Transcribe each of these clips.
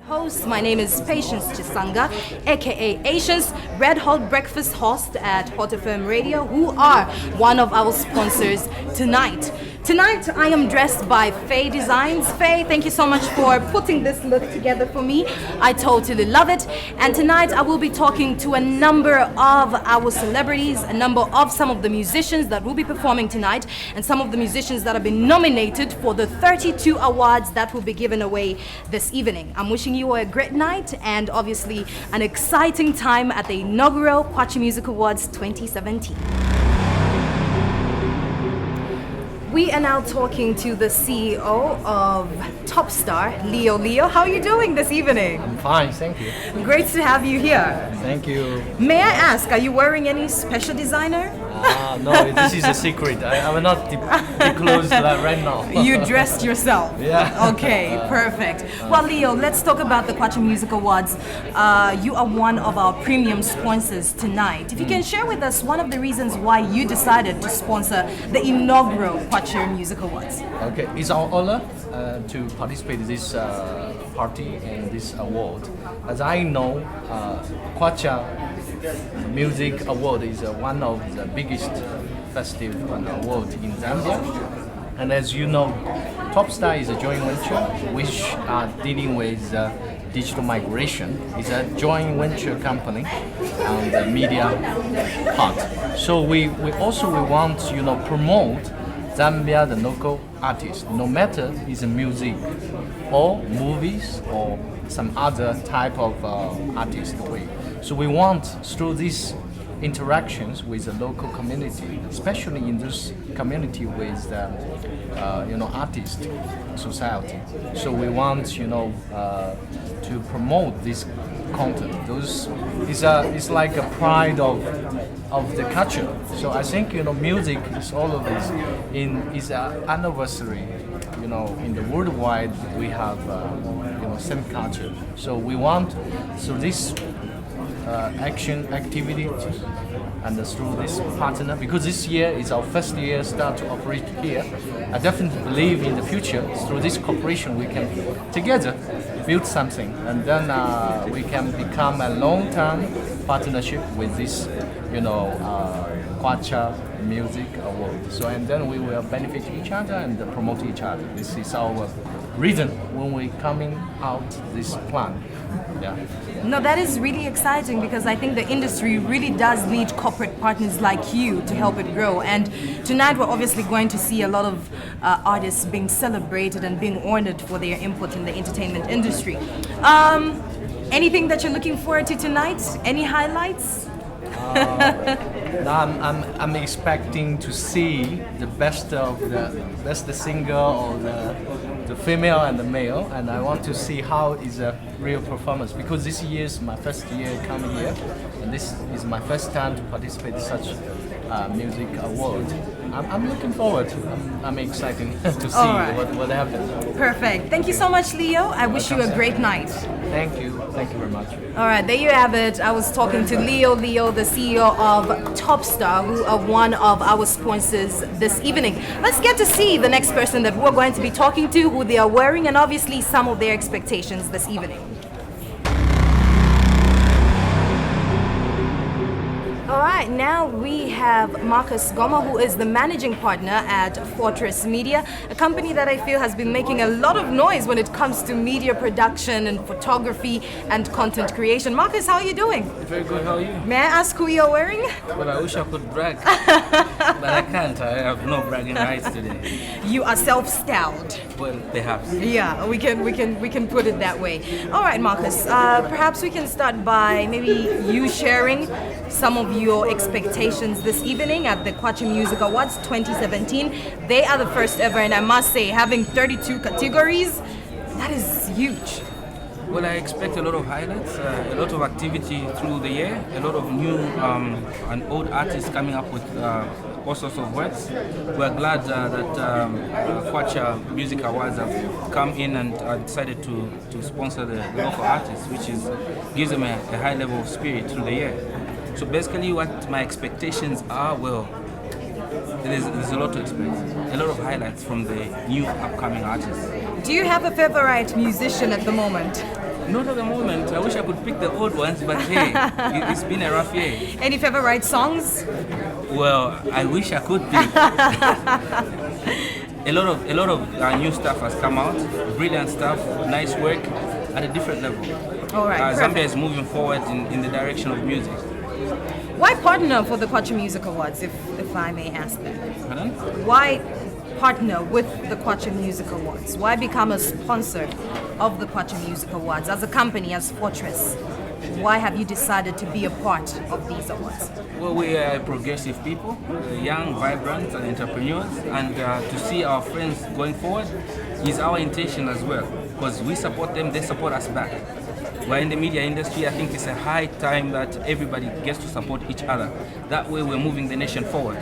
host. My name is Patience Chisanga, aka Asians, Red Hot Breakfast host at Hot FM Radio, who are one of our sponsors tonight. Tonight, I am dressed by Faye Designs. Faye, thank you so much for putting this look together for me. I totally love it. And tonight, I will be talking to a number of our celebrities, a number of some of the musicians that will be performing tonight, and some of the musicians that have been nominated for the 32 awards that will be given away this evening. I'm wishing you a great night and obviously an exciting time at the inaugural Kwacha Music Awards 2017. We are now talking to the CEO of Topstar, Leo. Leo, how are you doing this evening? I'm fine, thank you. Great to have you here. Thank you. May I ask, are you wearing any special designer? No, this is a secret. I will not disclose that right now. You dressed yourself? Yeah. Okay, perfect. Well, Leo, let's talk about the Kwacha Music Awards. You are one of our premium sponsors tonight. If you can share with us one of the reasons why you decided to sponsor the inaugural Kwacha Music Awards. Okay, it's our honor to participate in this party and this award. As I know, Kwacha Music Award is one of the biggest festive award in Zambia. And as you know, Topstar is a joint venture which are dealing with digital migration. It's a joint venture company on the media part. So we want promote Zambia, the local artists, no matter it's music or movies or some other type of artist way. So we want through these interactions with the local community, especially in this community with artist society. So we want to promote this content. Those it's like a pride of the culture. So I think music is all of this. Is an anniversary. In the worldwide we have same culture. So we want this activity and through this partner, because this year is our first year start to operate here. I definitely believe in the future through this cooperation we can together build something, and then we can become a long-term partnership with this Kwacha Music Award. So and then we will benefit each other and promote each other. This is our reason when we coming out this plan. Yeah. No, that is really exciting because I think the industry really does need corporate partners like you to help it grow. And tonight we're obviously going to see a lot of artists being celebrated and being honored for their input in the entertainment industry. Anything that you're looking forward to tonight? Any highlights? I'm expecting to see the best of the best singer or the female and the male, and I want to see how is a real performance, because this year is my first year coming here, and this is my first time to participate in such music award. I'm looking forward. I'm excited to see what happens. Perfect. Thank you so much, Leo. I wish you a great night. Thank you. Thank you very much. All right, there you have it. I was talking to Leo, the CEO of Topstar, who are one of our sponsors this evening. Let's get to see the next person that we're going to be talking to, who they are wearing, and obviously some of their expectations this evening. All right, now we have Marcus Goma, who is the managing partner at Fortress Media, a company that I feel has been making a lot of noise when it comes to media production and photography and content creation. Marcus, how are you doing? Very good, how are you? May I ask who you're wearing? Well, I wish I could brag, but I can't. I have no bragging rights today. You are self-styled. Well, perhaps. Yeah, we can put it that way. All right, Marcus, perhaps we can start by maybe you sharing some of your expectations this evening at the Kwacha Music Awards 2017. They are the first ever, and I must say, having 32 categories, that is huge. Well, I expect a lot of highlights, a lot of activity through the year, a lot of new and old artists coming up with all sorts of works. We're glad that Kwacha Music Awards have come in and decided to sponsor the local artists, which gives them a high level of spirit through the year. So basically what my expectations are, well, there's a lot to expect. A lot of highlights from the new upcoming artists. Do you have a favorite musician at the moment? Not at the moment. I wish I could pick the old ones, but hey, it's been a rough year. Any favorite songs? Well, I wish I could pick. A lot of new stuff has come out. Brilliant stuff, nice work at a different level. All right. Zambia is moving forward in the direction of music. Why partner for the Kwacha Music Awards, if I may ask that? Pardon? Why partner with the Kwacha Music Awards? Why become a sponsor of the Kwacha Music Awards as a company, as Fortress? Why have you decided to be a part of these awards? Well, we are progressive people, young, vibrant, and entrepreneurs, and to see our friends going forward is our intention as well, because we support them, they support us back. We're in the media industry. I think it's a high time that everybody gets to support each other. That way we're moving the nation forward.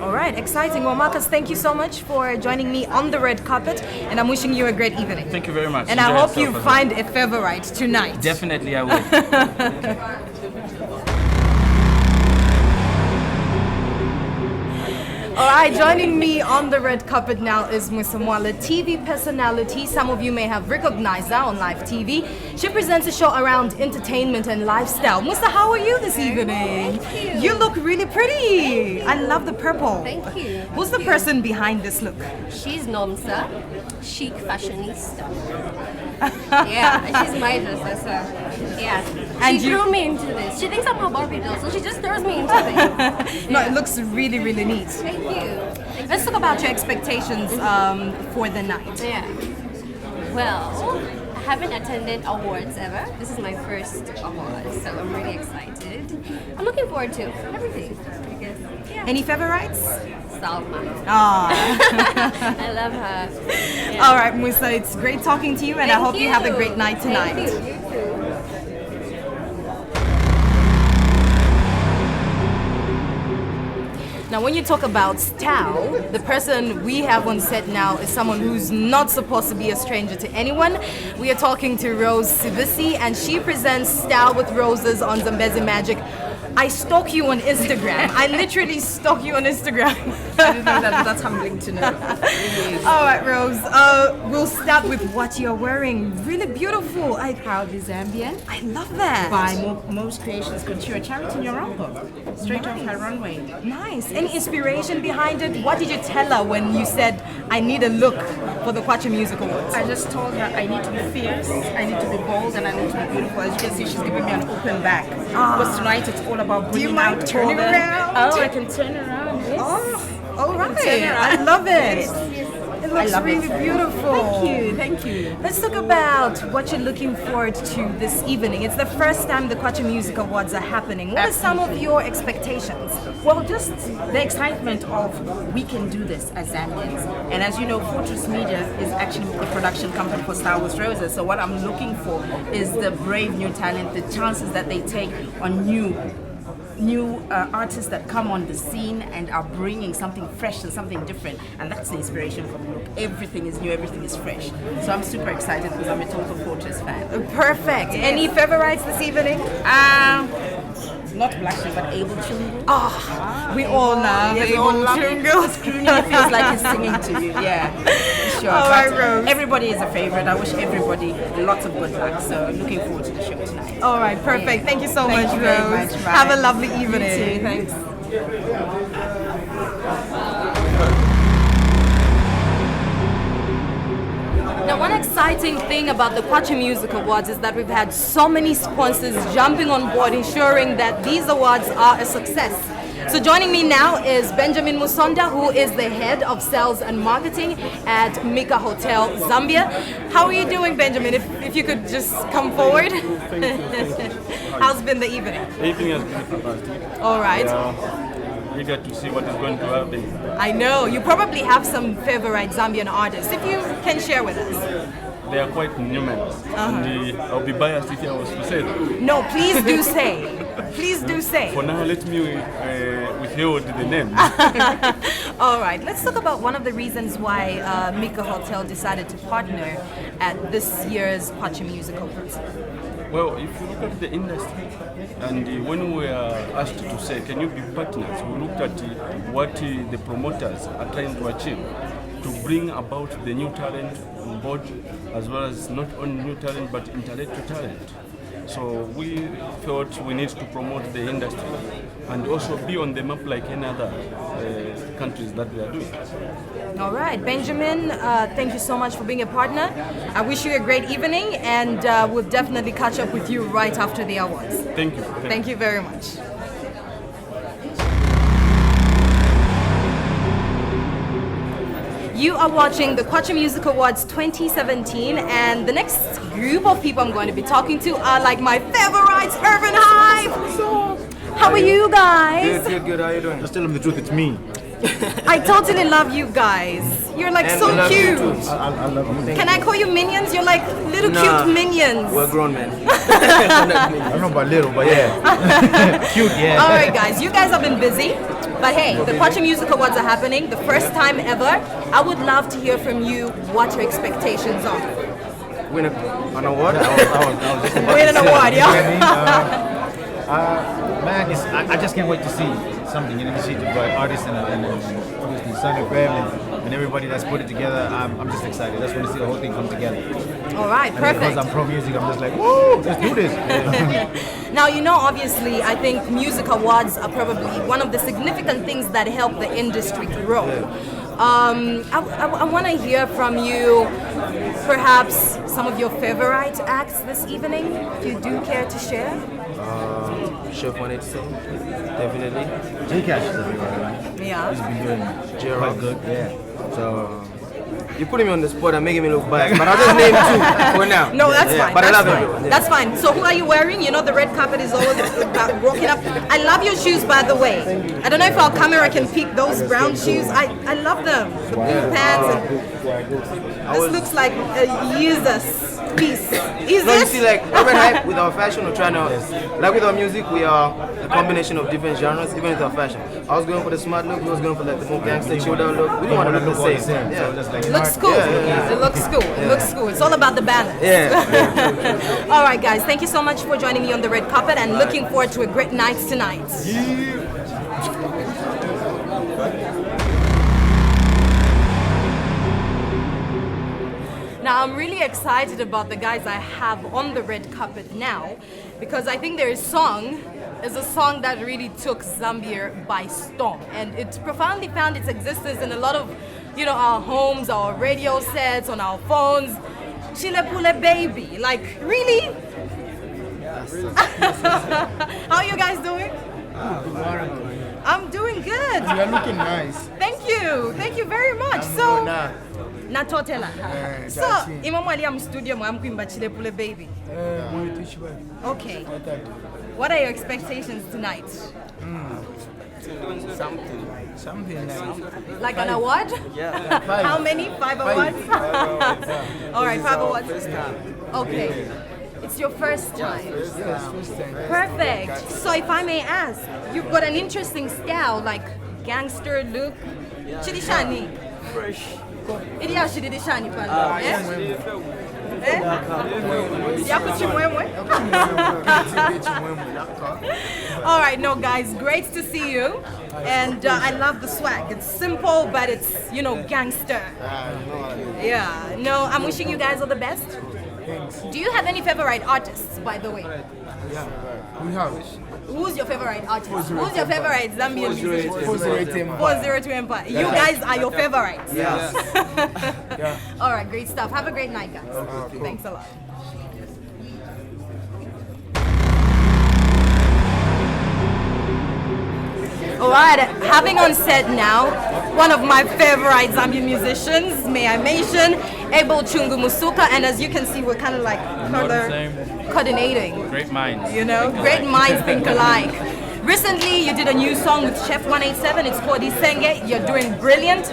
All right, exciting. Well, Marcus, thank you so much for joining me on the red carpet, and I'm wishing you a great evening. Thank you very much. And Enjoy I hope you yourself as find a favorite tonight. Definitely I will. All right, joining me on the red carpet now is Musamwala, TV personality. Some of you may have recognized her on live TV. She presents a show around entertainment and lifestyle. Musa, how are you this evening? Thank you. You look really pretty. I love the purple. Thank you. Who's the person behind this look? She's Nomsa, chic fashionista. Yeah, she's my dresser. Yeah. And She you- threw me into this. She thinks I'm a Barbie doll, so she just throws me into this. No, it looks really, really neat. Thank you. Let's talk about your expectations for the night. Yeah. Well, I haven't attended awards ever. This is my first award, so I'm really excited. I'm looking forward to everything. I guess. Yeah. Any favorites? Salma. Ah. I love her. Yeah. All right, Musa, it's great talking to you, and I Thank hope you have a great night tonight. Thank you. You too. Now, when you talk about style, the person we have on set now is someone who's not supposed to be a stranger to anyone. We are talking to Rose Sibisi, and she presents Style with Roses on Zambezi Magic. I stalk you on Instagram. I literally stalk you on Instagram. I didn't know that, but that's humbling to know. All right, Rose. We'll start with what you're wearing. Really beautiful. Proudly Zambian. I love that. By Most Creations Couture, charity in Yorongo. Straight off her runway. Nice. Any inspiration behind it? What did you tell her when you said, I need a look for the Kwacha Music Awards? I just told her I need to be fierce, I need to be bold, and I need to be beautiful. As you can see, she's giving me an open back. Because tonight it's all about Do you bringing mind out turning all the- around? Oh, I can turn around. Yes. Oh, all right. Turn around. I love it. Yes. It looks love really it. beautiful. Thank you. Let's talk about what you're looking forward to this evening. It's the first time the Kwacha Music Awards are happening. What are some of your expectations? Well, just the excitement of we can do this as Zambians. And as you know, Fortress Media is actually the production company for Star Wars Roses. So what I'm looking for is the brave new talent, the chances that they take on new artists that come on the scene and are bringing something fresh and something different, and that's the inspiration for me. Everything is new, everything is fresh. So I'm super excited because I'm a total Fortress fan. Perfect. Any favorites this evening? Not blushing, but able to. Oh, we all love Yes, Able all love Chungu. it. Screaming, it feels like he's singing to you. Yeah, sure. All But right, Rose. everybody is a favorite. I wish everybody lots of good luck. So looking forward to the show tonight. All right, perfect. Thank you so Thank much, you very Rose. much. Bye. Have a lovely evening. You too. Thanks. Now, one exciting thing about the Kwacha Music Awards is that we've had so many sponsors jumping on board, ensuring that these awards are a success. So joining me now is Benjamin Musonda, who is the head of sales and marketing at Mika Hotel, Zambia. How are you doing, Benjamin? If you could just come forward. Thank you. How's been the evening? Evening has been fantastic. All right. Eager to see what is going to happen. I know. You probably have some favorite Zambian artists. If you can share with us. They are quite numerous. And I'll be biased if I was to say that. No, please do say. Please do say. For now, let me withhold the name. All right, let's talk about one of the reasons why Mika Hotel decided to partner at this year's Kwacha Music Awards. Well, if you look at the industry, and when we are asked to say, can you be partners, we looked at what the promoters are trying to achieve to bring about the new talent on board, as well as not only new talent but intellectual talent. So we felt we need to promote the industry and also be on the map like any other countries that we are doing. All right, Benjamin, thank you so much for being a partner. I wish you a great evening, and we'll definitely catch up with you right after the awards. Thank you. Thank you very much. You are watching the Kwacha Music Awards 2017, and the next group of people I'm going to be talking to are like my favorites, Urban Hype. How are you guys? Good. How you doing? Just tell them the truth, it's me. I totally love you guys. You're like And so we love you cute. too. I love you. Can I call you minions? You're like little Nah, cute minions. We're grown men. I don't know about little, but yeah. Cute, yeah. All right, guys, you guys have been busy, but hey, the Kwacha Music Awards are happening, the first time ever. I would love to hear from you what your expectations are. Win an award? Win an award, yeah. Man, I just can't wait to see something. You know, to see the artists and obviously Son of Graham and everybody that's put it together. I'm just excited. I just want to see the whole thing come together. All right, And perfect. because I'm pro music, I'm just like, woo, let's do this. Yeah. Now, you know, obviously, I think music awards are probably one of the significant things that help the industry grow. I want to hear from you, perhaps some of your favorite acts this evening, if you do care to share. Chef 187, definitely. J Cash is everywhere, right? Yeah. He's been doing J quite Rock. good. Yeah. So you're putting me on the spot and making me look biased, but I'll just name two for now. No, that's fine. But That's I love fine. everyone. Yeah. That's fine. So who are you wearing? You know the red carpet is all about walking up. I love your shoes, by the way. I don't know if our camera can peek those brown shoes. I love them. The blue pants. And this looks like a Jesus piece. Is No, you this? see, like Urban Hype with our fashion, we're trying to, like with our music, we are a combination of different genres, even with our fashion. I was going for the smart look, he was going for like the more gangster, chilled out look. We don't want to look the same. So just like, It looks cool. It looks cool. It looks cool. It's all about the balance. Yeah. All right, guys. Thank you so much for joining me on the red carpet, and looking forward to a great night tonight. Now, I'm really excited about the guys I have on the red carpet now, because I think their song is a song that really took Zambia by storm, and it profoundly found its existence in a lot of, you know, our homes, our radio sets, on our phones. Chile Pule Baby, like, really? How are you guys doing? I'm doing good. You're looking nice. Thank you very much. So, natotela. So, imamwali am studio mwamkwimba Chile Pule Baby. Okay. What are your expectations tonight? Something like Like an award? yeah. How many? 5 awards? All right, 5 awards. Okay. It's your first time. First time. Perfect. So if I may ask, you've got an interesting style, like gangster look. Chidishani. Fresh. Idia shidishani pala. Eh? Yaku chimwemwe? All right, no guys, great to see you. And I love the swag. It's simple, but it's, you know, gangster. Yeah, no, I'm wishing you guys all the best. Do you have any favorite artists, by the way? Yeah. We have Who's your favorite artist? Who's your favorite Zambian musician? 408 402 Empire. You guys are your favorites. Yes. Yeah. All right, great stuff. Have a great night, guys. Thanks a lot. All right, having on set now, one of my favorite Zambian musicians, may I mention, Abel Chungu Musuka, and as you can see, we're kind of like color coordinating. Great minds. You know, great minds think alike. Recently, you did a new song with Chef 187. It's called Isenge. You're doing brilliant.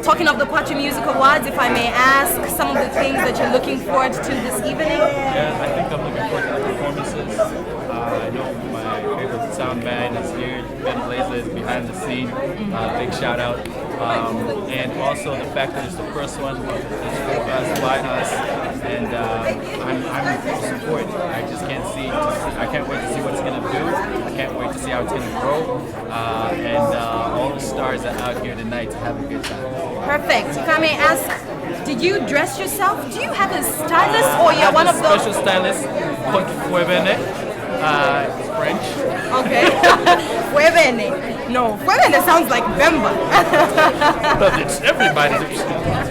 Talking of the Kwacha Music Awards, if I may ask, some of the things that you're looking forward to this evening? Yeah, I think I'm looking forward to the performances. I know my favorite sound man is here, Ben Blaze is behind the scene. Big shout out. And also the fact that it's the first one is for us, by us, and I'm full support. I just can't I can't wait to see what it's gonna do. I can't wait to see how it's gonna grow. And all the stars are out here tonight to have a good time. Perfect. If I may ask, Did you dress yourself? Do you have a stylist or you're one of those? Special stylist called Fuevene. French. Okay. Fuevene. No, Fuevene sounds like Bemba. But it's everybody.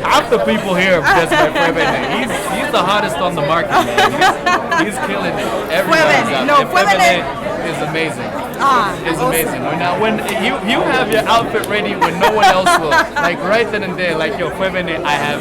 Half the people here are dressed by Fuevene. He's the hottest on the market, man. He's killing it. Everybody's Fuevene. out No, there. Fuevene is amazing. It's awesome. amazing. Now, when you have your outfit ready when no one else will, like right then and there, like yo, Fuevene, I have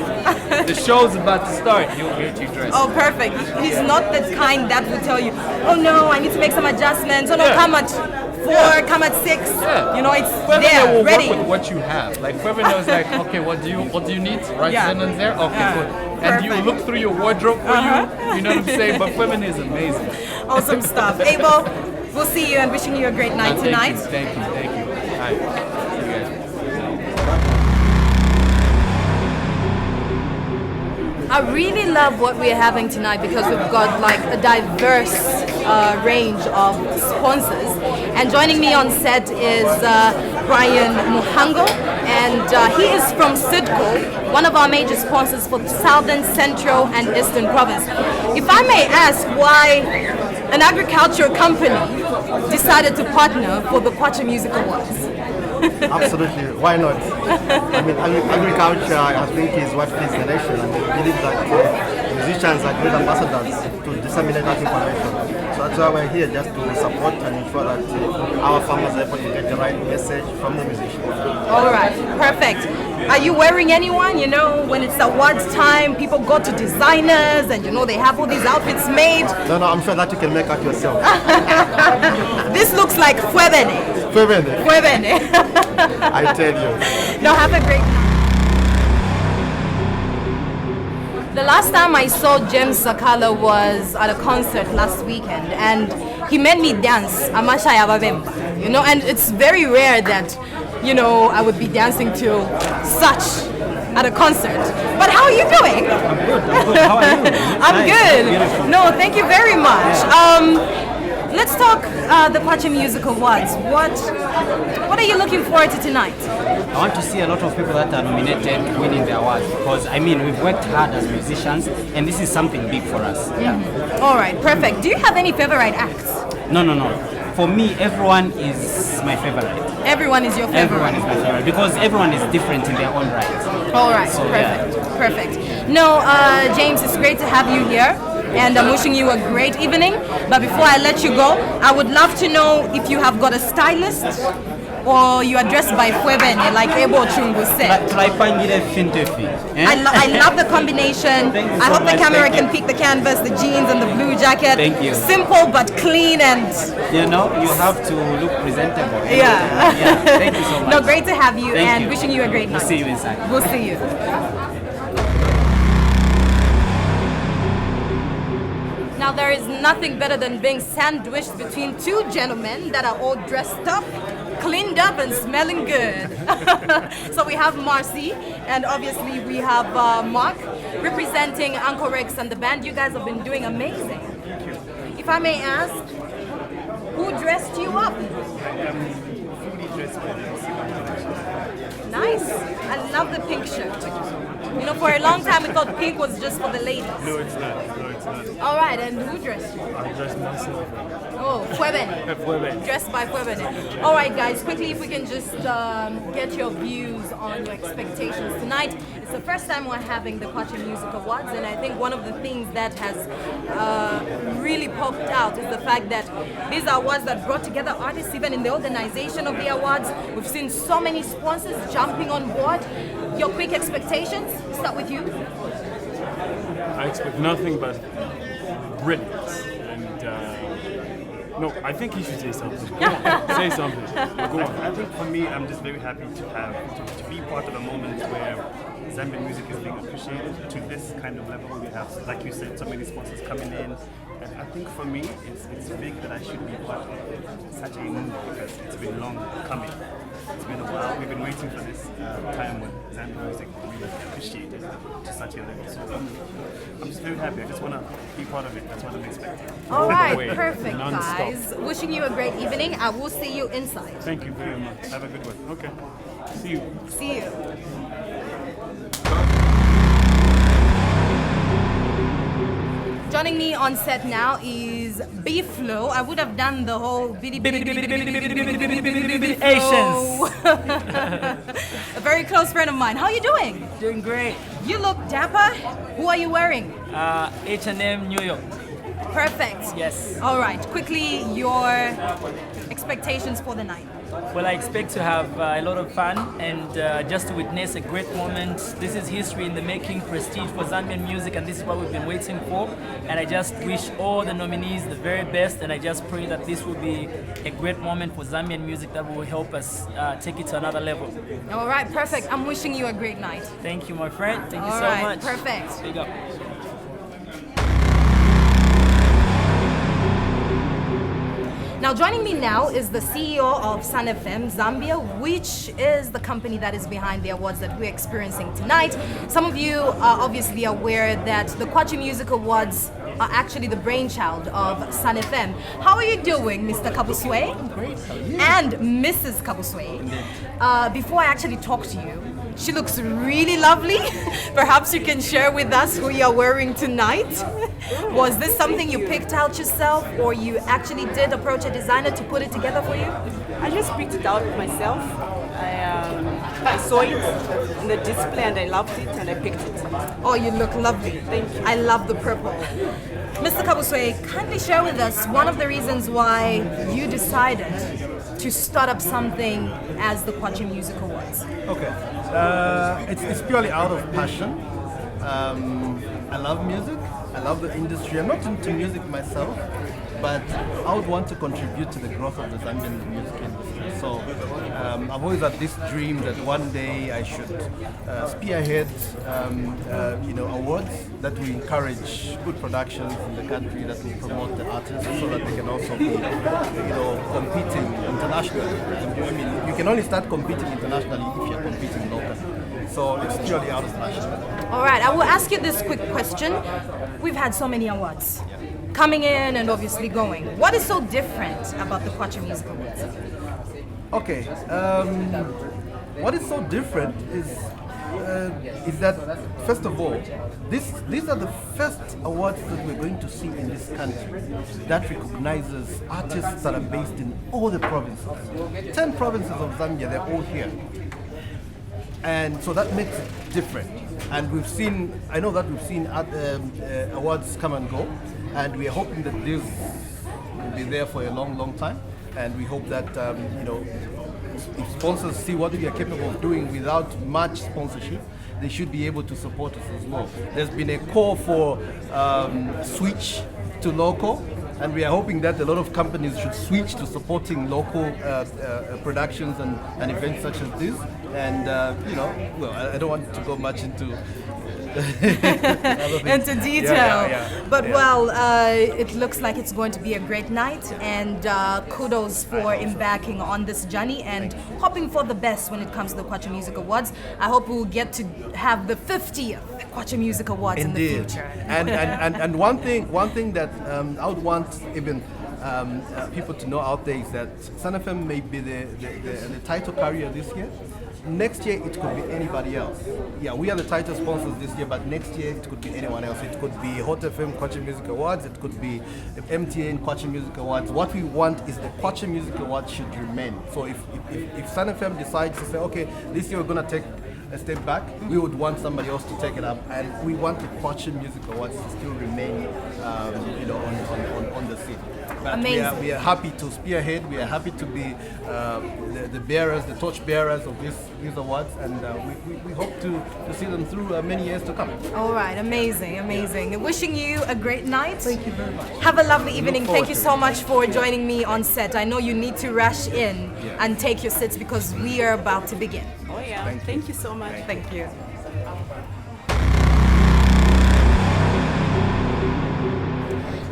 the show's about to start. You'll get you dressed. Oh, perfect. He's not the kind that will tell you, oh no, I need to make some adjustments. Oh no, Yeah. come at 4, come at 6. Yeah. You know, it's Fuevene there, will ready. work with what you have. Like Fuevene is like, okay, what do you need? Right Yeah. then and there. Okay, Yeah. good. And you Perfect. look through your wardrobe for you. You know what I'm saying? But Fuevene is amazing. Awesome stuff. Abel, we'll see you and wishing you a great night tonight. Thank you. All right. See you guys. I really love what we're having tonight because we've got like a diverse range of sponsors. And joining me on set is Brian Muhango, and he is from Sidco, one of our major sponsors for Southern, Central, and Eastern Province. If I may ask why an agricultural company decided to partner for the Kwacha Music Awards? Absolutely, why not? I mean, agriculture, I think, is what feeds the nation, and I believe that musicians are great ambassadors to disseminate that information. So that's why we're here, just to support and ensure that our farmers are able to get the right message from the musicians. All right, perfect. Are you wearing anyone? You know, when it's awards time, people go to designers and, you know, they have all these outfits made. No, I'm sure that you can make out yourself. This looks like Fuevene. Fuevene, Fuevene. I tell you. Now have a great night. The last time I saw James Sakala was at a concert last weekend, and he made me dance Amasha Yababemba, you know, and it's very rare that, you know, I would be dancing to such at a concert. But how are you doing? I'm good. How are you? I'm Nice. good. Beautiful. No, thank you very much. Let's talk the Kwacha Music Awards. What are you looking forward to tonight? I want to see a lot of people that are nominated winning the awards because, I mean, we've worked hard as musicians and this is something big for us. All right, perfect. Do you have any favorite acts? No. For me, everyone is my favorite. Everyone is your favorite. Everyone is my favorite because everyone is different in their own right. All right, So, perfect. No, James, it's great to have you here, and I'm wishing you a great evening. But before I let you go, I would love to know if you have got a stylist or you are dressed by Fuevene, like Ebo Chungu said. Tunaipangile fintefi. I love the combination. Thank you I so hope the much. camera Thank can you. pick the canvas, the jeans and the blue jacket. Thank you. Simple but clean and You know, you have to look presentable. yeah. Thank you so much. No, great to have you, Thank and you. wishing you a great night. We'll see you inside. We'll see you. Now there is nothing better than being sandwiched between two gentlemen that are all dressed up, cleaned up and smelling good. So we have Marcy and obviously we have Mark representing Uncle Rex and the band. You guys have been doing amazing. If I may ask, who dressed you up? Nice. I love the pink shirt. You know, for a long time we thought pink was just for the ladies. No, it's not. All right, and who dressed you? I dressed myself. Oh, Fuevene. Fuevene. Dressed by Fuevene. All right, guys, quickly, if we can just get your views on your expectations tonight. It's the first time we're having the Kwacha Music Awards, and I think one of the things that has really popped out is the fact that these are awards that brought together artists, even in the organization of the awards. We've seen so many sponsors jumping on board. Your quick expectations? Start with you. I expect nothing but brilliance. And no, I think he should say something. Say something. Go on. I think for me, I'm just very happy to be part of a moment where Zambian music is being appreciated to this kind of level. We have, like you said, so many sponsors coming in. And I think for me, it's big that I should be part of such a move because it's been long coming. It's been a while. We've been waiting for this time when Zambian music will be appreciated to such a level. So I'm just very happy. I just want to be part of it. That's what I'm expecting. All right, Wait, perfect, non-stop. guys. Wishing you a great evening. I will see you inside. Thank you very much. Have a good one. Okay. See you. See you. Joining me on set now is B-Flow. I would have done the whole Asians. A very close friend of mine. How are you doing? Doing great. You look dapper. Who are you wearing? H&M New York. Perfect. Yes. All right. Quickly, your expectations for the night. Well, I expect to have a lot of fun and just to witness a great moment. This is history in the making, prestige for Zambian music, and this is what we've been waiting for. And I just wish all the nominees the very best, and I just pray that this will be a great moment for Zambian music that will help us take it to another level. All right. Perfect. I'm wishing you a great night. Thank you, my friend. Thank you All so right, much. Perfect. Big up. Now, joining me now is the CEO of Sun FM Zambia, which is the company that is behind the awards that we're experiencing tonight. Some of you are obviously aware that the Kwacha Music Awards are actually the brainchild of Sun FM. How are you doing, Mr. Kabuswe? Great. How are you? And Mrs. Kabuswe. Before I actually talk to you, she looks really lovely. Perhaps you can share with us who you're wearing tonight. Was this something you picked out yourself, or you actually did approach a designer to put it together for you? I just picked it out myself. I saw it in the display and I loved it and I picked it. Oh, you look lovely. Thank you. I love the purple. Mr. Kabuswe, kindly share with us one of the reasons why you decided to start up something as the Kwacha Music Awards. Okay. It's purely out of passion. I love music. I love the industry. I'm not into music myself, but I would want to contribute to the growth of the Zambian music industry. So I've always had this dream that one day I should spearhead, awards that will encourage good productions in the country, that will promote the artists so that they can also be, competing internationally. I mean, you can only start competing internationally if you're competing locally. So it's purely out of passion. All right, I will ask you this quick question. We've had so many awards coming in and obviously going. What is so different about the Kwacha Music Awards? Okay, what is so different is that, first of all, these are the first awards that we're going to see in this country that recognizes artists that are based in all the provinces. 10 provinces of Zambia, they're all here. And so that makes it different. And I know that we've seen awards come and go, and we are hoping that this will be there for a long, long time. And we hope that, if sponsors see what we are capable of doing without much sponsorship, they should be able to support us as well. There's been a call for switch to local, and we are hoping that a lot of companies should switch to supporting local productions and events such as this. And I don't want to go much into into detail. But it looks like it's going to be a great night, and kudos for embarking on this journey and hoping for the best when it comes to the Kwacha Music Awards. I hope we'll get to have the 50th Kwacha Music Awards in the future. And one thing that I would want even people to know out there is that Sun FM may be the title carrier this year. Next year it could be anybody else. Yeah, we are the title sponsors this year, but next year it could be anyone else. It could be Hot FM Kwacha Music Awards, it could be MTN Kwacha Music Awards. What we want is the Kwacha Music Awards should remain. So if Sun FM decides to say, okay, this year we're gonna take a step back, we would want somebody else to take it up, and we want the Kwacha Music Awards to still remain, on the scene. But we are happy to spearhead. We are happy to be the bearers, the torch bearers of these awards, and we hope to see them through many years to come. All right, amazing. Wishing you a great night. Thank you very much. Have a lovely evening. Thank you so much for joining me on set. I know you need to rush in and take your seats because we are about to begin. Oh yeah, thank you so much. Thank you.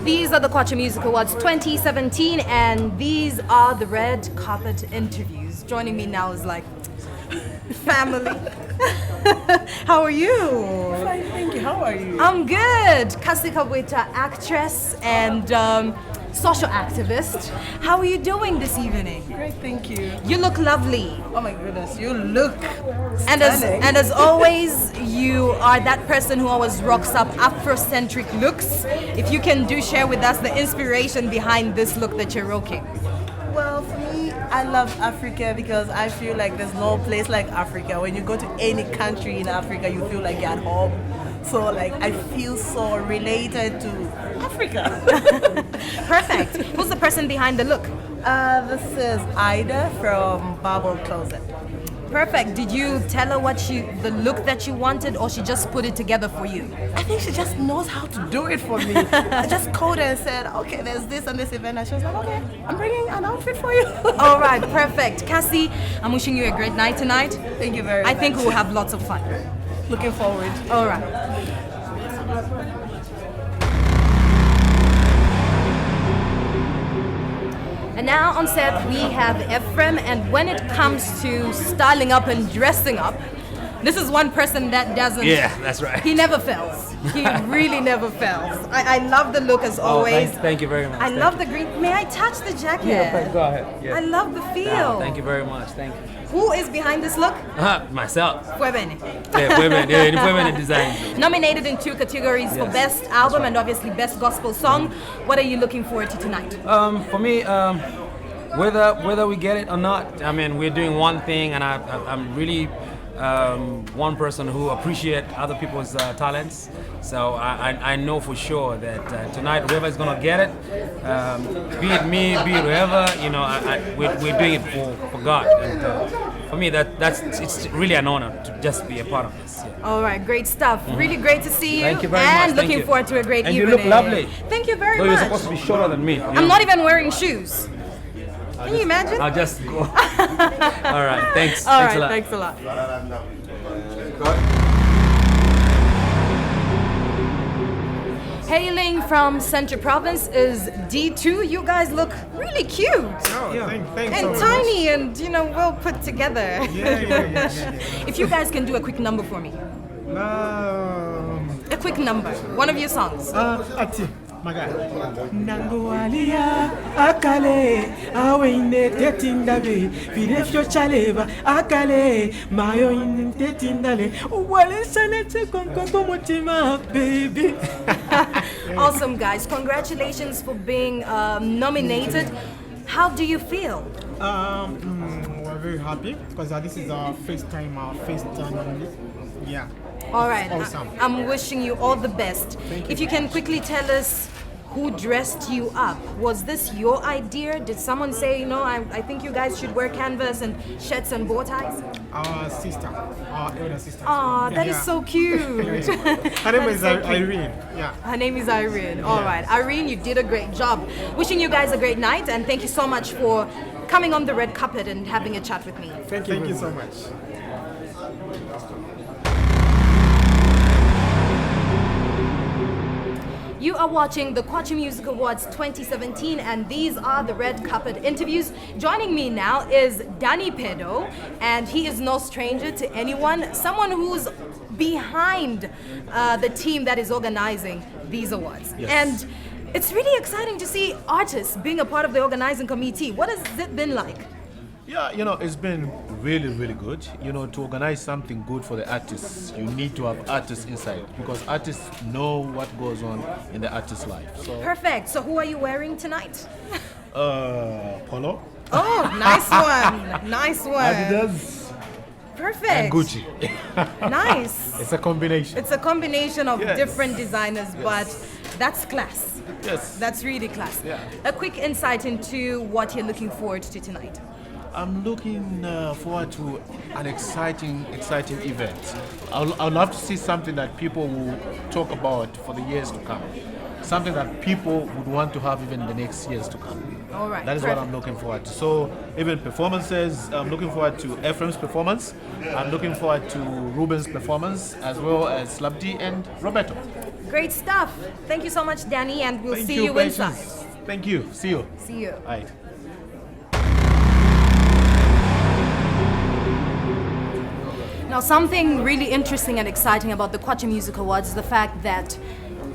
These are the Kwacha Music Awards 2017, and these are the red carpet interviews. Joining me now is like family. How are you? Fine, thank you. How are you? I'm good. Kasi Kabweta, actress and social activist. How are you doing this evening? Great, thank you. You look lovely. Oh my goodness, you look And as always, you are that person who always rocks up Afrocentric looks. If you can share with us the inspiration behind this look that you're rocking. Well, for me, I love Africa because I feel like there's no place like Africa. When you go to any country in Africa, you feel like you're at home. So like I feel so related to Africa. Perfect. Who's the person behind the look? This is Ida from Bubble Closet. Perfect. Did you tell her the look that you wanted, or she just put it together for you? I think she just knows how to do it for me. I just called her and said, okay, there's this and this event. And she was like, okay, I'm bringing an outfit for you. All right, perfect. Cassie, I'm wishing you a great night tonight. Thank you very much. I think we'll have lots of fun. Looking forward. All right. And now on set we have Ephraim, and when it comes to styling up and dressing up, this is one person that doesn't... Yeah, that's right. He never fails. He really never fails. I love the look as always. Thank you very much. I love the green... May I touch the jacket? Yeah, go ahead. Yeah. I love the feel. Thank you very much. Thank you. Who is behind this look? Myself. Fuebene. Yeah, Fuebene Design. Nominated in 2 categories for Best Album and obviously Best Gospel Song. What are you looking forward to tonight? For me, whether we get it or not, I mean, we're doing one thing, and I'm really one person who appreciates other people's talents. So I know for sure that tonight, whoever is gonna get it, be it me, be it whoever, you know, we're doing it for God. And for me, it's really an honor to just be a part of this. Yeah. All right, great stuff. Really great to see you. Thank you very and much. looking forward to a great and evening. You look lovely. Thank you very Though much. you're supposed to be shorter than me. I'm not even wearing shoes. Can you imagine? I'll just go. All right, thanks. All thanks right, a lot. thanks a lot. Hailing from Central Province is D2. You guys look really cute. Thanks and so tiny much. and, well put together. If you guys can do a quick number for me. A quick number. One of your songs. Ati. Nangualia akale awine tetindabe videfyo chaleva akale mayo in tetindale wale sanete konko motima baby. Awesome, guys. Congratulations for being nominated. How do you feel? We're very happy because this is our first time, yeah. All right. Awesome. I'm wishing you all the best. If you can quickly tell us who dressed you up. Was this your idea? Did someone say, I think you guys should wear canvas and shirts and bow ties? Our sister, our elder sister. Oh, that is so cute. Her name is Irene. Yeah. Her name is Irene. All right. Irene, you did a great job. Wishing you guys a great night, and thank you so much for coming on the red carpet and having a chat with me. Thank you so much. You are watching the Kwacha Music Awards 2017, and these are the red carpet interviews. Joining me now is Danny Pedo, and he is no stranger to anyone, someone who's behind the team that is organizing these awards. Yes. And it's really exciting to see artists being a part of the organizing committee. What has it been like? Yeah, it's been really, really good. To organize something good for the artists, you need to have artists inside because artists know what goes on in the artist's life. So. Perfect. So who are you wearing tonight? Polo. Oh, nice one. Nice one. Adidas. Perfect. And Gucci. Nice. It's a combination. It's a combination of Yes. different designers, Yes. but that's class. Yes. That's really class. Yeah. A quick insight into what you're looking forward to tonight. I'm looking forward to an exciting event. I'd love to see something that people will talk about for the years to come. Something that people would want to have even in the next years to come. All right. That is what I'm looking forward to. So even performances, I'm looking forward to Ephraim's performance. I'm looking forward to Ruben's performance, as well as Slabdi and Roberto. Great stuff. Thank you so much, Danny, and we'll Thank see you Patience. inside. Thank you. See you. See you. All right. Now, something really interesting and exciting about the Kwacha Music Awards is the fact that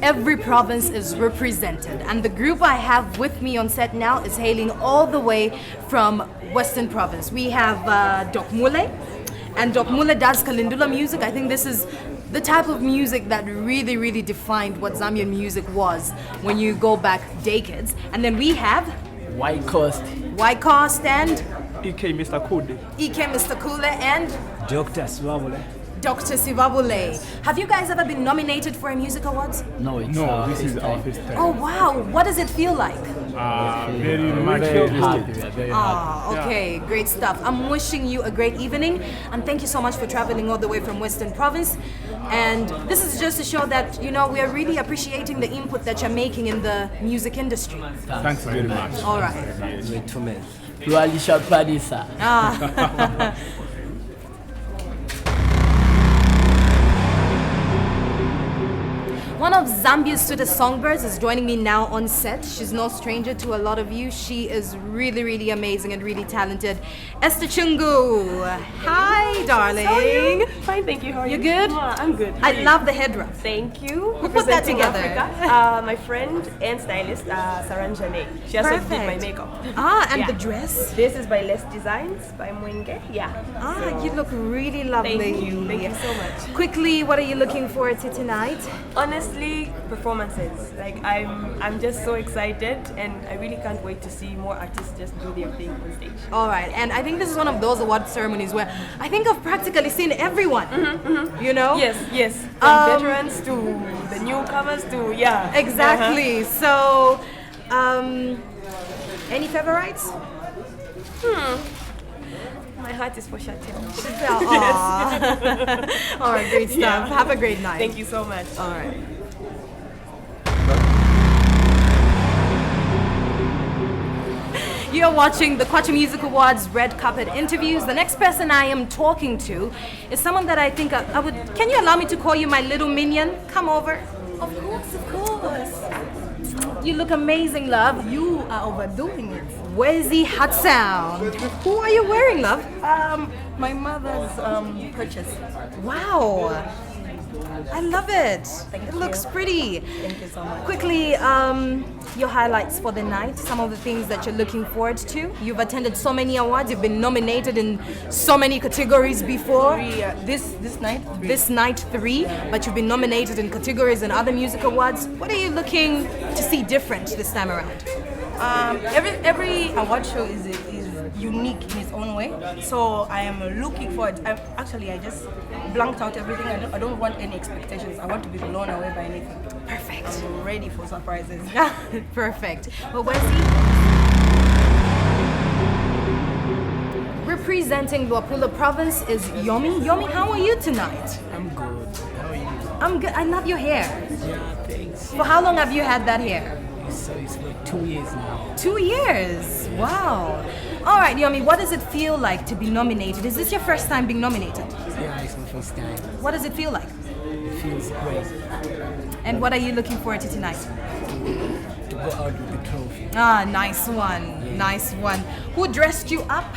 every province is represented. And the group I have with me on set now is hailing all the way from Western Province. We have Doc Mule, and Doc Mule does Kalindula music. I think this is the type of music that really, really defined what Zambian music was when you go back decades. And then we have White Coast and EK Mr. Kude. EK Mr. Kule and Dr. Swabule. Dr. Sivabule. Have you guys ever been nominated for a music awards? No, this is our first time. Oh wow, what does it feel like? Very much happy. Very happy. Okay, great stuff. I'm wishing you a great evening and thank you so much for traveling all the way from Western Province. And this is just to show that, you know, we are really appreciating the input that you're making in the music industry. Thanks very much. All right. Great to meet. Lualisha Padisa. One of Zambia's sweetest songbirds is joining me now on set. She's no stranger to a lot of you. She is really, really amazing and really talented. Esther Chungu. Hi, darling. How are you? Fine, thank you. How are you? You good? I'm good. I love the head wrap. Thank you. Who put that Representing together? Africa. My friend and stylist, Saranjane. She also did my Perfect. makeup. And the dress? This is by Les Designs by Mwenge. Yeah. You look really lovely. Thank you. Thank you so much. Quickly, what are you looking forward to tonight? Honestly, performances. Like I'm just so excited, and I really can't wait to see more artists just do their thing on stage. All right, and I think this is one of those award ceremonies where I think I've practically seen everyone. You know? Yes. From veterans to the newcomers to Exactly. So, any favorites? My heart is for Chantel. All right, great stuff. Yeah. Have a great night. Thank you so much. All right. You're watching the Kwacha Music Awards Red Carpet interviews. The next person I am talking to is someone that I think I would... Can you allow me to call you my little minion? Come over. Of course, of course. You look amazing, love. You are overdoing it. Where's the hot sound? Who are you wearing, love? My mother's purchase. Wow. I love it. It looks pretty. Thank you so much. Quickly, your highlights for the night, some of the things that you're looking forward to. You've attended so many awards, you've been nominated in so many categories before. This night? This night 3, but you've been nominated in categories and other music awards. What are you looking to see different this time around? Every award show is unique in its own way. So I am looking forward. I just blanked out everything. I don't want any expectations. I want to be blown away by anything. Perfect. I'm ready for surprises. Perfect. Well, where's he? Representing Luapula Province is Yomi. Yomi, how are you tonight? I'm good. How are you? I'm good. I love your hair. Yeah, thanks. For how long have you had that hair? So it's like 2 years now. 2 years. Wow. All right, Yomi, what does it feel like to be nominated? Is this your first time being nominated? Yeah, it's my first time. What does it feel like? It feels great. And what are you looking forward to tonight? To go out with the trophy. Ah, nice one. Yeah. Nice one. Who dressed you up?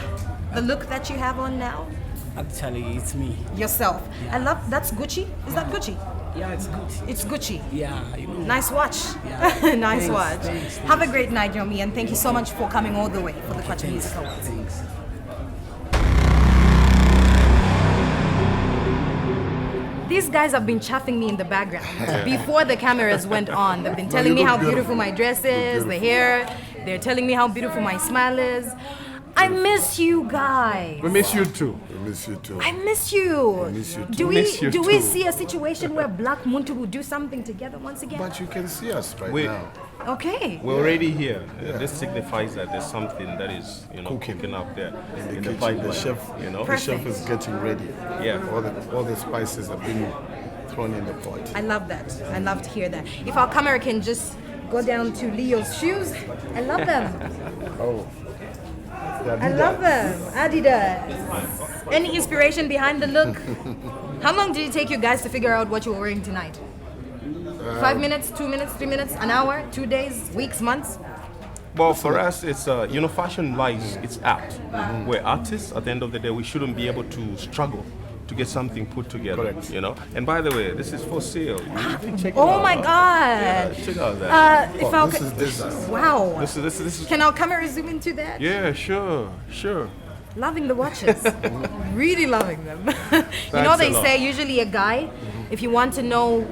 The look that you have on now? Actually, it's me. Yourself. Yeah. I love, that's Gucci? Is that Gucci? Yeah, it's Gucci. It's Gucci. Yeah, you know. Nice watch. Yeah. Nice watch. Thanks. Have a great night, Yomi, and thank you so much for coming all the way for the Kwacha Music Awards. Thanks. These guys have been chaffing me in the background before the cameras went on. They've been telling me how beautiful my dress is, the hair. They're telling me how beautiful my smile is. I miss you guys. We miss you too. We miss you too. I miss you. We miss you too. Do we see a situation where Black Muntu will do something together once again? But you can see us right now. Okay. We're already here. This signifies that there's something that is, cooking up there in the kitchen. The chef, the chef is getting ready. Yeah. All the spices have been thrown in the pot. I love that. I love to hear that. If our camera can just go down to Leo's shoes, I love them. Oh. I love them. Adidas. Any inspiration behind the look? How long did it take you guys to figure out what you were wearing tonight? 5 minutes, 2 minutes, 3 minutes, an hour, 2 days, weeks, months? Well, for us, it's, fashion lies, it's art. We're artists. At the end of the day, we shouldn't be able to struggle to get something put together. Correct. You know. And by the way, this is for sale. Check it Oh out. my God! Yeah, check out that. If I'll wow. This is. Can our camera zoom into that? Yeah, sure. Loving the watches. Really loving them. You know, Thanks they a lot. say usually a guy, if you want to know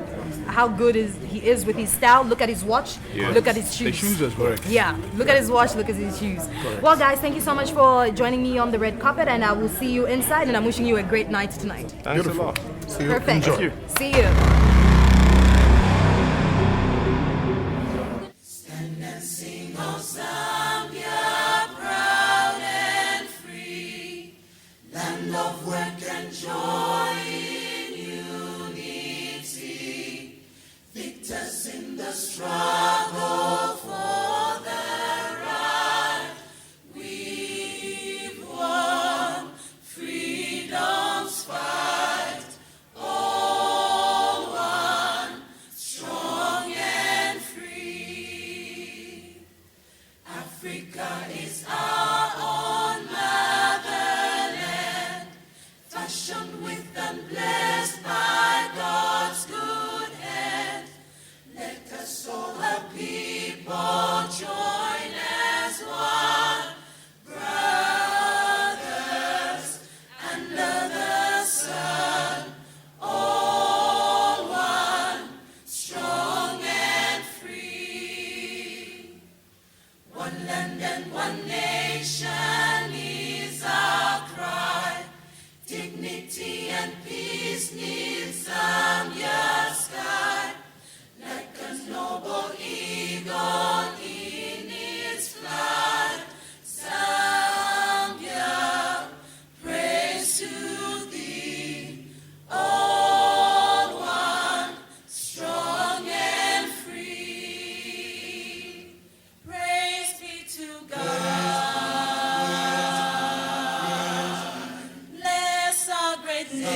how good he is with his style, look at his watch, look at his shoes. The shoes as well. Yeah, look at his watch, look at his shoes. Well, guys, thank you so much for joining me on the red carpet, and I will see you inside, and I'm wishing you a great night tonight. Thanks a lot. See you. Perfect. Enjoy. See you. Stand and sing, oh Zambia, proud and free, land of work and joy in unity, victors in the struggle for the right. We've won freedom's fight, all one, strong and free. Africa is our own motherland, fashioned with and blessed by God's good hand. Let us all her people join as one, brothers under the sun, all one, strong and free. One land and one nation is our cry. Dignity and peace needs Zambia's sky. Like a noble eagle in its flight, Zambia, praise to thee, all one, strong and free. Praise be to God. Bless our great nation.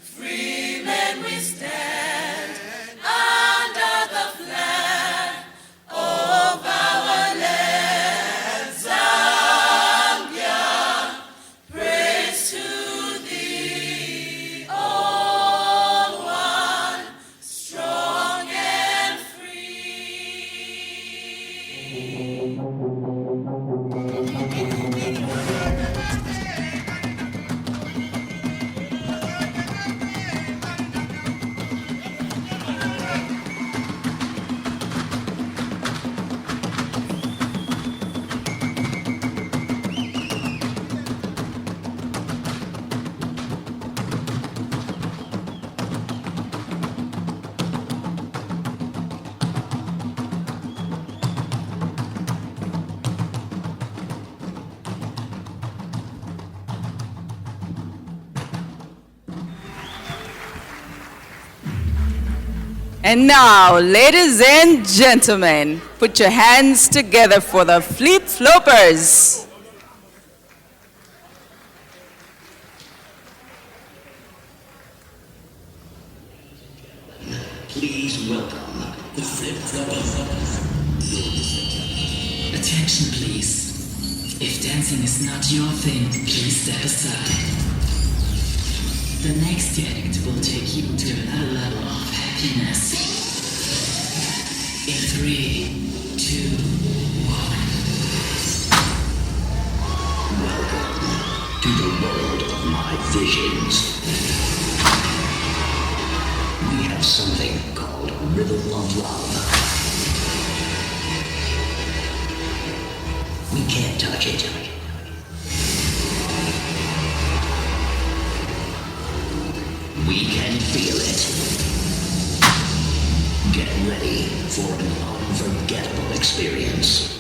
Free men we stand under the flag of our land. Zambia, praise to thee, all one, strong and And now, ladies and gentlemen, put your hands together for the Flip Floppers. Please welcome the Flip Floppers. Attention, please. If dancing is not your thing, please step aside. The next act will take you to another level of happiness. In 3, 2, 1. Welcome to the world of my visions. We have something called Rhythm of Love. We can't touch it. We can feel it. Get ready for an unforgettable experience.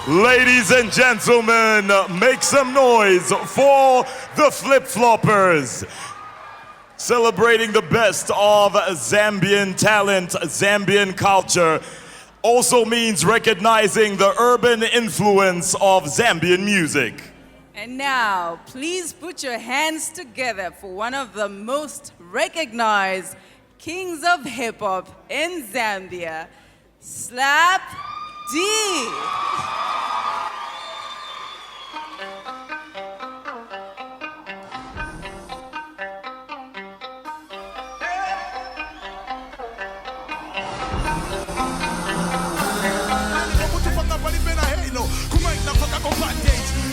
Ladies and gentlemen, make some noise for the Flip-Floppers. Celebrating the best of Zambian talent, Zambian culture, also means recognizing the urban influence of Zambian music. And now, please put your hands together for one of the most recognized kings of hip-hop in Zambia, Slap D.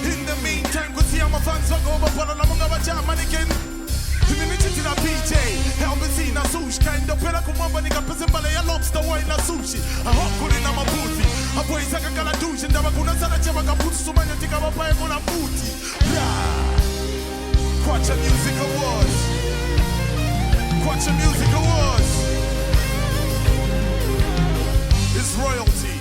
In the meantime, could see my fans go over for the long of a jam mannequin. Community na PJ, help me see na sushi. Kind of pera kumamba nika pesembale ya lobster wine na sushi. A hot kuri na mabuti. A boy saka kala douche. Ndaba kuna sana chema kabuti. Sumanya tika mapaye kuna buti. Kwacha Music Awards. Kwacha Music Awards. It's royalty.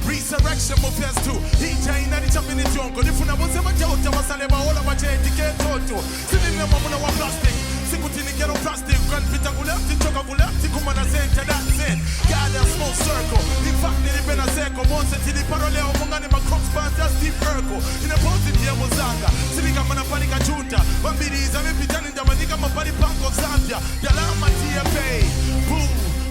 Resurrection mofia stu hija inani chapini jongo nifuna wose majauta wasaleba ola majeti ketoto sinina mamuna wa plastic sikutini ghetto plastic kan pita kulefti choka kulefti kumana center that's it got a small circle in fact nilipena seko monse tili paroleo mungani ma crocs band that's deep circle in a positive ya mozanga sibika mana panika junta bambiri izame pitani ndamanika mapari panko Zambia dalama TFA boom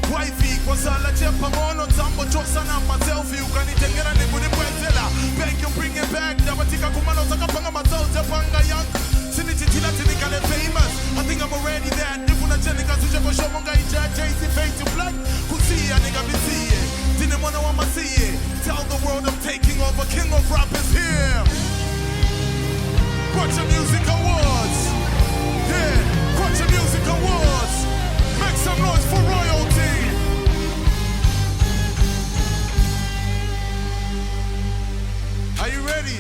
wifey kwa sala chepa mono tambo chosa na maselfie ukanitengera nikunipwezela beg you bring it back dabatika kumano zakapanga mazauze panga yank sinichitila tinikale famous I think I'm already there nifuna chenika suje kwa shomonga ija JC face to black kusia nigga bisiye dine mwana wa masiye tell the world I'm taking over king of rap is here Kwacha Music Awards yeah Kwacha Music Awards make some noise for royalty. Are you ready?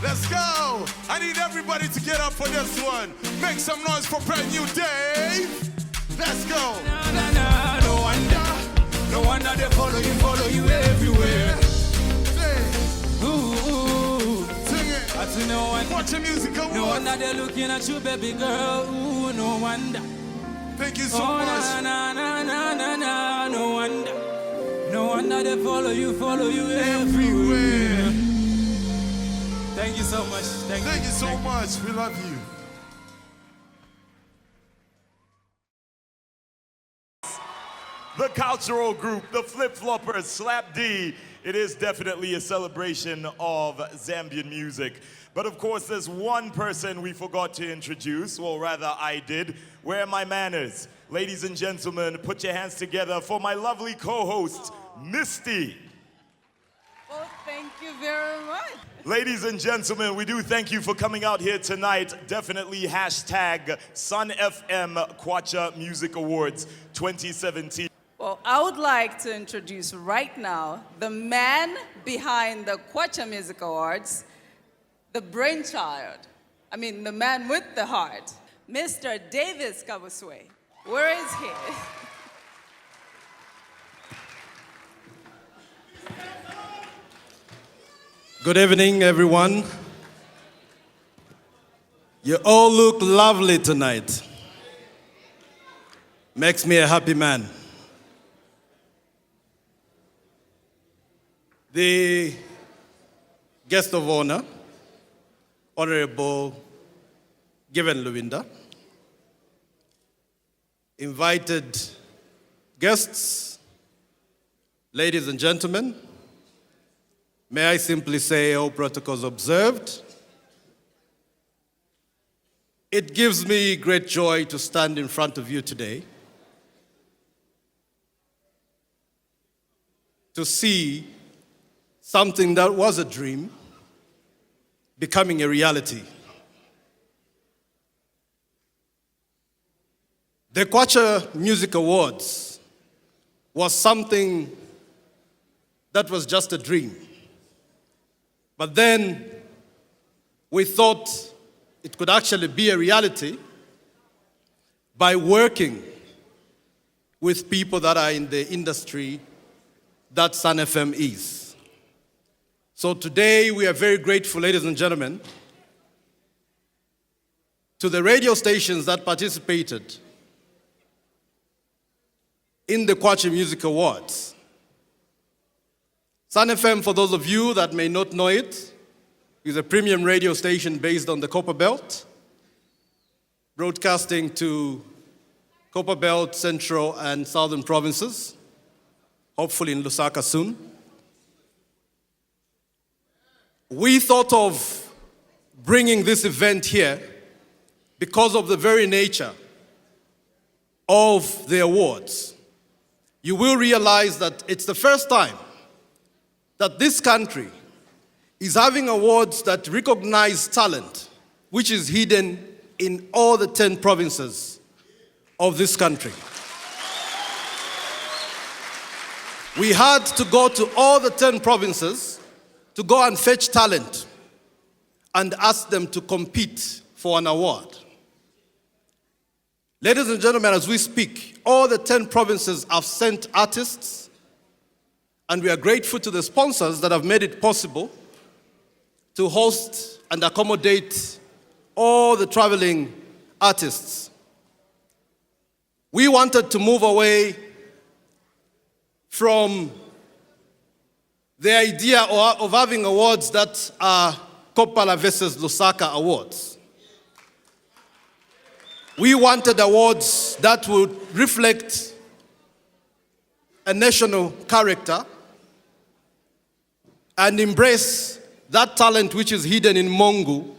Let's go. I need everybody to get up for this one. Make some noise for brand new Dave. Let's go. No wonder they follow you everywhere. Ooh, sing it. I see no one. Watch your music awards. No wonder they're looking at you, baby girl. Ooh, no wonder. Thank you so much. No wonder they follow you everywhere. Thank you so much. Thank you so much. We love you. The cultural group, the Flip-Floppers, Slap D. It is definitely a celebration of Zambian music. But of course, there's one person we forgot to introduce, or rather I did. Where are my manners? Ladies and gentlemen, put your hands together for my lovely co-host, Misty. Well, thank you very much. Ladies and gentlemen, we do thank you for coming out here tonight. Definitely hashtag Sun FM Kwacha Music Awards 2017. Well, I would like to introduce right now the man behind the Kwacha Music Awards, the brainchild, the man with the heart, Mr. Davis Kabuswe. Where is he? Good evening, everyone. You all look lovely tonight. Makes me a happy man. The guest of honor, Honorable Given Luwinda, invited guests, ladies and gentlemen, may I simply say all protocols observed. It gives me great joy to stand in front of you today to see something that was a dream becoming a reality. The Kwacha Music Awards was something that was just a dream. But then we thought it could actually be a reality by working with people that are in the industry that Sun FM is. So today we are very grateful, ladies and gentlemen, to the radio stations that participated in the Kwacha Music Awards. Sun FM, for those of you that may not know it, is a premium radio station based on the Copper Belt, broadcasting to Copper Belt, Central and Southern provinces, hopefully in Lusaka soon. We thought of bringing this event here because of the very nature of the awards. You will realize that it's the first time that this country is having awards that recognize talent, which is hidden in all the 10 provinces of this country. We had to go to all the 10 provinces to go and fetch talent and ask them to compete for an award. Ladies and gentlemen, as we speak, all the 10 provinces have sent artists, and we are grateful to the sponsors that have made it possible to host and accommodate all the traveling artists. We wanted to move away from the idea of having awards that are Kopala versus Lusaka awards. We wanted awards that would reflect a national character and embrace that talent which is hidden in Mongu,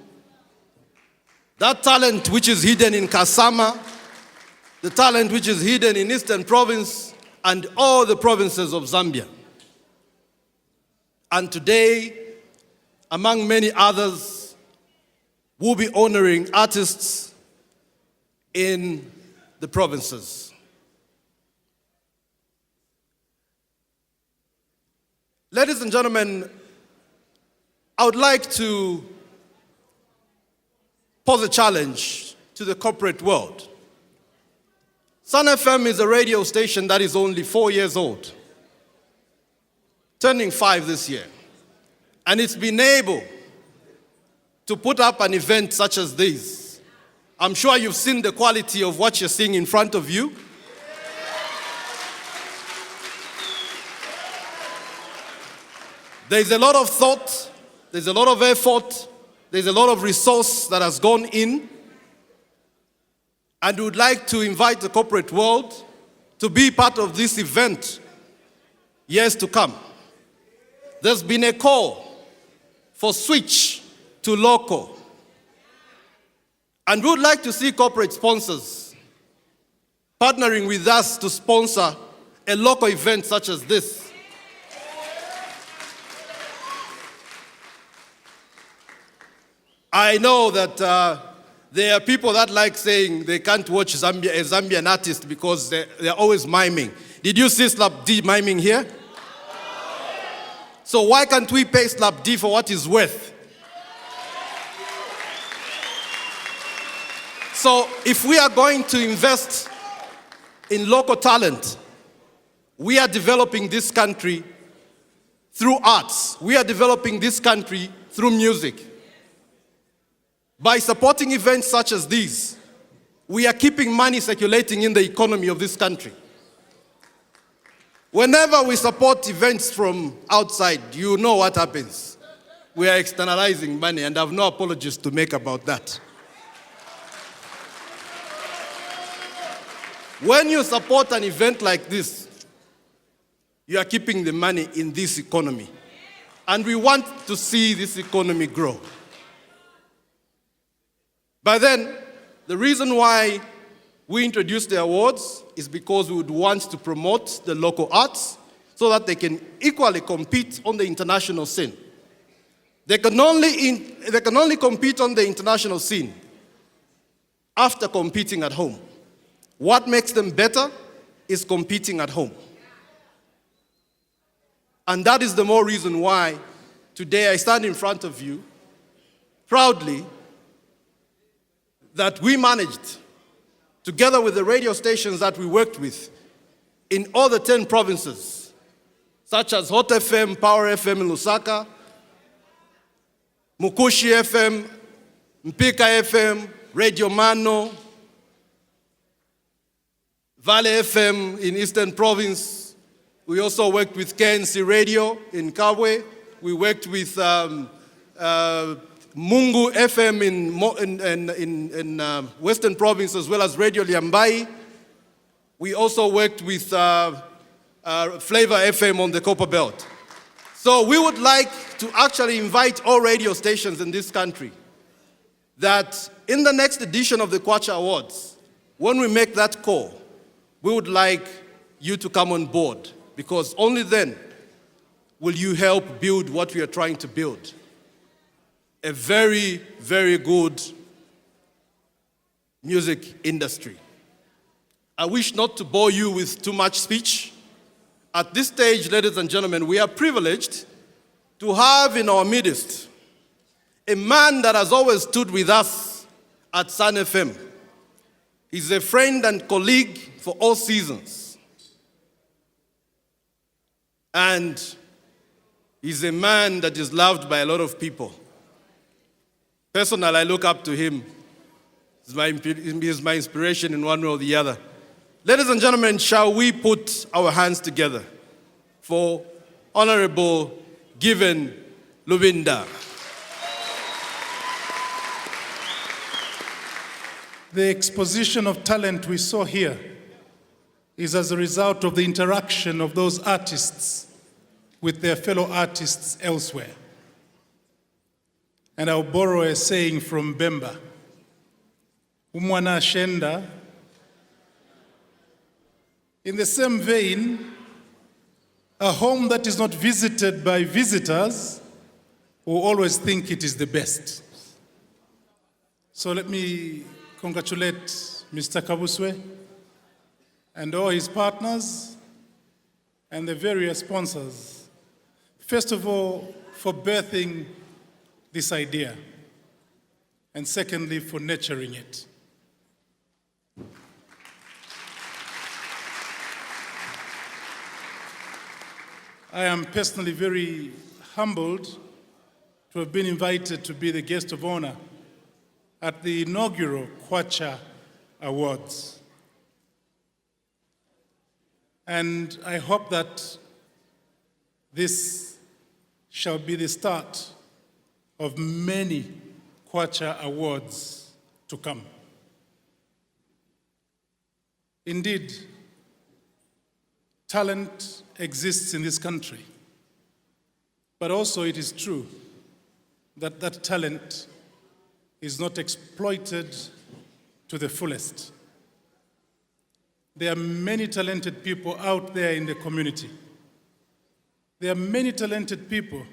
that talent which is hidden in Kasama, the talent which is hidden in Eastern Province and all the provinces of Zambia. And today, among many others, we'll be honoring artists in the provinces. Ladies and gentlemen, I would like to pose a challenge to the corporate world. Sun FM is a radio station that is only 4 years old, turning 5 this year. And it's been able to put up an event such as this. I'm sure you've seen the quality of what you're seeing in front of you. There's a lot of thought, there's a lot of effort, there's a lot of resource that has gone in. And we would like to invite the corporate world to be part of this event years to come. There's been a call for switch to local. And we would like to see corporate sponsors partnering with us to sponsor a local event such as this. I know that there are people that like saying they can't watch a Zambian artist because they're always miming. Did you see Slap D miming here? So why can't we pay Slap D for what he's worth? So if we are going to invest in local talent, we are developing this country through arts. We are developing this country through music. By supporting events such as these, we are keeping money circulating in the economy of this country. Whenever we support events from outside, you know what happens. We are externalizing money, and I have no apologies to make about that. When you support an event like this, you are keeping the money in this economy. And we want to see this economy grow. But then, the reason why we introduced the awards is because we would want to promote the local arts so that they can equally compete on the international scene. They can only compete on the international scene after competing at home. What makes them better is competing at home. And that is the more reason why today I stand in front of you proudly that we managed, together with the radio stations that we worked with in all the 10 provinces, such as Hot FM, Power FM in Lusaka, Mukushi FM, Mpika FM, Radio Mano, Valley FM in Eastern Province. We also worked with KNC Radio in Kabwe. We worked with Mungu FM in Western Province, as well as Radio Liambai. We also worked with Flavor FM on the Copper Belt. So we would like to actually invite all radio stations in this country that in the next edition of the Kwacha Awards, when we make that call, we would like you to come on board, because only then will you help build what we are trying to build. A very, very good music industry. I wish not to bore you with too much speech. At this stage, ladies and gentlemen, we are privileged to have in our midst a man that has always stood with us at Sun FM. He's a friend and colleague for all seasons. And he's a man that is loved by a lot of people. Personally, I look up to him. He's my inspiration in one way or the other. Ladies and gentlemen, shall we put our hands together for Honorable Given Lubinda. The exposition of talent we saw here is as a result of the interaction of those artists with their fellow artists elsewhere. And I'll borrow a saying from Bemba. Umwana shenda. In the same vein, a home that is not visited by visitors will always think it is the best. So let me congratulate Mr. Kabuswe and all his partners and the various sponsors. First of all, for birthing this idea, and secondly, for nurturing it. I am personally very humbled to have been invited to be the guest of honor at the inaugural Kwacha Awards. And I hope that this shall be the start of many Kwacha Awards to come. Indeed, talent exists in this country, but also it is true that that talent is not exploited to the fullest. There are many talented people out there in the community. There are many talented people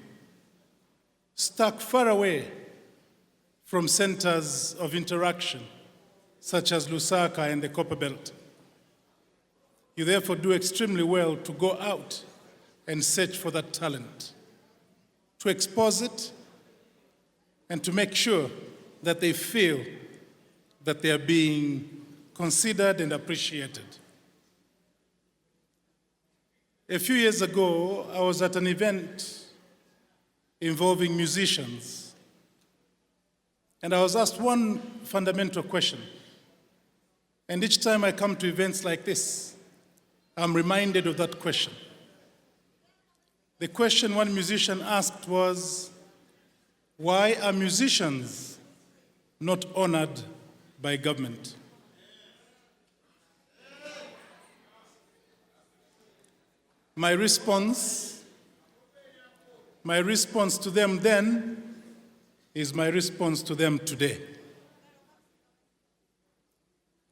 stuck far away from centers of interaction, such as Lusaka and the Copper Belt. You therefore do extremely well to go out and search for that talent, to expose it, and to make sure that they feel that they are being considered and appreciated. A few years ago, I was at an event involving musicians, and I was asked one fundamental question. And each time I come to events like this, I'm reminded of that question. The question one musician asked was, why are musicians not honored by government? My response to them then is my response to them today.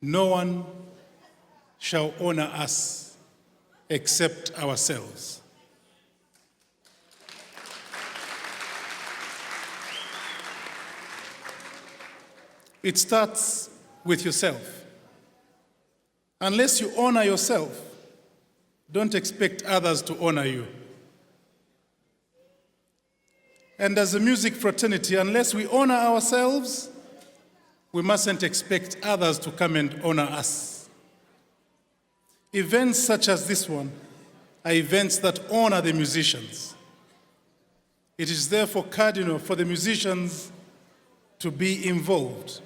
No one shall honor us except ourselves. It starts with yourself. Unless you honor yourself, don't expect others to honor you. And as a music fraternity, unless we honor ourselves, we mustn't expect others to come and honor us. Events such as this one are events that honor the musicians. It is therefore cardinal for the musicians to be involved.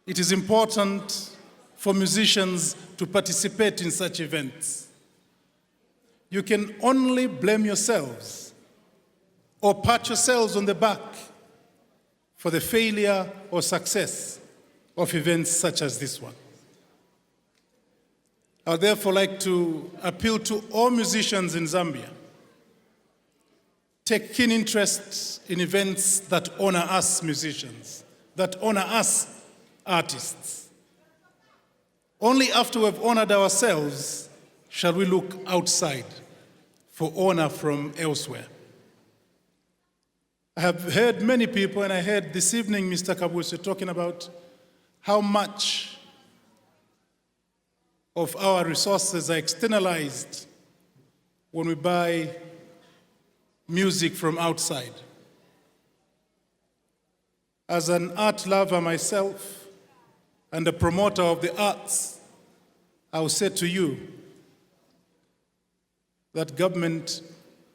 It is important for musicians to participate in such events. You can only blame yourselves or pat yourselves on the back for the failure or success of events such as this one. I would therefore like to appeal to all musicians in Zambia. Take keen interest in events that honor us musicians, that honor us artists. Only after we've honored ourselves shall we look outside for honor from elsewhere. I have heard many people, and I heard this evening Mr. Kabuse talking about how much of our resources are externalized when we buy music from outside. As an art lover myself and a promoter of the arts, I will say to you that government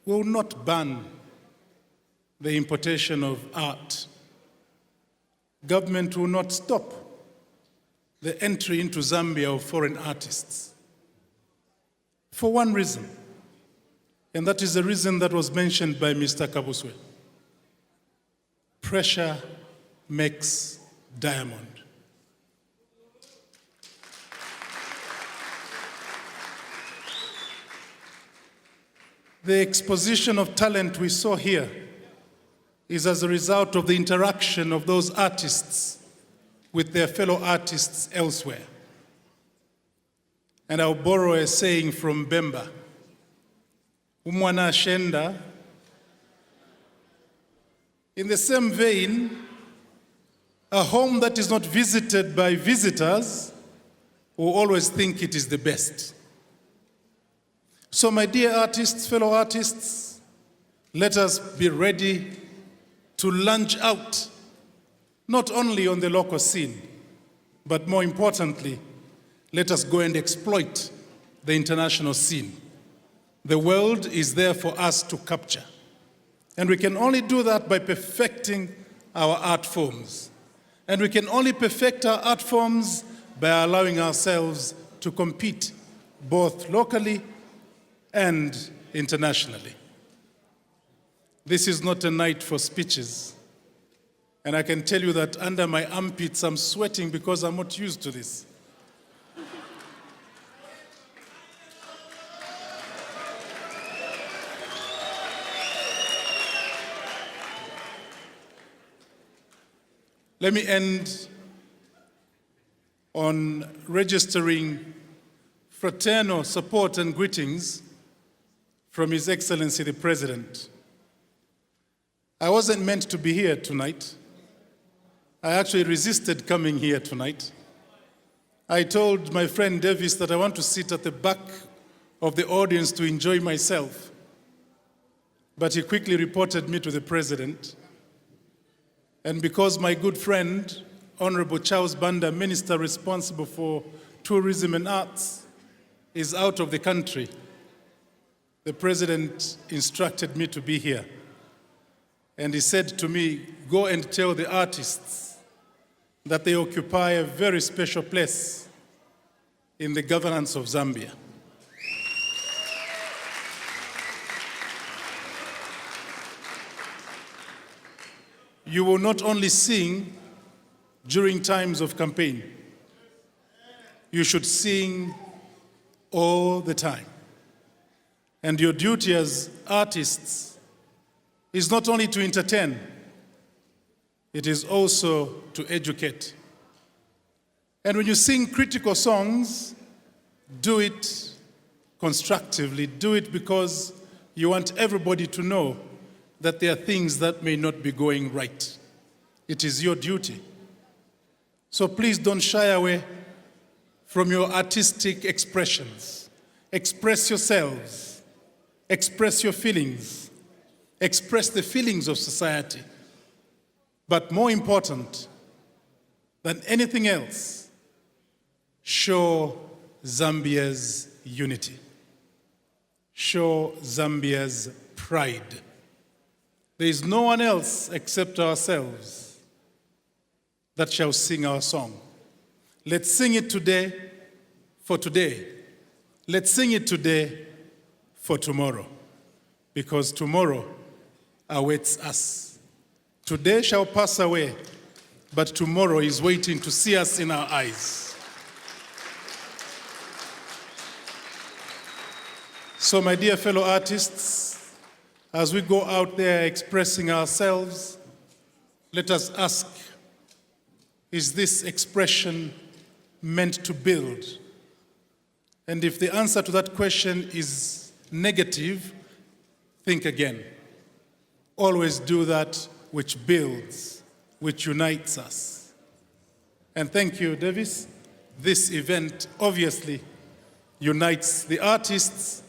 will not ban the importation of art. Government will not stop the entry into Zambia of foreign artists. For one reason, and that is the reason that was mentioned by Mr. Kabuswe. Pressure makes diamond. The exposition of talent we saw here is as a result of the interaction of those artists with their fellow artists elsewhere. And I'll borrow a saying from Bemba. Umwana ashenda. In the same vein, a home that is not visited by visitors will always think it is the best. So my dear artists, fellow artists, let us be ready to launch out, not only on the local scene, but more importantly, let us go and exploit the international scene. The world is there for us to capture. And we can only do that by perfecting our art forms. And we can only perfect our art forms by allowing ourselves to compete both locally and internationally. This is not a night for speeches. And I can tell you that under my armpits I'm sweating because I'm not used to this. Let me end on registering fraternal support and greetings from His Excellency the President. I wasn't meant to be here tonight. I actually resisted coming here tonight. I told my friend Davis that I want to sit at the back of the audience to enjoy myself. But he quickly reported me to the President. And because my good friend, Honorable Charles Banda, Minister responsible for tourism and arts, is out of the country, the President instructed me to be here. And he said to me, go and tell the artists that they occupy a very special place in the governance of Zambia. You will not only sing during times of campaign, you should sing all the time. And your duty as artists is not only to entertain, it is also to educate. And when you sing critical songs, do it constructively. Do it because you want everybody to know that there are things that may not be going right. It is your duty. So please don't shy away from your artistic expressions. Express yourselves. Express your feelings. Express the feelings of society. But more important than anything else, show Zambia's unity. Show Zambia's pride. There is no one else except ourselves that shall sing our song. Let's sing it today for today. Let's sing it today for tomorrow, because tomorrow awaits us. Today shall pass away, but tomorrow is waiting to see us in our eyes. So, my dear fellow artists, as we go out there expressing ourselves, let us ask, is this expression meant to build? And if the answer to that question is negative, think again. Always do that which builds, which unites us. And thank you, Davis. This event obviously unites the artists,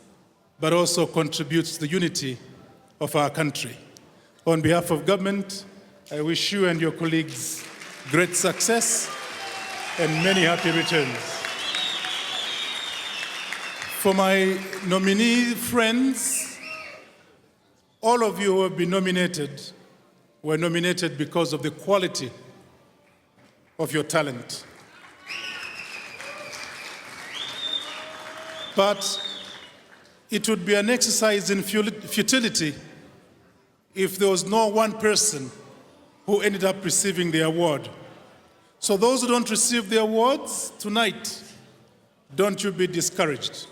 but also contributes to the unity of our country. On behalf of government, I wish you and your colleagues great success and many happy returns. For my nominee friends, all of you who have been nominated were nominated because of the quality of your talent. But it would be an exercise in futility if there was no one person who ended up receiving the award. So those who don't receive the awards tonight, don't you be discouraged.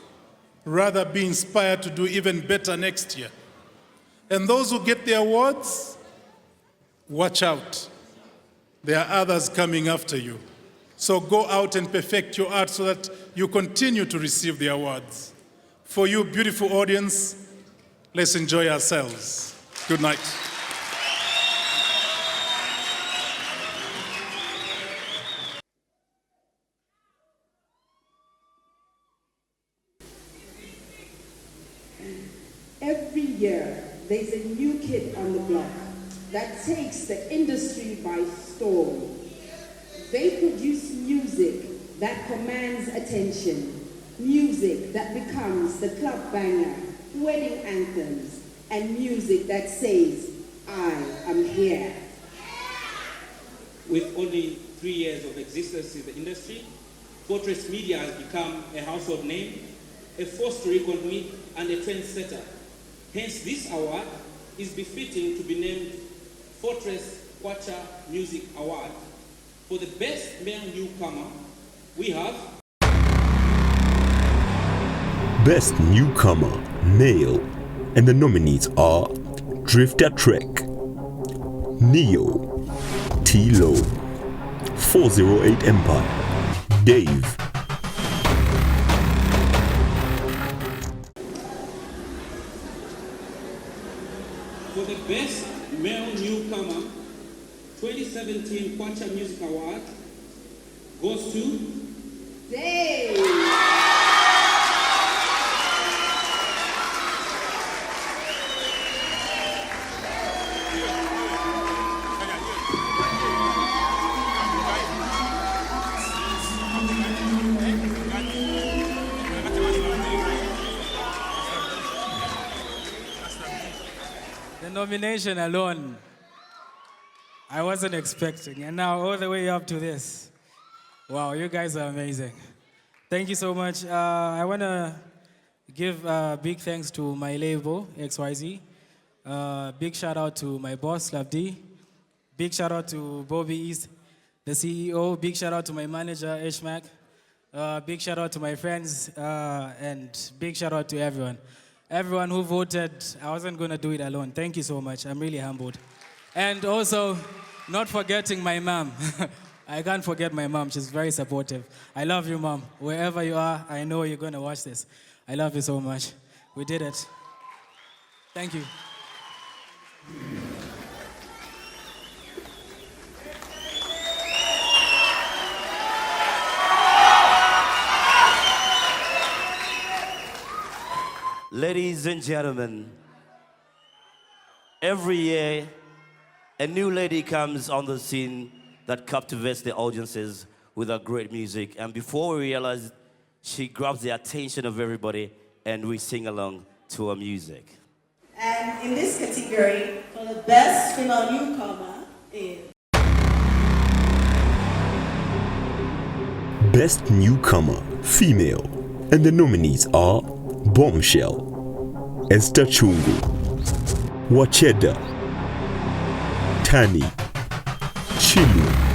Rather be inspired to do even better next year. And those who get the awards, watch out. There are others coming after you. So go out and perfect your art so that you continue to receive the awards. For you, beautiful audience, let's enjoy ourselves. Good night. Every year, there's a new kid on the block that takes the industry by storm. They produce music that commands attention, music that becomes the club banger, wedding anthems, and music that says, I am here. With only 3 years of existence in the industry, Fortress Media has become a household name, a force to reckon with, and a trendsetter. Hence, this award is befitting to be named Fortress Kwacha Music Award. For the best male newcomer, we have Best Newcomer, Male, and the nominees are Drifter Trek, Neo, T-Lo, 408 Empire, Dave. For the best male newcomer, 2017 Kwacha Music Award goes to Dave. The nomination alone, I wasn't expecting. And now all the way up to this. Wow, you guys are amazing. Thank you so much. I want to give big thanks to my label, XYZ. Big shout out to my boss, Labdi. Big shout out to Bobby East, the CEO. Big shout out to my manager, Ishmael. Big shout out to my friends, and big shout out to everyone. Everyone who voted, I wasn't going to do it alone. Thank you so much. I'm really humbled. And also, not forgetting my mom. I can't forget my mom. She's very supportive. I love you, Mom. Wherever you are, I know you're going to watch this. I love you so much. We did it. Thank you. Ladies and gentlemen, every year a new lady comes on the scene that captivates the audiences with her great music, and before we realize, she grabs the attention of everybody and we sing along to her music. And in this category, for the best female newcomer is Best Newcomer Female, and the nominees are Bombshell, Esther Chungu, Wacheda, Tani, Chilu.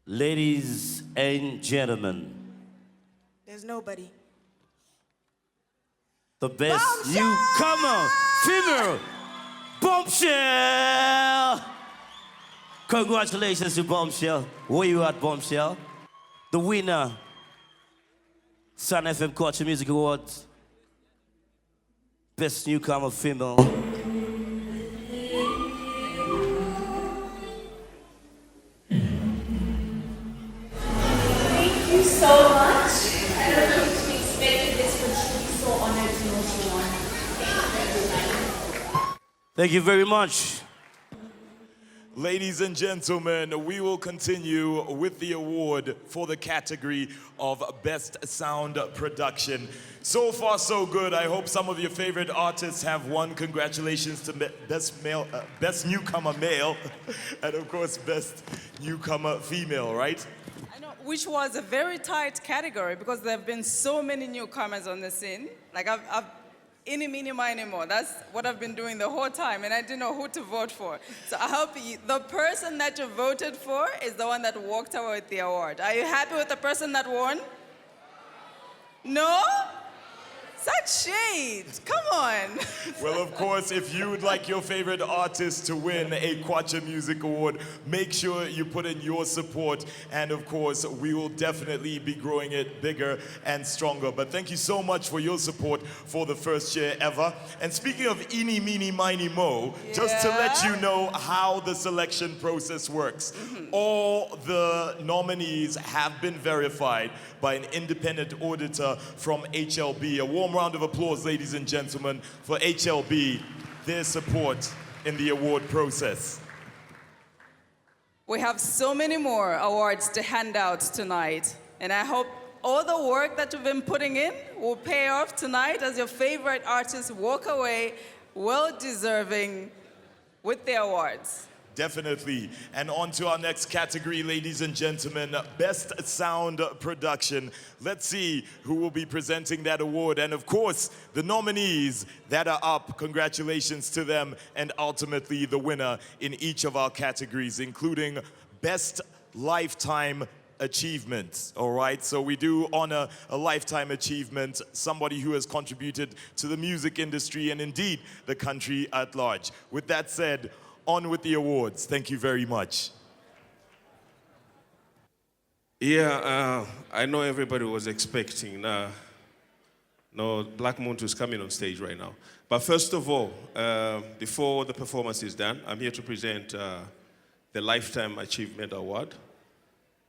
Ladies and gentlemen, there's nobody. The best newcomer, female, Bombshell! Congratulations to Bombshell. Where you at, Bombshell? The winner, Sun FM Kwacha Music Awards, best newcomer, female. Thank you so much. I don't know if you expected this, but should be so honored to know she won. Thank you very much. Ladies and gentlemen, we will continue with the award for the category of Best Sound Production. So far, so good. I hope some of your favorite artists have won. Congratulations to Best Newcomer Male, and of course, Best Newcomer Female, right? I know, which was a very tight category because there have been so many newcomers on the scene. Like I've Eeny, meeny, miny, mo. That's what I've been doing the whole time, and I didn't know who to vote for. So I hope the person that you voted for is the one that walked away with the award. Are you happy with the person that won? No? Such shade. Come on. Well, of course, if you would like your favorite artist to win a Kwacha Music Award, make sure you put in your support. And of course, we will definitely be growing it bigger and stronger. But thank you so much for your support for the first year ever. And speaking of eeny, meeny, miny, mo, just to let you know how the selection process works. All the nominees have been verified by an independent auditor from HLB. A warm round of applause, ladies and gentlemen, for HLB, their support in the award process. We have so many more awards to hand out tonight, and I hope all the work that you've been putting in will pay off tonight as your favorite artists walk away well-deserving with the awards. Definitely. And on to our next category, ladies and gentlemen, Best Sound Production. Let's see who will be presenting that award. And of course, the nominees that are up, congratulations to them, and ultimately the winner in each of our categories, including Best Lifetime Achievement. All right, so we do honor a lifetime achievement, somebody who has contributed to the music industry and indeed the country at large. With that said, on with the awards. Thank you very much. Yeah, I know everybody was expecting Black Moon is coming on stage right now. But first of all, before the performance is done, I'm here to present the Lifetime Achievement Award.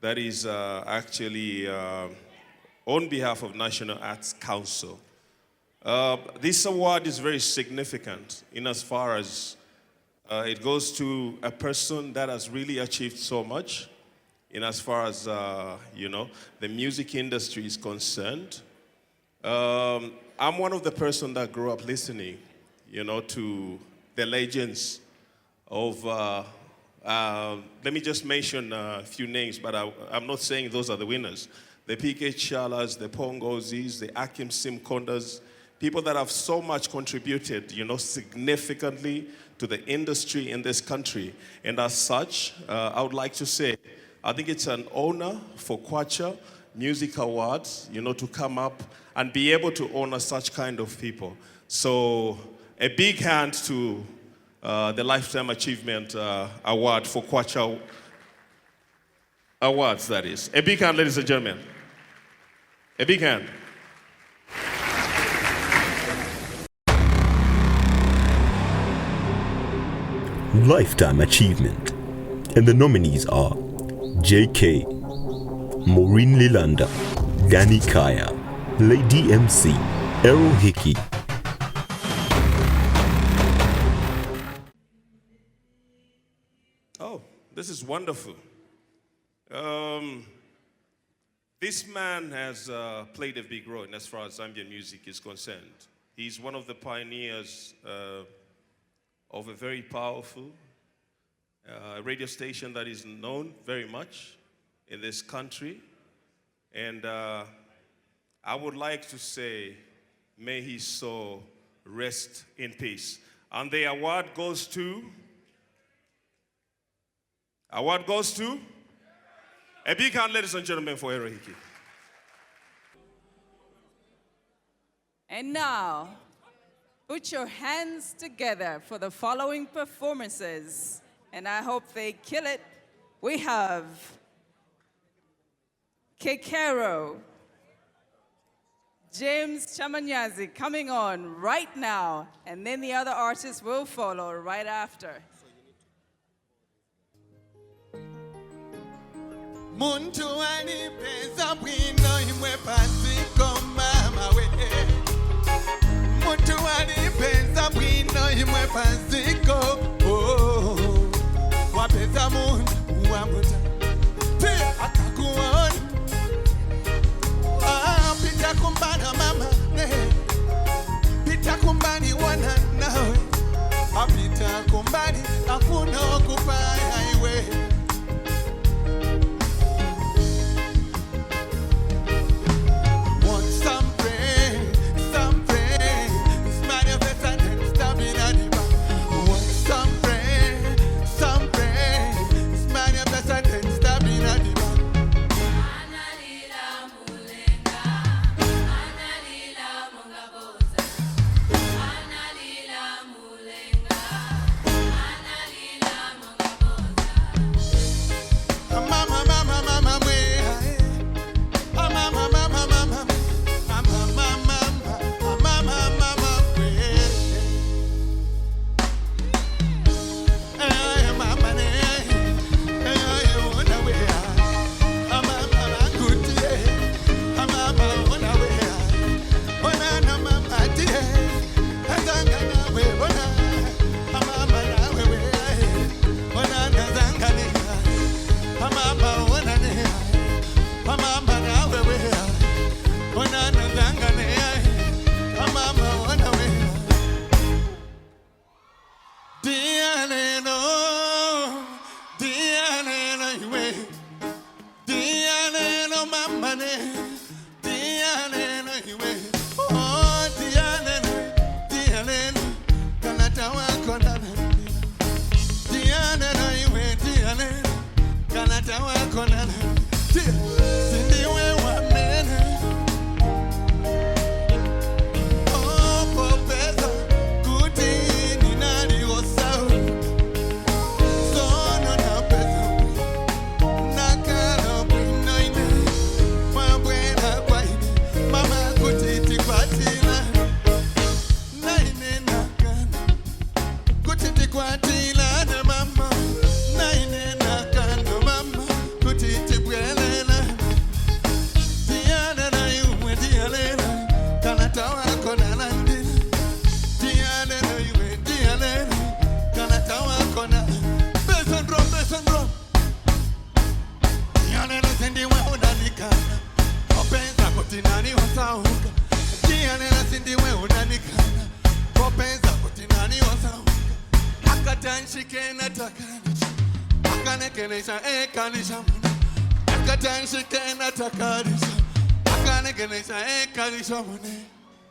That is actually on behalf of National Arts Council. This award is very significant in as far as it goes to a person that has really achieved so much in as far as, the music industry is concerned. I'm one of the person that grew up listening, to the legends of, let me just mention a few names, but I'm not saying those are the winners. The PK Chalas, the Pongozis, the Akim Simkondas, people that have so much contributed, significantly to the industry in this country. And as such, I would like to say, I think it's an honor for Kwacha Music Awards, to come up and be able to honor such kind of people. So a big hand to the Lifetime Achievement Award for Kwacha Awards, that is. A big hand, ladies and gentlemen. A big hand. Lifetime Achievement, and the nominees are JK, Maureen Lilanda, Danny Kaya, Lady MC, Errol Hickey, Oh, this is wonderful. This man has played a big role as far as Zambian music is concerned. He's one of the pioneers of a very powerful radio station that is known very much in this country. And I would like to say, may his soul rest in peace. And the award goes to? A big hand, ladies and gentlemen, for Erohiki. And now, put your hands together for the following performances. And I hope they kill it. We have Kekero, James Chamanyazi coming on right now. And then the other artists will follow right after. Muntu alipeza bwino imwe pasiko mama we. Muntu alipeza bwino imwe pasiko. Oh, wapeza muntu wamuta. Pia akakuona. Ah, pita kumbana mama ne. Pita kumbani wana nawe. Apita kumbani afuna kupaya iwe.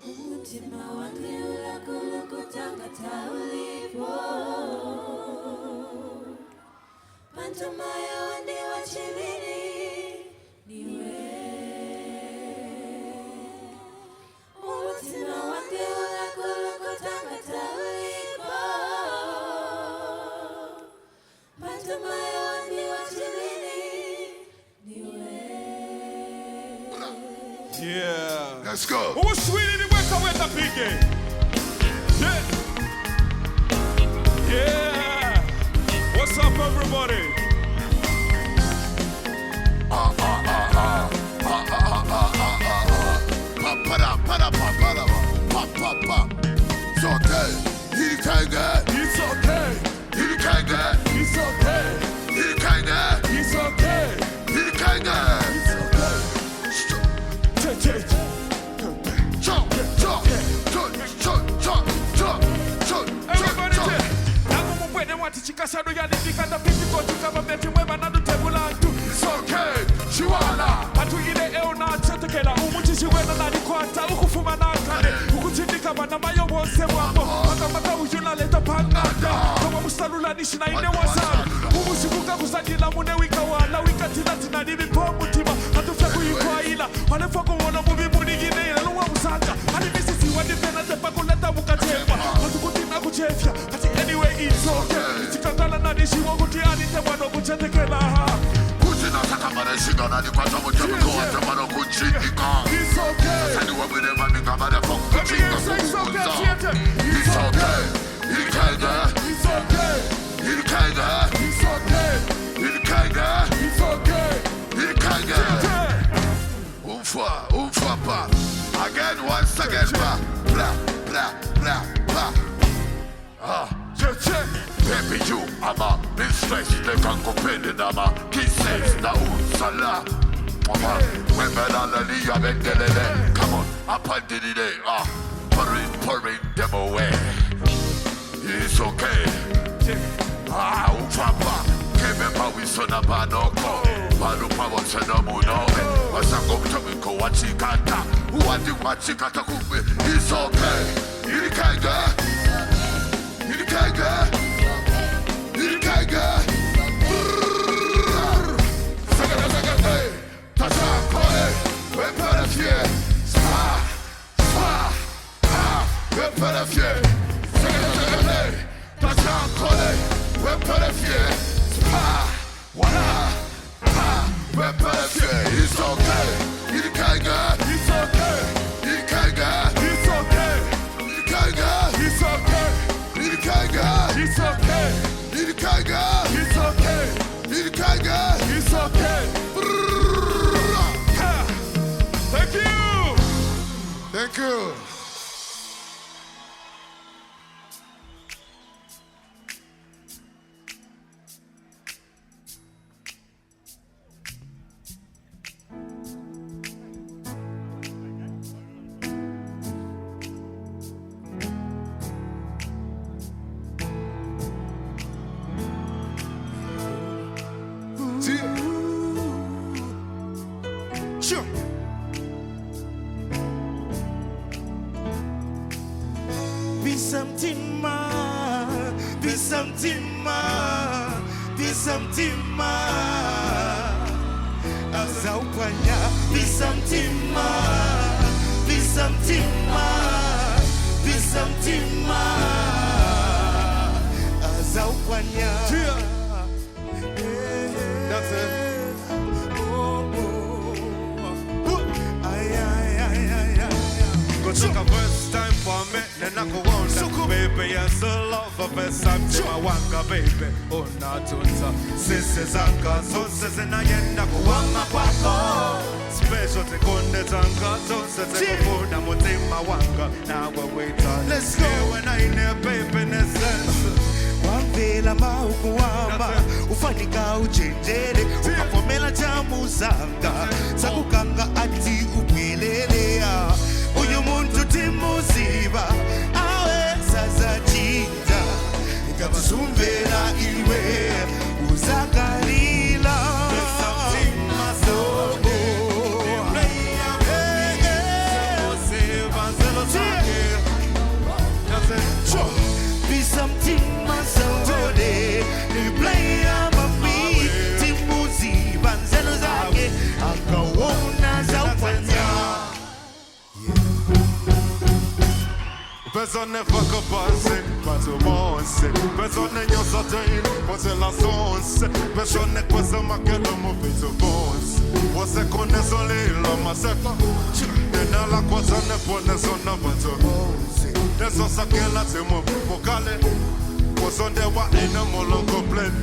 Umutima wangu ulakutangata ulipo Pantumaya wande wachilini niwe Umutima wangu ulakutangata ulipo Pantumaya wande wachilini niwe Yeah. Let's go. Who's sweetie the worker with the big game? Yeah. Yeah. What's up, everybody? It's okay. It's okay. You can get. It's okay. chikashado yanikikanda piti kotu kama meti mwema na dutebulantu. It's okay, chiwala. Atuile eona chetekela umuchi chiwena na dikwata ukufuma na kale. Ukuchindika bana mayo wose wako. Maka ujuna leta pangada. Kama mustalula nishina ine wasaru. Umushibuka kusajila mune wika wala. Wika tina tina nimi po mutima. Hatufya kuyukwa ila. Wale foko wana mubi muni gine ila luwa musaka. Hali misisi wadi pena tepa kuleta mukatepa. Hatukutina kuchefya. Hati anyway it's okay. Chikakala na nishi wakuti anite wano kuchetekela. Kuchina sakamare shiga na dikwata mujemu kwa temano kuchindika. It's okay. Sani wabine maninga mare foku kuchinga kukukunza. It's okay. Ilkaiga. It's okay. Ilkaiga. It's okay. Ilkaiga. It's okay. Ilkaiga. Umfa pa. Again, once again, pa. Blah, blah, blah, blah. Baby, you are my mistress. They can compare the nama. Kisses, na usala. Mama, women are the liya bengelele. Come on, up and did it. Pouring them away. It's okay. Ufapa. Kememba wisona banoko. Balupa wasena munoke. Wasango mtomiko wachikata. Uwadi wachikata kumbe. It's okay. Ilkaiga. Ilkaiga. Ilkaiga. Sagada. Tachakole. Weperefie. Spa. Weperefie. Sagada. Tachakole. Weperefie. Spa. Wala. Weperefie. It's okay. Ilkaiga. It's okay. Ilkaiga. It's okay. Ilkaiga. It's okay. Ilkaiga. It's okay. Ilkaiga. It's okay. Ilkaiga. It's okay. Thank you. Thank you. Sure. Be something more, be something more, be something more. Azaupanya, be something more, be something more, be something more. Azaupanya. That's it. Took a first time for me, then I go on that baby, and so love a first time to my wanga baby. Oh, not to Sisi zanga, so sisi na yenda kuwanga kwako. Special te konde zanga, so sisi kufuda mutima wanga. Now we wait on. Let's go. When I need baby, nessense. Wambela maukuwamba, ufanika uchenjele, ukapomela jamu zanga, zakukanga ati upilelea. Uyu muntu timuziba awe sazajinja ikatusumvela iwe uzakalila Be something masode ni play amafi timuziba nzelo zake akawona zaufanya. Personne ne va que passer, pas tout monde sait. Personne n'est en sortie, moi c'est la sauce. Personne n'est quoi ça m'a que le mauvais de boss. Moi c'est qu'on est sur l'île, ma c'est quoi. Et dans la quoi ça n'est pas de son aventure. Les gens ça qu'elle a, c'est moi pour caler. Moi son des wa et ne m'en l'en complète.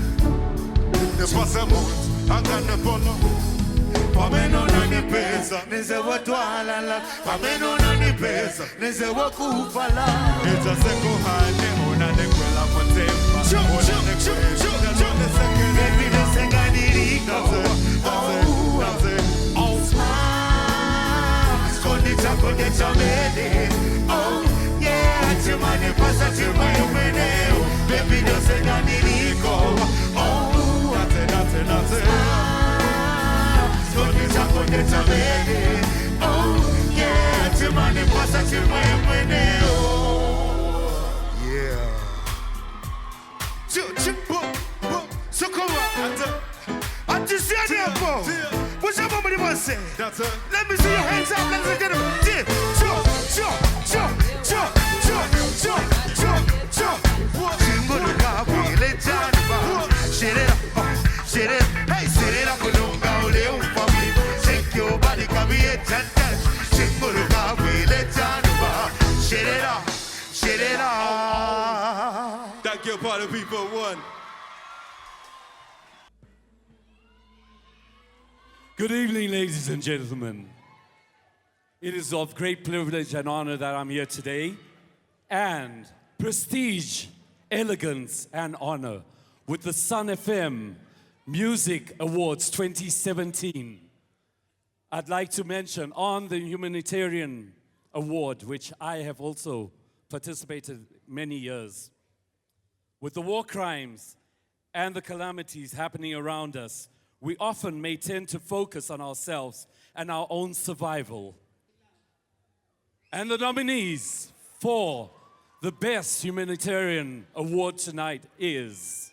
Ne pas c'est moi, en gagne pas non. Pameno nani pesa, neze watwala la. Pameno nani pesa, neze wakufala. Ita seko hane, ona ne kwela potemba. Ona ne kwela, baby nese ganirika. That's it. Oh, smile. Skondi chako de chamele. Oh, yeah. Chimane pasa chima yumeneo. Baby nese ganirika. say? That's it. Let me see your hands up, ladies and gentlemen. Yeah. Jump, jump, jump, jump, jump, jump, jump, jump. 친구들과 위를 짜봐. Shit it up, shit it. Hey, shit it up, lunga oleum for me. Shake your body, come here, chantan. 친구들과 위를 짜봐. Shit it up, shit it up. Thank you, party people. One. Good evening, ladies and gentlemen. It is of great privilege and honor that I'm here today, and prestige, elegance, and honor with the Sun FM Music Awards 2017. I'd like to mention on the Humanitarian Award, which I have also participated many years. With the war crimes and the calamities happening around us, we often may tend to focus on ourselves and our own survival. And the nominees for the Best Humanitarian Award tonight is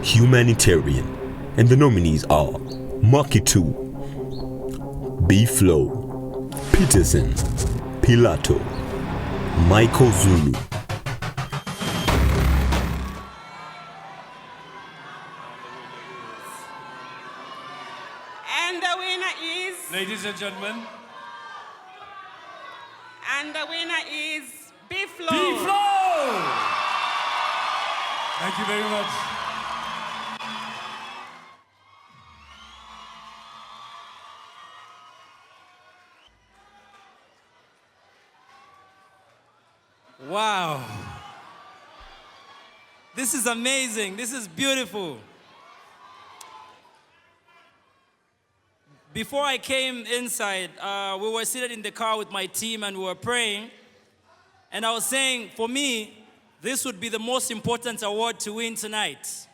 Humanitarian. And the nominees are Makitu, B-Flow, Peterson, Pilato, Michael Zulu. And the winner is... Ladies and gentlemen. And the winner is B-Flow. B-Flow! Thank you very much. Wow. This is amazing. This is beautiful. Before I came inside, we were seated in the car with my team and we were praying. And I was saying, for me, this would be the most important award to win tonight.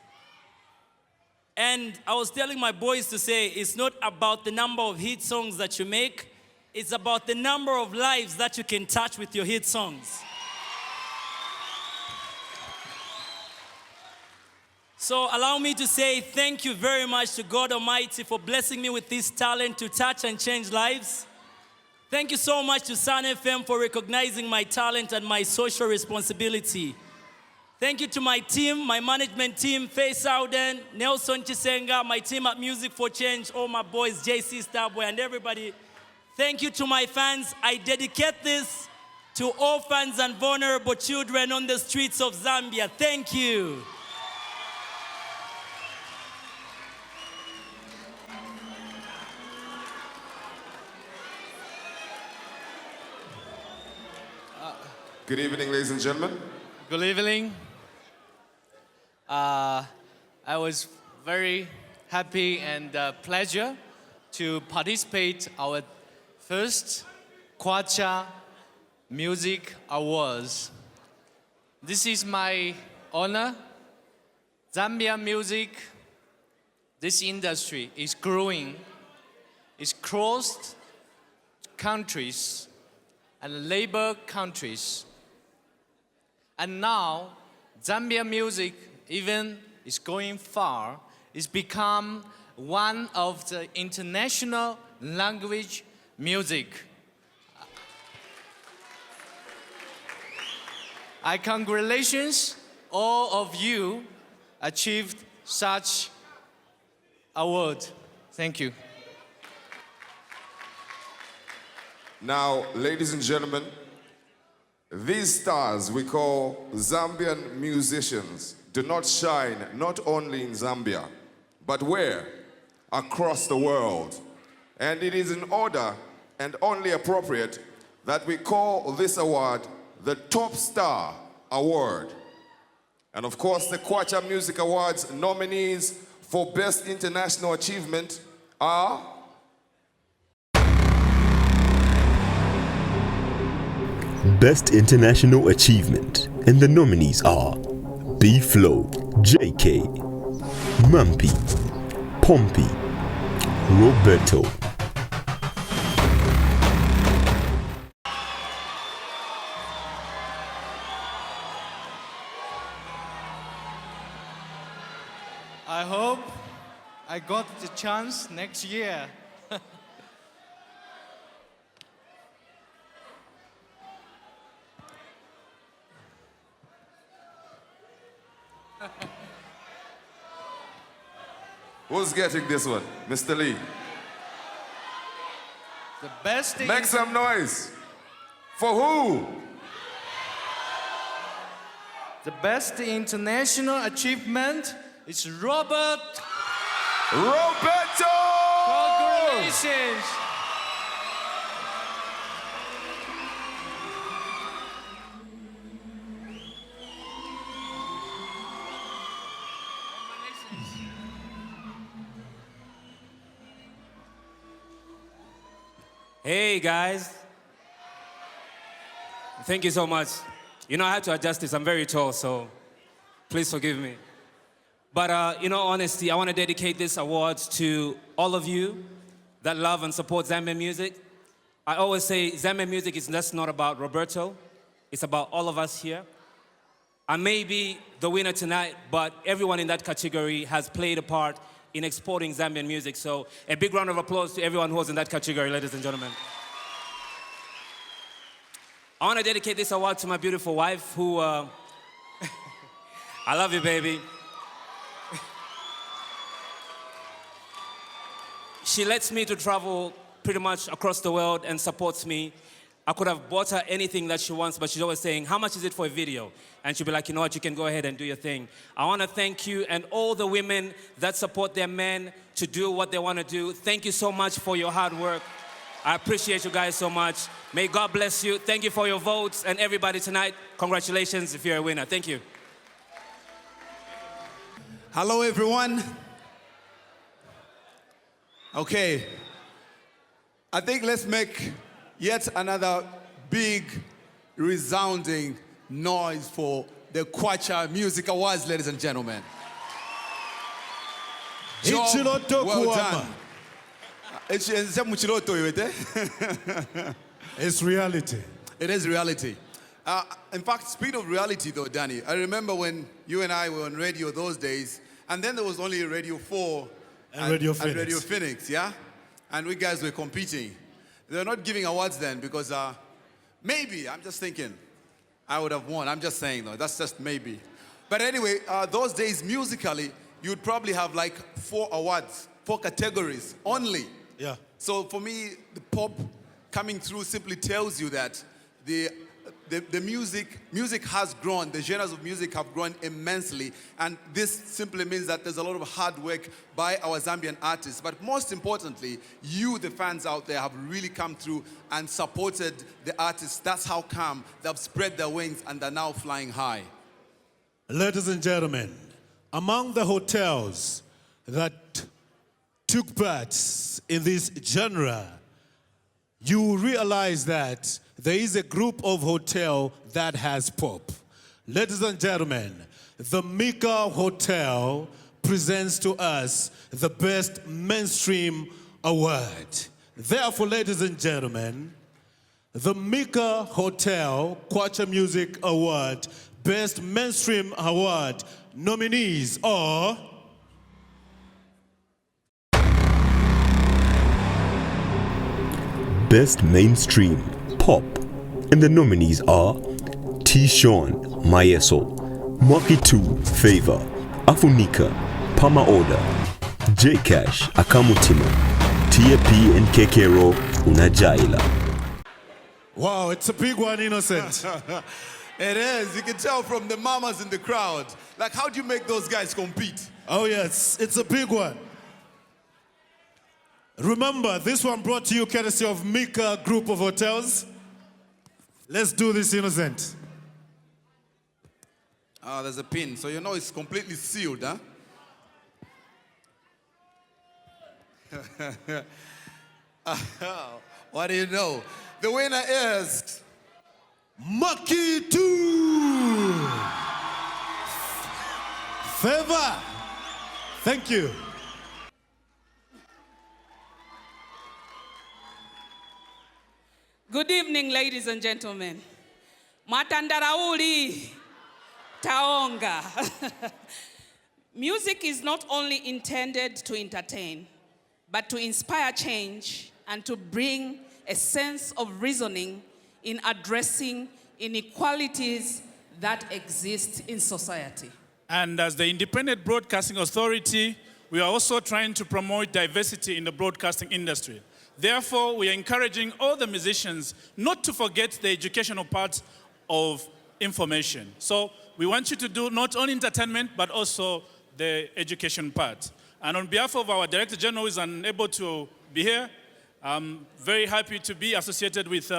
And I was telling my boys to say, it's not about the number of hit songs that you make, it's about the number of lives that you can touch with your hit songs. So allow me to say thank you very much to God Almighty for blessing me with this talent to touch and change lives. Thank you so much to Sun FM for recognizing my talent and my social responsibility. Thank you to my team, my management team, Faye Souden, Nelson Chisenga, my team at Music for Change, all my boys, JC Starboy, and everybody. Thank you to my fans. I dedicate this to orphans and vulnerable children on the streets of Zambia. Thank you. Good evening, ladies and gentlemen. Good evening. I was very happy and pleasure to participate our first Kwacha Music Awards. This is my honor. Zambia music, this industry is growing. It's crossed countries and labor countries. And now, Zambia music even is going far. It's become one of the international language music. I congratulations all of you achieved such award. Thank you. Now, ladies and gentlemen, these stars we call Zambian musicians do not shine not only in Zambia, but where? Across the world. And it is in order and only appropriate that we call this award the Top Star Award. And of course, the Kwacha Music Awards nominees for Best International Achievement are Best International Achievement, and the nominees are B-Flow, JK, Mampi, Pompey, Roberto. I got the chance next year. Who's getting this one? Mr. Lee. The best thing. Make some noise. For who? The best international achievement is Robert. Roberto! Congratulations. Hey guys. Thank you so much. You know, I had to adjust this. I'm very tall, so please forgive me. But in all honesty, I want to dedicate this award to all of you that love and support Zambian music. I always say Zambian music is just not about Roberto. It's about all of us here. I may be the winner tonight, but everyone in that category has played a part in exporting Zambian music. So a big round of applause to everyone who was in that category, ladies and gentlemen. I want to dedicate this award to my beautiful wife who, I love you, baby. She lets me to travel pretty much across the world and supports me. I could have bought her anything that she wants, but she's always saying, how much is it for a video? And she'll be like, you know what, you can go ahead and do your thing. I want to thank you and all the women that support their men to do what they want to do. Thank you so much for your hard work. I appreciate you guys so much. May God bless you. Thank you for your votes. And everybody tonight, congratulations if you're a winner. Thank you. Hello, everyone. Okay. I think let's make yet another big, resounding noise for the Kwacha Music Awards, ladies and gentlemen. Job well done. It's reality. It is reality. In fact, speaking of reality though, Danny, I remember when you and I were on radio those days, and then there was only Radio 4 and Radio Phoenix. And Radio Phoenix, yeah? And we guys were competing. They were not giving awards then because maybe, I'm just thinking, I would have won. I'm just saying though, that's just maybe. But anyway, those days musically, you'd probably have like 4 awards, 4 categories only. Yeah. So for me, the pop coming through simply tells you that the music has grown, the genres of music have grown immensely, and this simply means that there's a lot of hard work by our Zambian artists. But most importantly, you, the fans out there, have really come through and supported the artists. That's how come they've spread their wings and they're now flying high. Ladies and gentlemen, among the hotels that took part in this genre, you realize that there is a group of hotel that has pop. Ladies and gentlemen, the Mika Hotel presents to us the Best Mainstream Award. Therefore, ladies and gentlemen, the Mika Hotel Kwacha Music Award Best Mainstream Award nominees are Best Mainstream Pop, and the nominees are T-Sean Maeso, Mwaki 2 Favor, Afunika Pama Order, J-Cash Akamutimo, TAP and Kekero Unajaila. Wow, it's a big one, Innocent. It is. You can tell from the mamas in the crowd. Like, how do you make those guys compete? Oh yes, it's a big one. Remember, this one brought to you courtesy of Mika Group of Hotels. Let's do this, Innocent. Oh, there's a pin, so you know it's completely sealed, huh? What do you know? The winner is Mwaki 2 Favor. Thank you. Good evening, ladies and gentlemen. Matandarauli Taonga. Music is not only intended to entertain, but to inspire change and to bring a sense of reasoning in addressing inequalities that exist in society. And as the Independent Broadcasting Authority, we are also trying to promote diversity in the broadcasting industry. Therefore, we are encouraging all the musicians not to forget the educational part of information. So we want you to do not only entertainment, but also the education part. And on behalf of our Director General who is unable to be here, I'm very happy to be associated with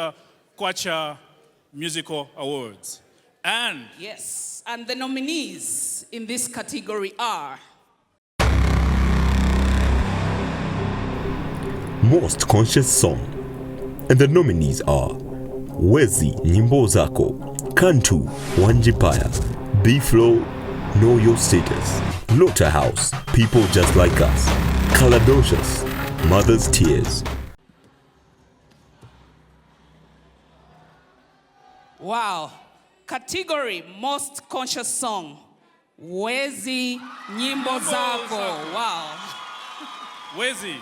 Kwacha Musical Awards. And yes, and the nominees in this category are Most Conscious Song. And the nominees are Wezi Nyimbo Zako, Kantu Wanjipaya, B-Flow, Know Your Status, Lota House, People Just Like Us, Kaladocious, Mother's Tears. wow. Category Most Conscious Song, Wezi Nyimbo Zako. Wow. Wezi.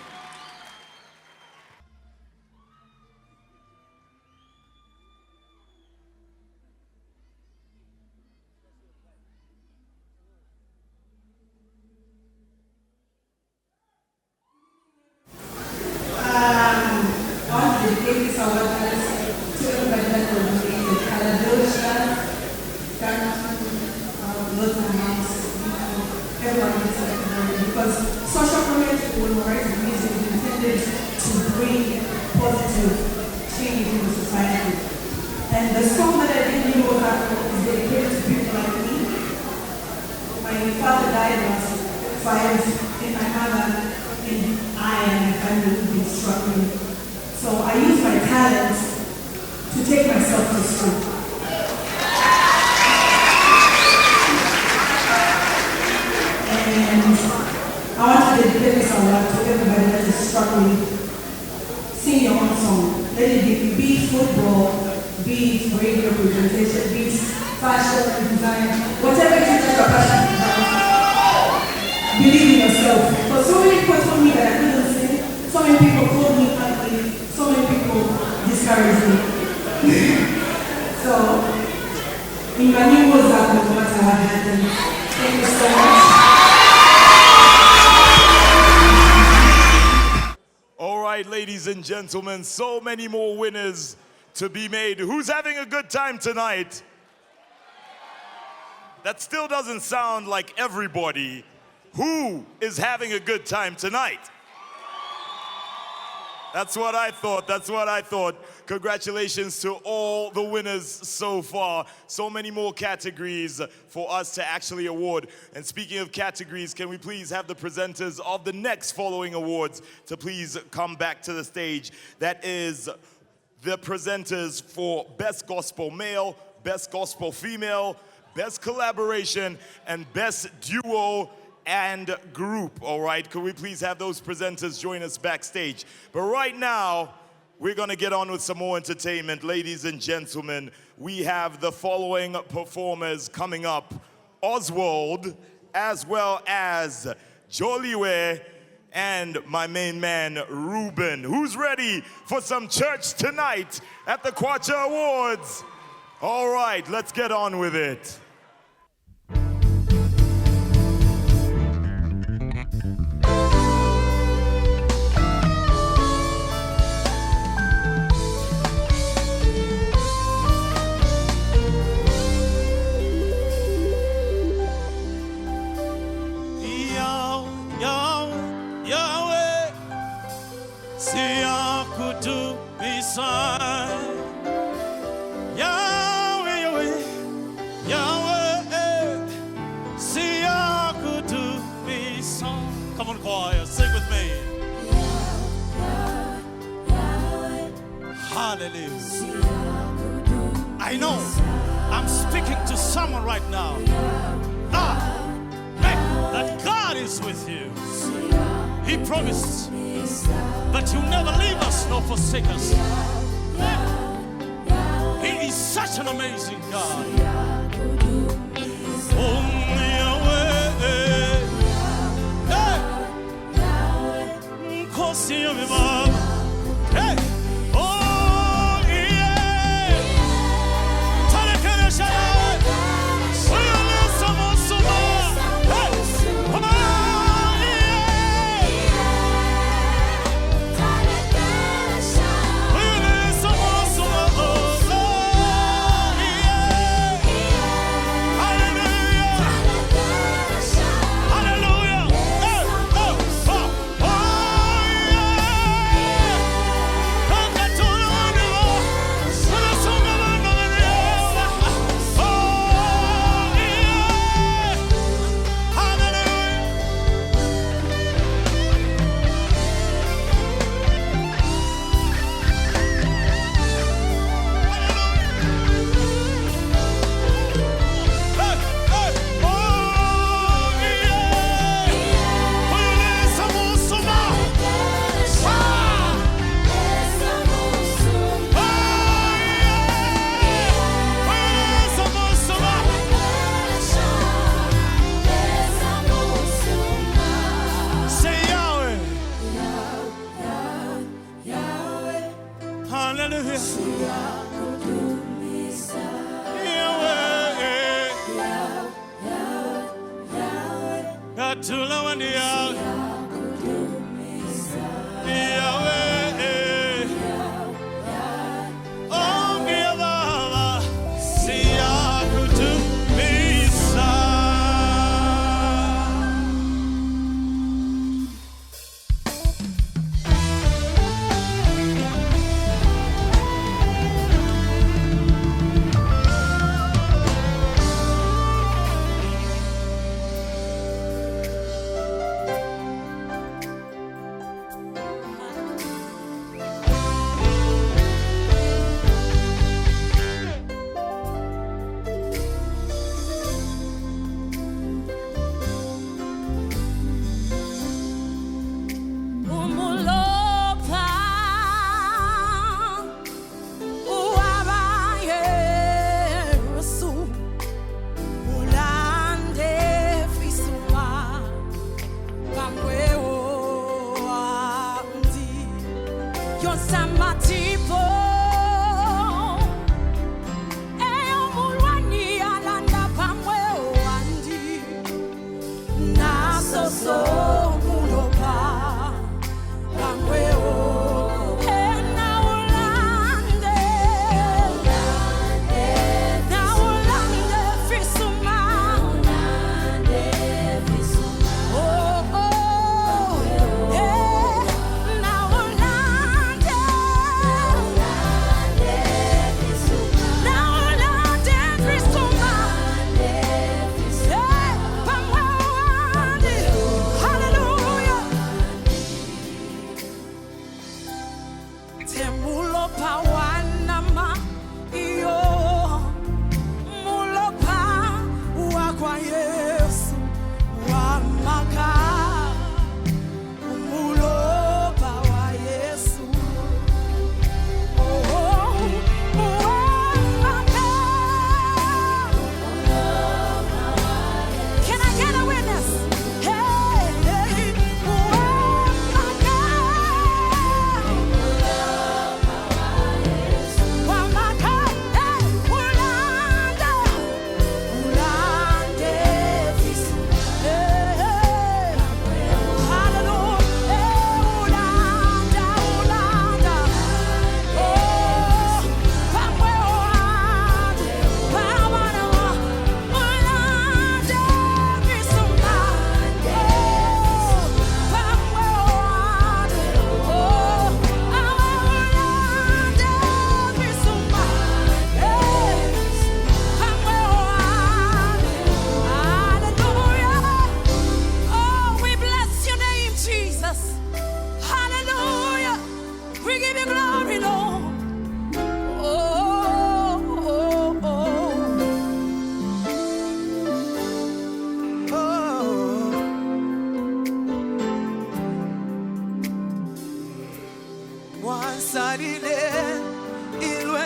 Because social community music is intended to bring positive change in the society. And the song that I did in Lusaka is dedicated to people like me. My father died last 5, and my mother and I and my family have been struggling. So I use my talents to take myself to school. And I want to dedicate this award to everybody that is struggling. Sing your own song. Let it be football, be it radio presentation, be it fashion and design, whatever it is that you're passionate about. Believe in yourself. Because so many people told me that I couldn't sing, so many people told me ugly, so many people discouraged me. So, in my new words, I will what happened. Thank you so much. All right, ladies and gentlemen, so many more winners to be made. Who's having a good time tonight? That still doesn't sound like everybody. Who is having a good time tonight? That's what I thought, that's what I thought. Congratulations to all the winners so far. So many more categories for us to actually award. And speaking of categories, can we please have the presenters of the next following awards to please come back to the stage? That is the presenters for Best Gospel Male, Best Gospel Female, Best Collaboration, and Best Duo and Group. All right, could we please have those presenters join us backstage? But right now, we're gonna get on with some more entertainment. Ladies and gentlemen, we have the following performers coming up. Oswald, as well as Joliwe, and my main man, Ruben. Who's ready for some church tonight at the Kwacha Awards? All right, let's get on with it. Come on, choir, sing with me. Hallelujah. I know I'm speaking to someone right now. That God is with you. He promised that He'll never leave us nor forsake us. He is such an amazing God. Only away.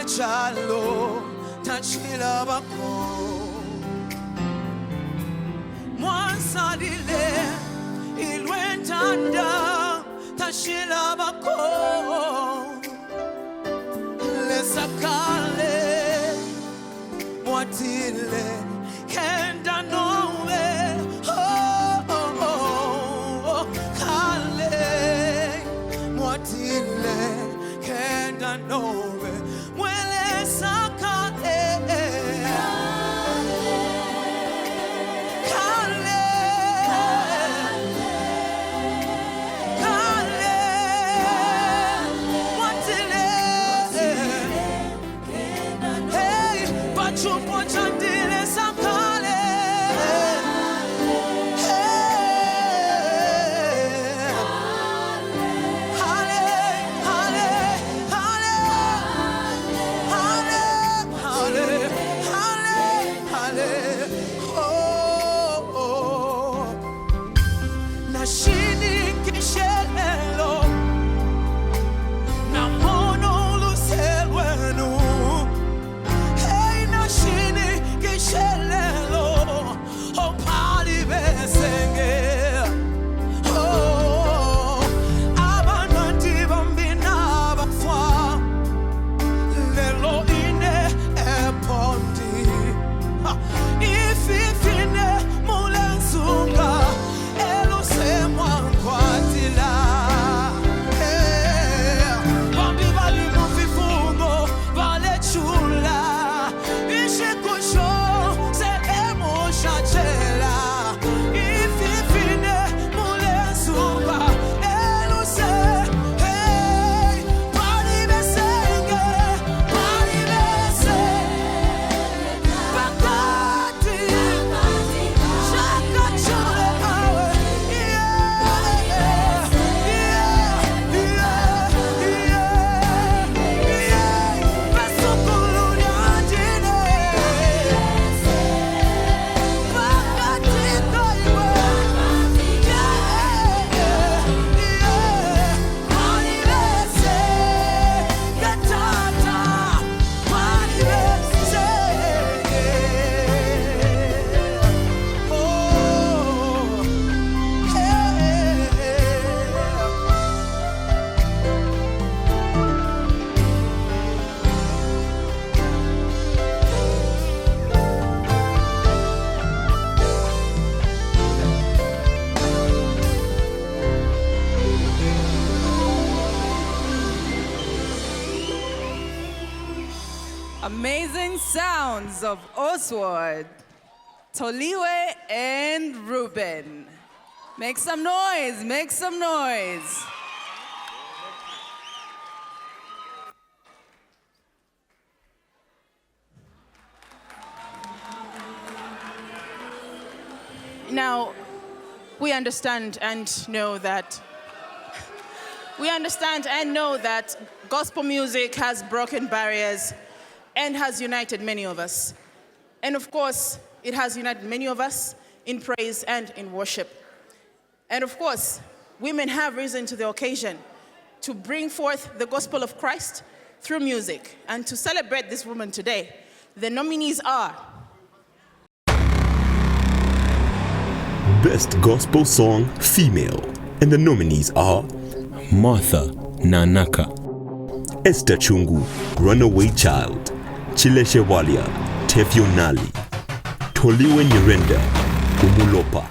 njalo tachila bako mwansadile ilwentanda tachila bako lesakale mwatile kenda nowe kale mwatile kenda nowe mwele sakale kale kale mwatile hey pachupo chandile sakale hey Amazing sounds of Oswald, Toliwe, and Ruben. Make some noise, make some noise. Now, we understand and know that gospel music has broken barriers and has united many of us. And of course, it has united many of us in praise and in worship. And of course, women have risen to the occasion to bring forth the gospel of Christ through music. And to celebrate this woman today, the nominees are Best Gospel Song Female, and the nominees are Martha Nanaka, Esther Chungu, Runaway Child, Chileshe Walia, Tefionali, Toliwe Nyirenda, Umulopa.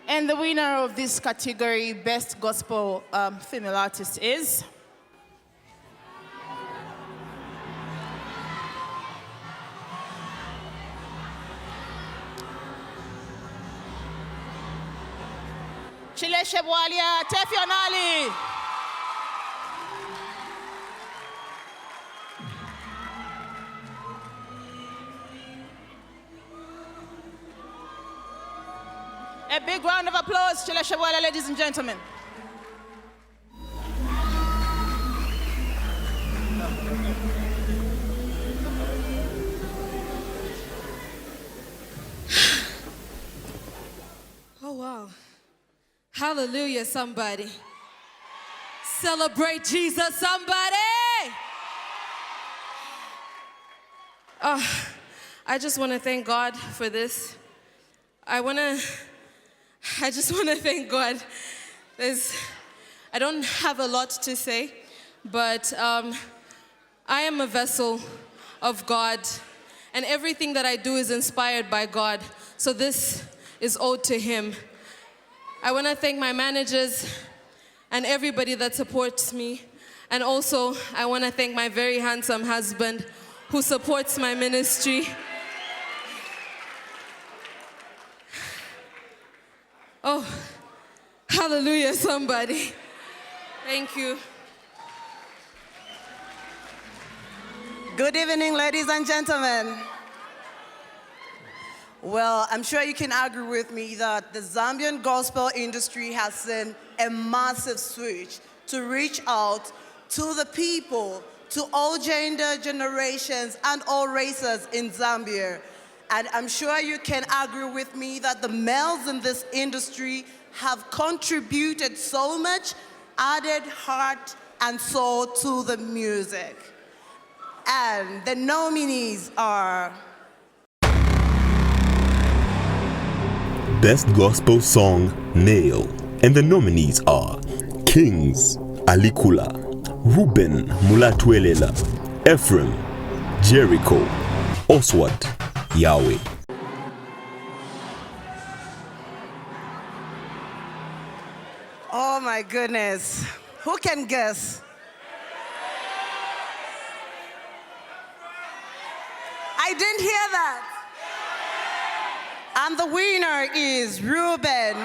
And the winner of this category, Best Gospel Female Artist, is Chileshe Walia, Tefionali. A big round of applause, Chileshe Walia, ladies and gentlemen. Oh, wow. Hallelujah, somebody. Celebrate Jesus, somebody. I just want to thank God for this. I just want to thank God. I don't have a lot to say, but I am a vessel of God, and everything that I do is inspired by God. So this is owed to Him. I want to thank my managers and everybody that supports me. And also, I want to thank my very handsome husband who supports my ministry. Oh, hallelujah, somebody. Thank you. Good evening, ladies and gentlemen. Well, I'm sure you can agree with me that the Zambian gospel industry has seen a massive switch to reach out to the people, to all gender, generations, and all races in Zambia. And I'm sure you can agree with me that the males in this industry have contributed so much, added heart and soul to the music. And the nominees are Best Gospel Song Male, and the nominees are Kings Alikula, Ruben Mulatwelela, Ephraim, Jericho, Oswald, Yahweh. Oh my goodness. Who can guess? I didn't hear that. And the winner is Ruben.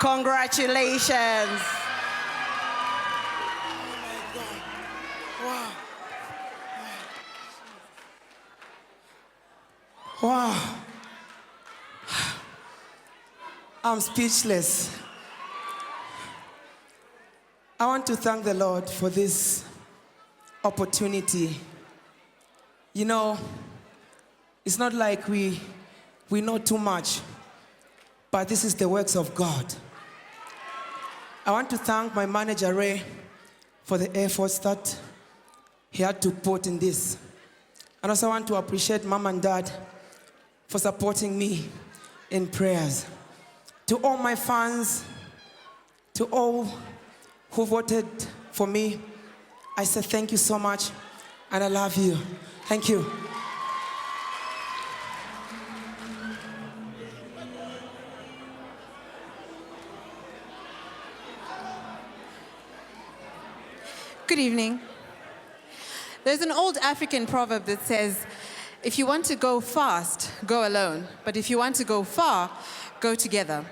Congratulations. Wow. I'm speechless. I want to thank the Lord for this opportunity. You know, it's not like we know too much, but this is the works of God. I want to thank my manager, Ray, for the efforts that he had to put in this. And also want to appreciate Mom and Dad for supporting me in prayers. To all my fans, to all who voted for me, I say thank you so much, and I love you. Thank you. Good evening. There's an old African proverb that says, if you want to go fast, go alone. But if you want to go far, go together.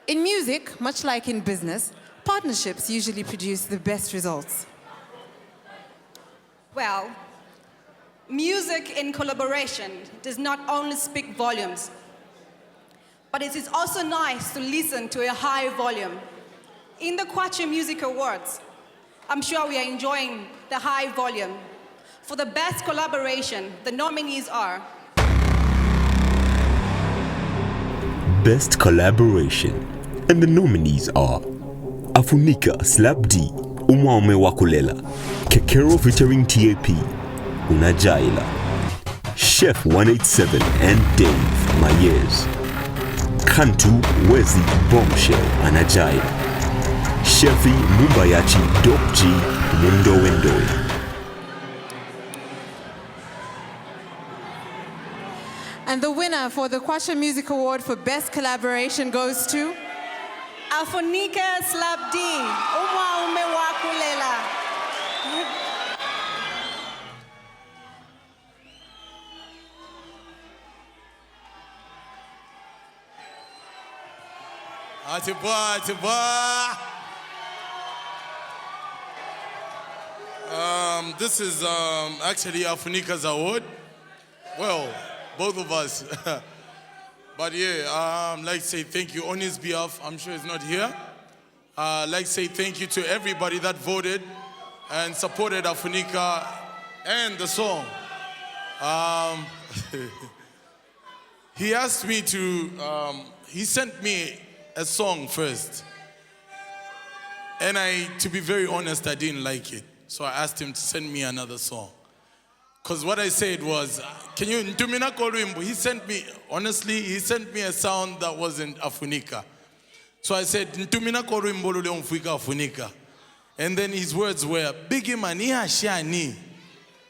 In music, much like in business, partnerships usually produce the best results. Well, music in collaboration does not only speak volumes, but it is also nice to listen to a high volume. In the Kwacha Music Awards, I'm sure we are enjoying the high volume. For the best collaboration, the nominees are Best Collaboration, and the nominees are Afunika Slap D, Umwaume Wakulela, Kekero featuring TAP, Unajaila, Chef 187 and Dave Mayes, Kantu Wezi Bombshell Anajaila, Shefi Mumbayachi Doc G Mundo Wendoe. And the winner for the Kwacha Music Award for Best Collaboration goes to Afonika Slap D, Umwaume Wakulela. This is actually Afunika's award. Well, both of us. But yeah, like to say thank you on his behalf. I'm sure he's not here. Like to say thank you to everybody that voted and supported Afunika and the song. He asked me to, he sent me a song first. And to be very honest, I didn't like it. So I asked him to send me another song. Because what I said was, can you, Ntumina Kolwimbo, he sent me a sound that wasn't Afunika. So I said, Ntumina Kolwimbo lule umfuika Afunika. And then his words were, Bigi mania shani.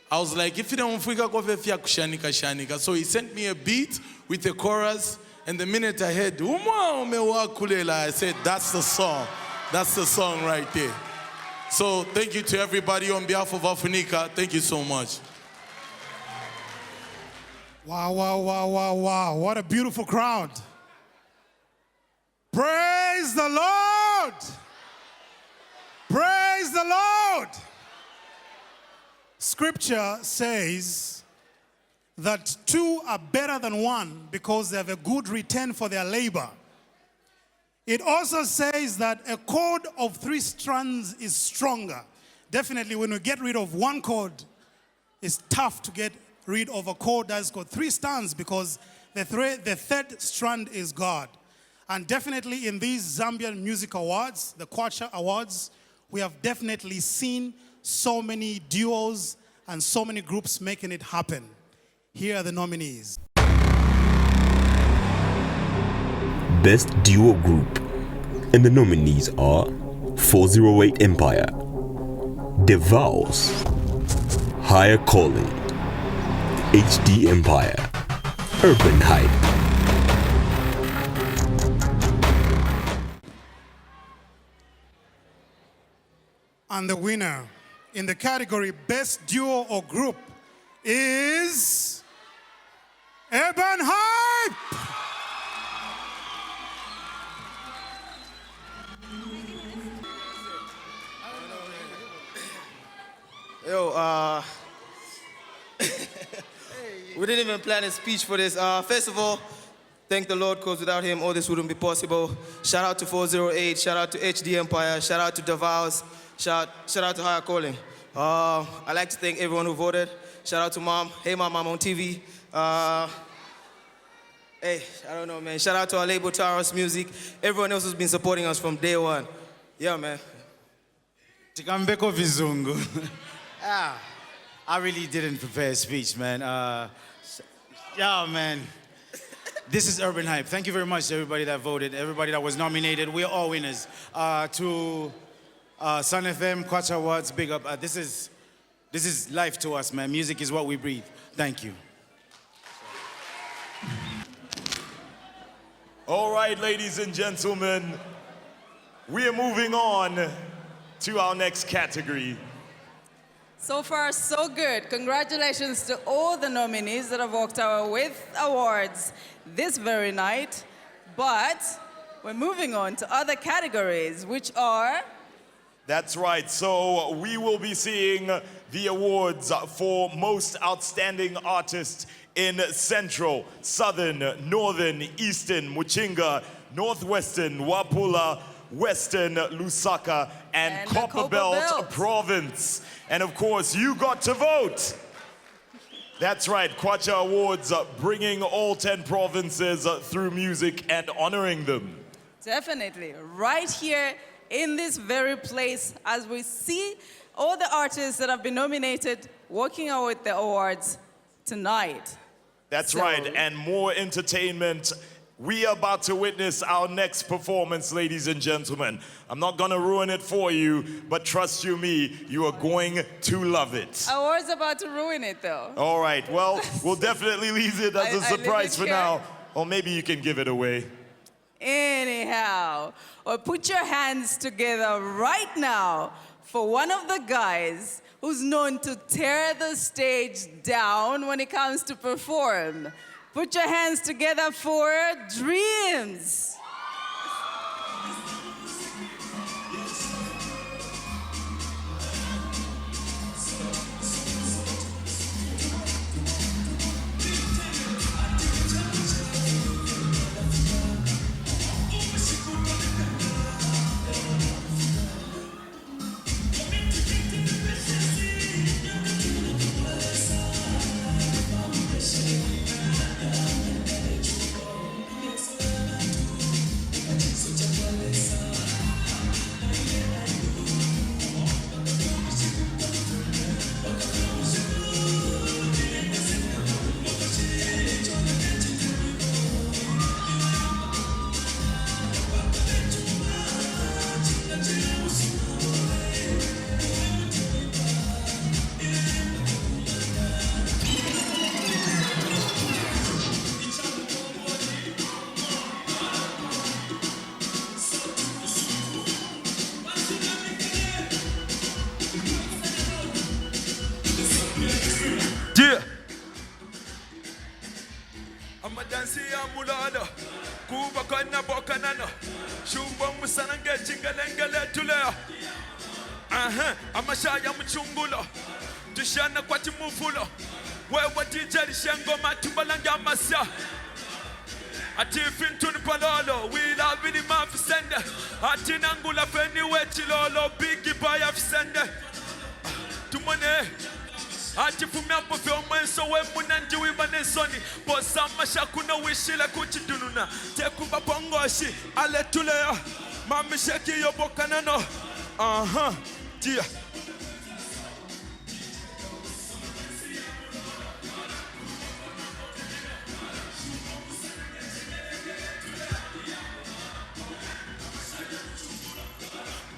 I was like, if you don't umfuika kofefia kushanika shanika. So he sent me a beat with a chorus, and the minute I heard, Uma umewa kulela, I said, that's the song. That's the song right there. So thank you to everybody on behalf of Afunika. Thank you so much. Wow, wow, wow, wow, wow. What a beautiful crowd. Praise the Lord. Praise the Lord. Scripture says that two are better than one because they have a good return for their labor. It also says that a cord of 3 strands is stronger. Definitely when we get rid of one cord, it's tough to get rid of a cord that's got 3 strands because the third strand is God. And definitely in these Zambian Music Awards, the Kwacha Awards, we have definitely seen so many duos and so many groups making it happen. Here are the nominees. Best Duo Group, and the nominees are 408 Empire, The Vows, Higher Calling, HD Empire, Urban Hype. And the winner in the category Best Duo or Group is Urban Hype! Yo, we didn't even plan a speech for this. First of all, thank the Lord, because without him, all this wouldn't be possible. Shout out to 408, shout out to HD Empire, shout out to Davos, shout out to Higher Calling. I'd like to thank everyone who voted. Shout out to Mom. Hey, Mom, I'm on TV. Hey, I don't know, man. Shout out to our label, Taros Music. Everyone else who's been supporting us from day one. Yeah, man. Tikambeko Vizungu. I really didn't prepare a speech, man. Yeah, man. This is Urban Hype. Thank you very much to everybody that voted, everybody that was nominated. We're all winners. To Sun FM, Kwacha Awards, big up. This is life to us, man. Music is what we breathe. Thank you. All right, ladies and gentlemen, we are moving on to our next category. So far, so good. Congratulations to all the nominees that have walked away with awards this very night. But we're moving on to other categories, which are... That's right. So we will be seeing the awards for Most Outstanding Artist in Central, Southern, Northern, Eastern, Muchinga, Northwestern, Wapula, Western, Lusaka, and Copperbelt Province. And of course, you got to vote. That's right, Kwacha Awards bringing all 10 provinces through music and honoring them. Definitely. Right here in this very place, as we see all the artists that have been nominated walking out with the awards tonight. That's right, and more entertainment. We are about to witness our next performance, ladies and gentlemen. I'm not gonna ruin it for you, but trust you me, you are going to love it. I was about to ruin it though. All right, well, we'll definitely leave it as a surprise for now. Or maybe you can give it away. Anyhow, well, put your hands together right now for one of the guys who's known to tear the stage down when it comes to perform. Put your hands together for Dreams. Yeah. I'm a dancer, I'm mulada. Kuba kona bokanano. Shumba musanange jingalengale tulea. I'm a shaya muchungulo. Tushana kwati mufulo. Wewe DJ lishengo matubalanga masya. Ati fintuni palolo. We love the man for sender. Ati nangula feni wechilolo. Biggie baya for sender. Tumone. Ati fumia po filme so we munanji we manesoni po sama shakuna wishila kuchidununa tekuba pongoshi ale tulea mami sheki yo bokanano dia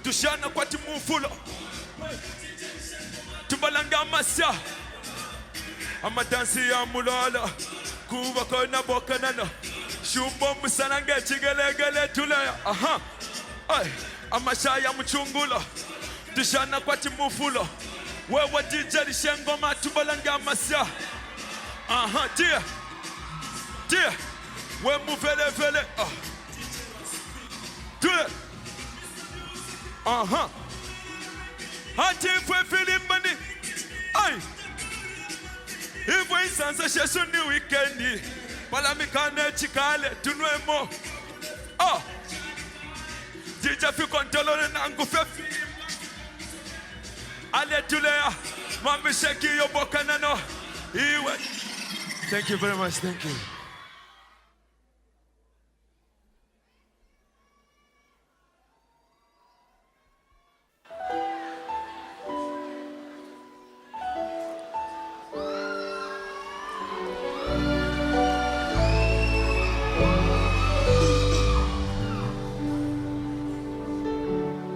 tushana kwa timufulo tubalanga masya ama dansi ya mulala kuba kona bokanana shumbo musanange chigelegele tulaya ay ama shaya muchungula tushana kwa timufulo wewe DJ lishengo matubalanga masya dia dia we muvele vele dia Ati fwe feeling money, ay. If we sansa shesu ni weekendi, pala mikane chikale tunwemo. Dija fi kontolo na ngufe. Ale tulea, mami sheki yo bokanano. Iwe. Thank you very much. Thank you.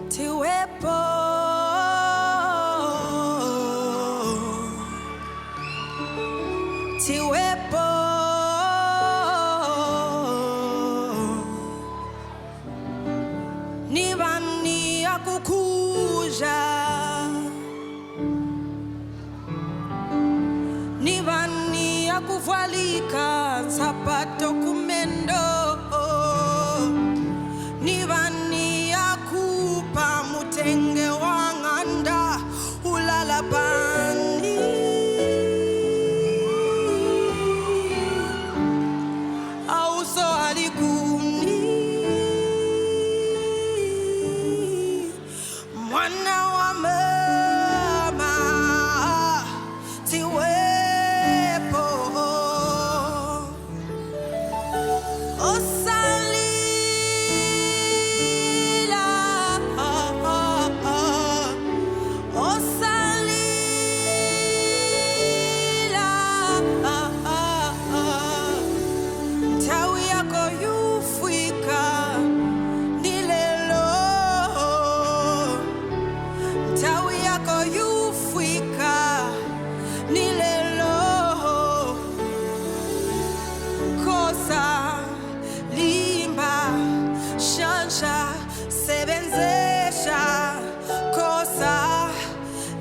Tiwepo tiwepo nibani akukuja nibani akuvalika sapato kumendo nibani akupa mutenge wanganda ulalabani auso alikuni mwana wa mama tiwepo osalila tawi yako yufika nilelo tawi yako yufika nilelo kosa limba shansha sebenzesha kosa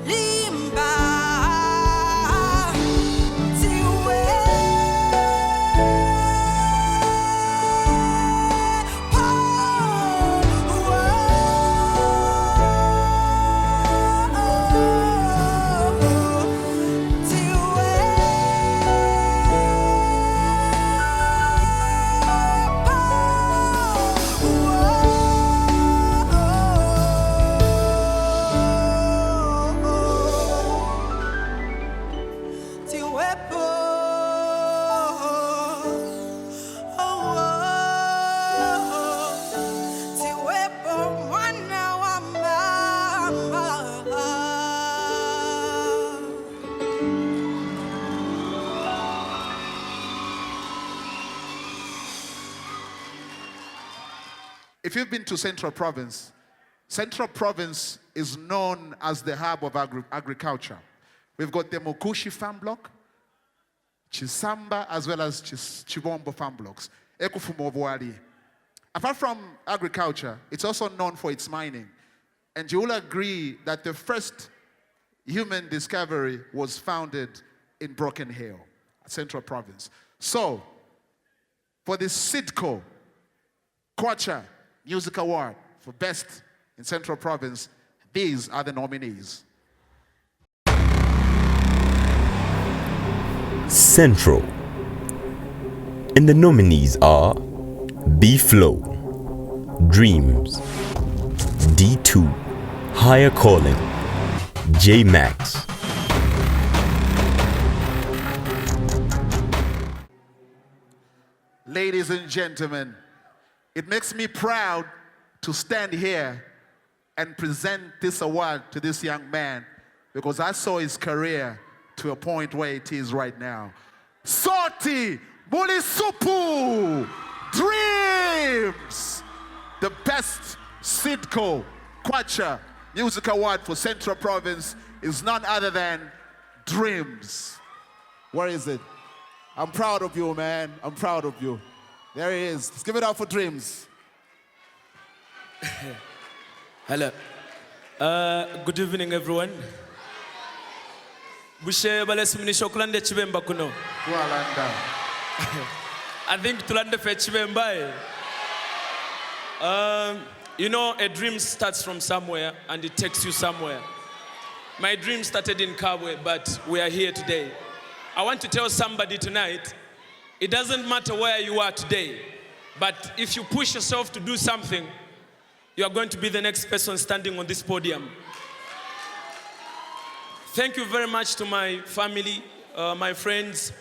limba tiwe If you've been to Central Province is known as the hub of agriculture. We've got the Mukushi farm block, Chisamba, as well as Chibombo farm blocks. Ekufumo. Apart from agriculture, it's also known for its mining. And you will agree that the first human discovery was founded in Broken Hill, Central Province. So, for the Sidco Kwacha Music Award for Best in Central Province, these are the nominees. Central. And the nominees are B-Flow, Dreams, D2, Higher Calling, J-Max. Ladies and gentlemen, it makes me proud to stand here and present this award to this young man because I saw his career to a point where it is right now. Sorti Mulisupu Dreams! The best Sidco Kwacha Music Award for Central Province is none other than Dreams. Where is it? I'm proud of you, man. I'm proud of you. There he is. Let's give it up for Dreams. Hello. Good evening, everyone. Bushe balesimunisho kulande chibemba kuno. I think tulande fe chibemba. You know, a dream starts from somewhere and it takes you somewhere. My dream started in Kabwe, but we are here today. I want to tell somebody tonight, it doesn't matter where you are today, but if you push yourself to do something, you are going to be the next person standing on this podium. Thank you very much to my family, my friends,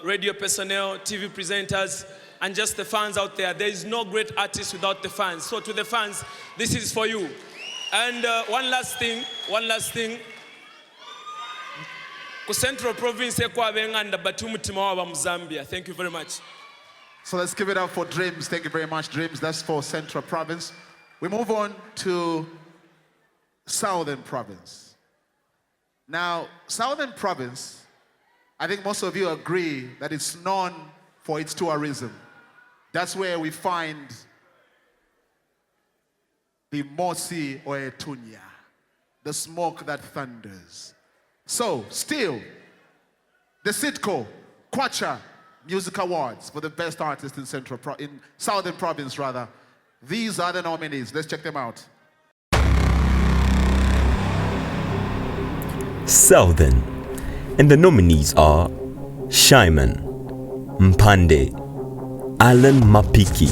radio personnel, TV presenters, and just the fans out there. There is no great artist without the fans. So to the fans, this is for you. And one last thing. Central Province, thank you very much. So let's give it up for Dreams. Thank you very much, Dreams. That's for Central Province. We move on to Southern Province. Now, Southern Province I think most of you agree that it's known for its tourism. That's where we find the Mosi or Etunya, the smoke that thunders. So, still, the Sitco Kwacha Music Awards for the best artist in Southern Province rather. These are the nominees. Let's check them out. Southern. And the nominees are Shyman, Mpande, Alan Mapiki.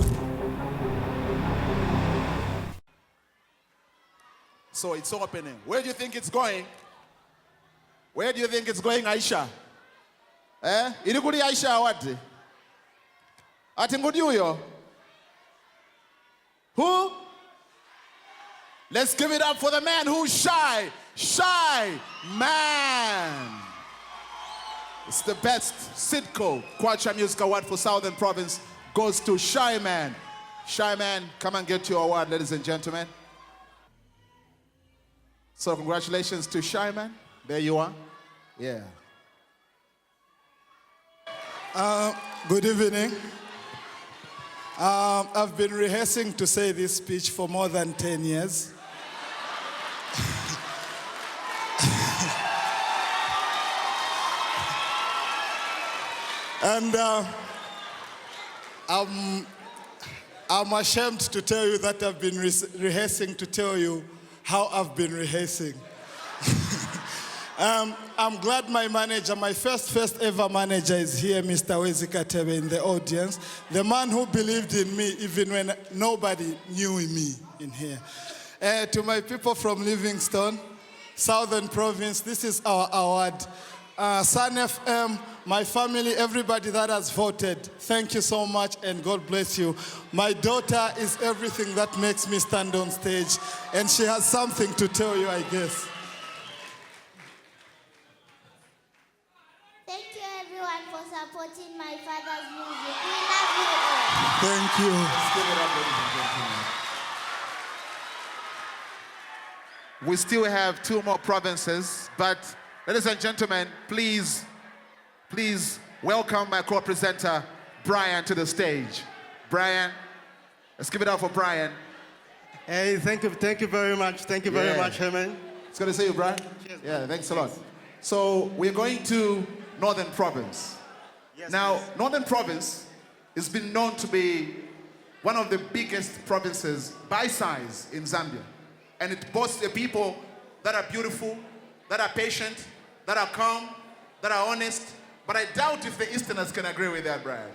So it's opening. Where do you think it's going? Where do you think it's going, Aisha? Eh? Irikuli Aisha what? Ati ngudi huyo? Who? Let's give it up for the man who's shy. Shy man. It's the best Sitco Kwacha Music Award for Southern Province goes to Shy Man. Shy Man, come and get your award, ladies and gentlemen. So congratulations to Shy Man. There you are. Yeah. Good evening. I've been rehearsing to say this speech for more than 10 years. And I'm ashamed to tell you that I've been rehearsing to tell you how I've been rehearsing. I'm glad my manager, my first ever manager is here, Mr. Wezi Katebe, in the audience. The man who believed in me even when nobody knew me in here. To my people from Livingstone, Southern Province, this is our award. Sun FM, my family, everybody that has voted, thank you so much and God bless you. My daughter is everything that makes me stand on stage, and she has something to tell you, I guess. Thank you everyone for supporting my father's music. We love you all. Thank you. Let's give it up, ladies and gentlemen. We still have 2 more provinces, but ladies and gentlemen, please welcome my co-presenter, Brian, to the stage. Brian, let's give it up for Brian. Hey, thank you very much. Thank you very much, Herman. It's good to see you, Brian. Cheers, yeah, thanks a lot. So we're going to Northern Province. Yes, now, please. Northern Province has been known to be one of the biggest provinces by size in Zambia. And it boasts a people that are beautiful, that are patient, that are calm, that are honest. But I doubt if the Easterners can agree with that, Brian.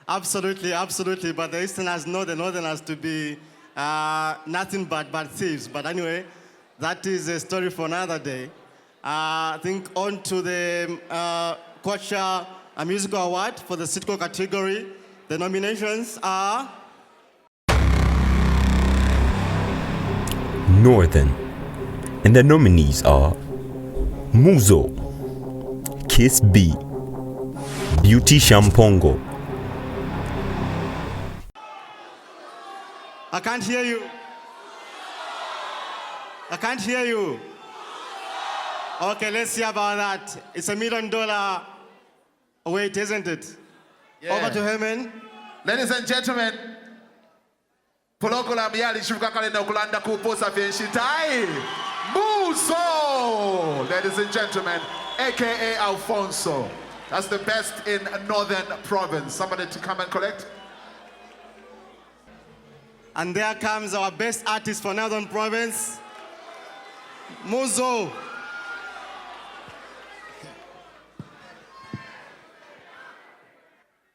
Absolutely, absolutely. But the Easterners know the Northerners to be nothing but bad thieves. But anyway, that is a story for another day. I think on to the Kwacha Musical Award for the Sitco category. The nominations are Northern. And the nominees are Muzo, Kiss B, Beauty Shampongo. I can't hear you. I can't hear you. Okay, let's see about that. It's $1 million weight, isn't it? Yeah. Over to Herman. Ladies and gentlemen, Polokola Miali Shukakalenda Kulanda Kuposa Fienshitai. Muzo! Ladies and gentlemen, aka Alfonso. That's the best in Northern Province. Somebody to come and collect. And there comes our best artist for Northern Province, Muzo.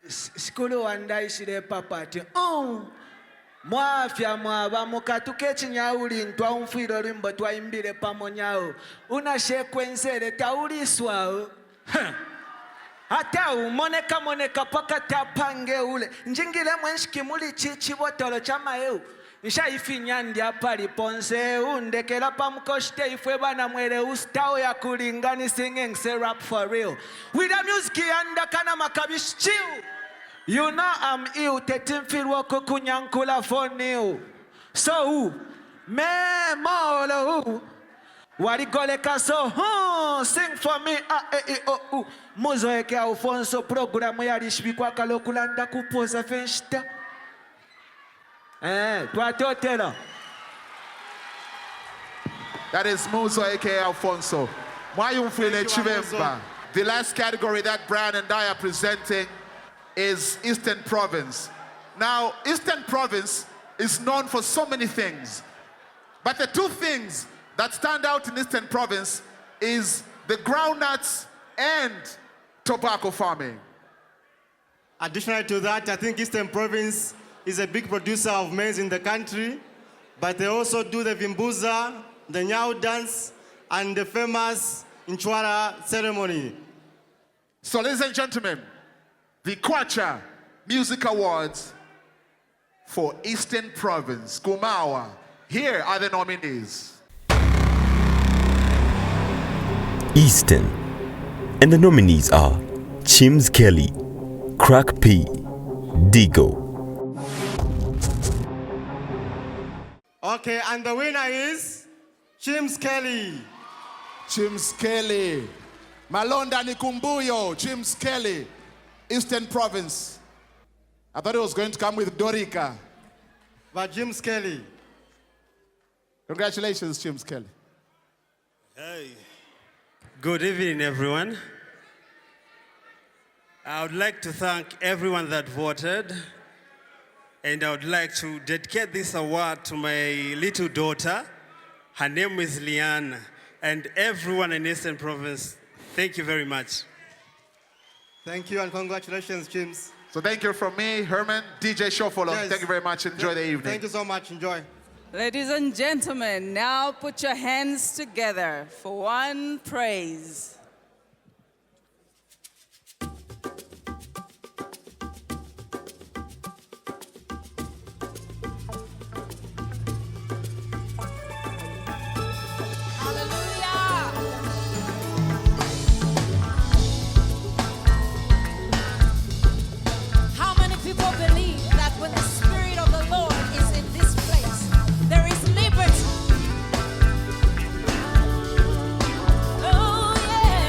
Sikulu wandaishire papati. Mwafya mwaba mukatuke chinyauli ntwa umfiro limbo twaimbire pamonyao. Una sequence tauliswao. Hata moneka paka tapange ule. Njingile mwenshiki muli chichi botolo chama eu. Nshaifinya ndia pali ponse undekela pamukoshite ifwe bana mwele ustao ya kulingani singing say rap for real. With the music yanda kana makabish chill. You know I'm ill, tetin feel wako kunyankula for new. So me molo Warigoleka so, sing for me, Muzo eke Alfonso programu yalishibikwa kalokulanda kupoza fenshita. Twatotela. That is Muzo aka Alfonso. Mwayumfile Chivemba. The last category that Brian and I are presenting is Eastern Province. Now, Eastern Province is known for so many things. But the two things that stand out in Eastern Province is the groundnuts and tobacco farming. Additionally to that, I think Eastern Province is a big producer of maize in the country, but they also do the Vimbuza, the Nyau dance, and the famous Inchwara ceremony. So ladies and gentlemen, the Kwacha Music Awards for Eastern Province, Kumawa. Here are the nominees. Eastern. And the nominees are Chims Kelly, Crack P, Digo. Okay, and the winner is Chims Kelly. Chims Kelly. Malonda Nikumbuyo, Chims Kelly, Eastern Province. I thought it was going to come with Dorica. But Chims Kelly. Congratulations, Chims Kelly. Hey. Good evening, everyone. I would like to thank everyone that voted, and I would like to dedicate this award to my little daughter. Her name is Liane, and everyone in Eastern Province. Thank you very much. Thank you and congratulations, Chims. So thank you from me, Herman, DJ Shofolo. Yes. Thank you very much. Enjoy the evening. Thank you so much. Enjoy. Ladies and gentlemen, now put your hands together for one praise. How many people believe that when the Spirit of the Lord is in this place, there is liberty? Oh, yeah.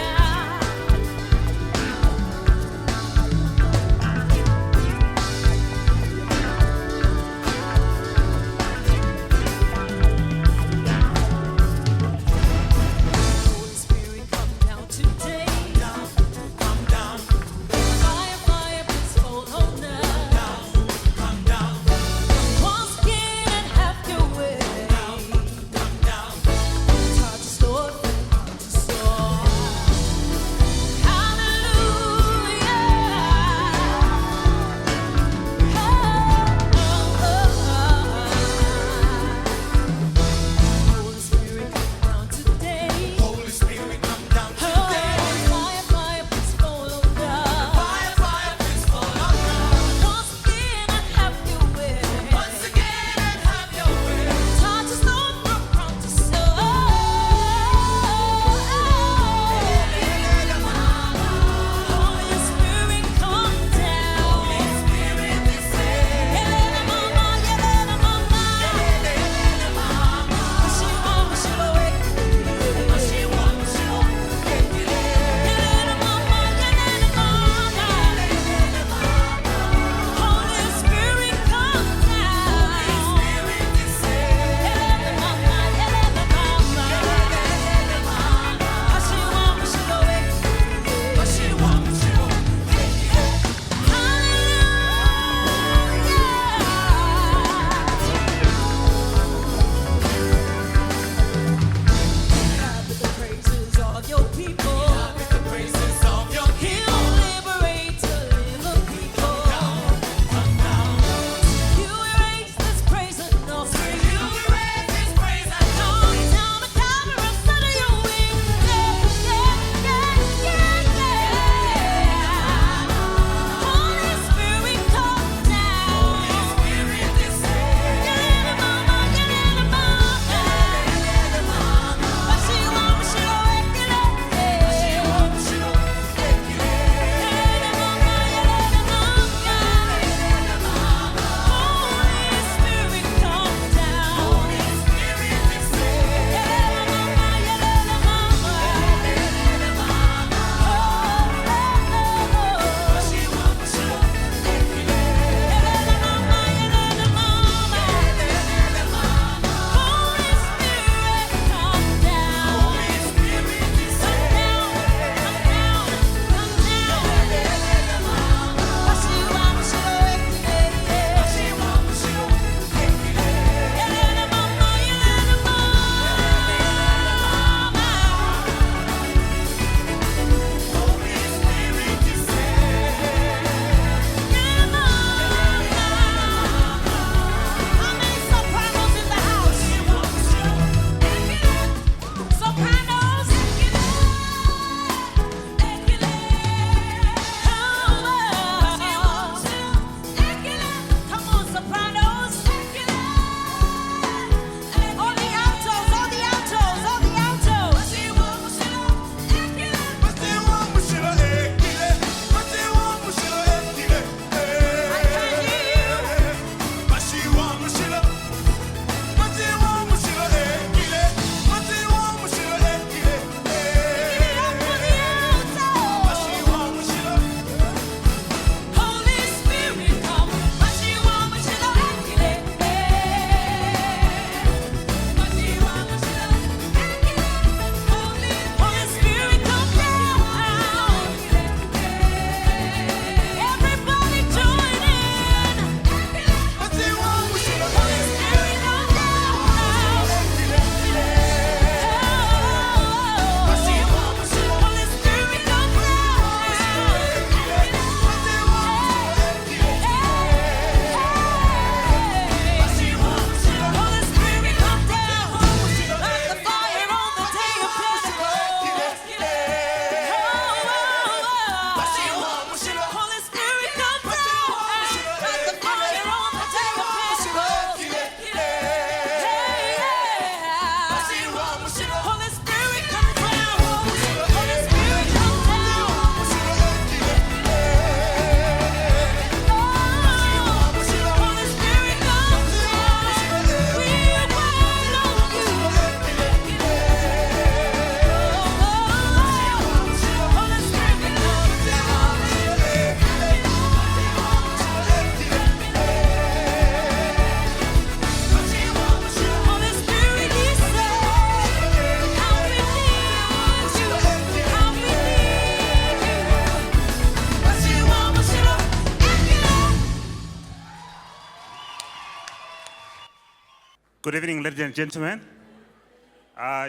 Good evening, ladies and gentlemen.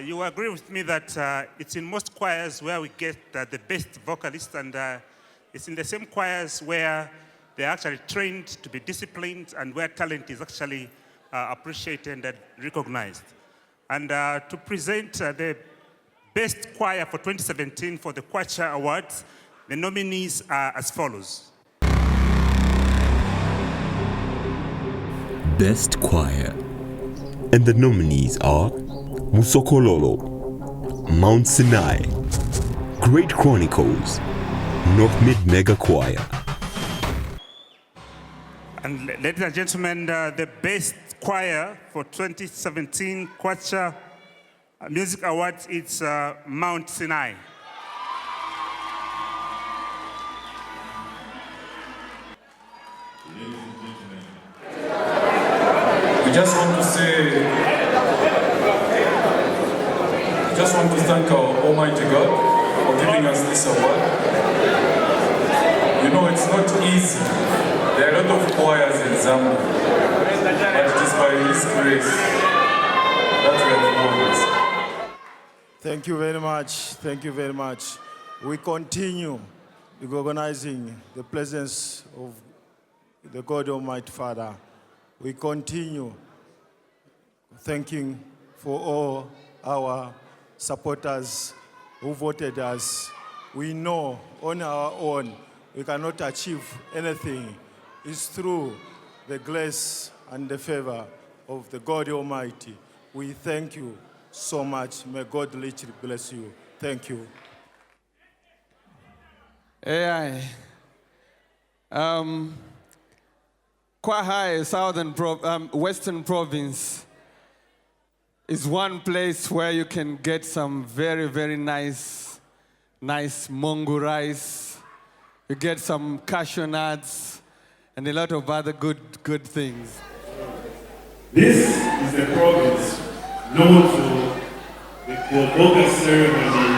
You agree with me that it's in most choirs where we get the best vocalists, and it's in the same choirs where they're actually trained to be disciplined and where talent is actually appreciated and recognized. And to present the best choir for 2017 for the Kwacha Awards, the nominees are as follows. Best Choir. And the nominees are Musokololo, Mount Sinai, Great Chronicles, North Mid Mega Choir. And ladies and gentlemen, the best choir for 2017 Kwacha Music Awards, it's Mount Sinai. We just want to thank our Almighty God for giving us this award. You know, it's not easy. There are a lot of choirs in Zambia, but it is by His grace that we have won this. Thank you very much. Thank you very much. We continue recognizing the presence of the God Almighty Father. We continue thanking for all our supporters who voted us. We know on our own we cannot achieve anything. It's through the grace and the favor of the God Almighty. We thank you so much. May God richly bless you. Thank you. AI. Kwacha, Western Province, is one place where you can get some very, very nice mongo rice. You get some cashew nuts and a lot of other good things. This is the province known for the Kwacha ceremony,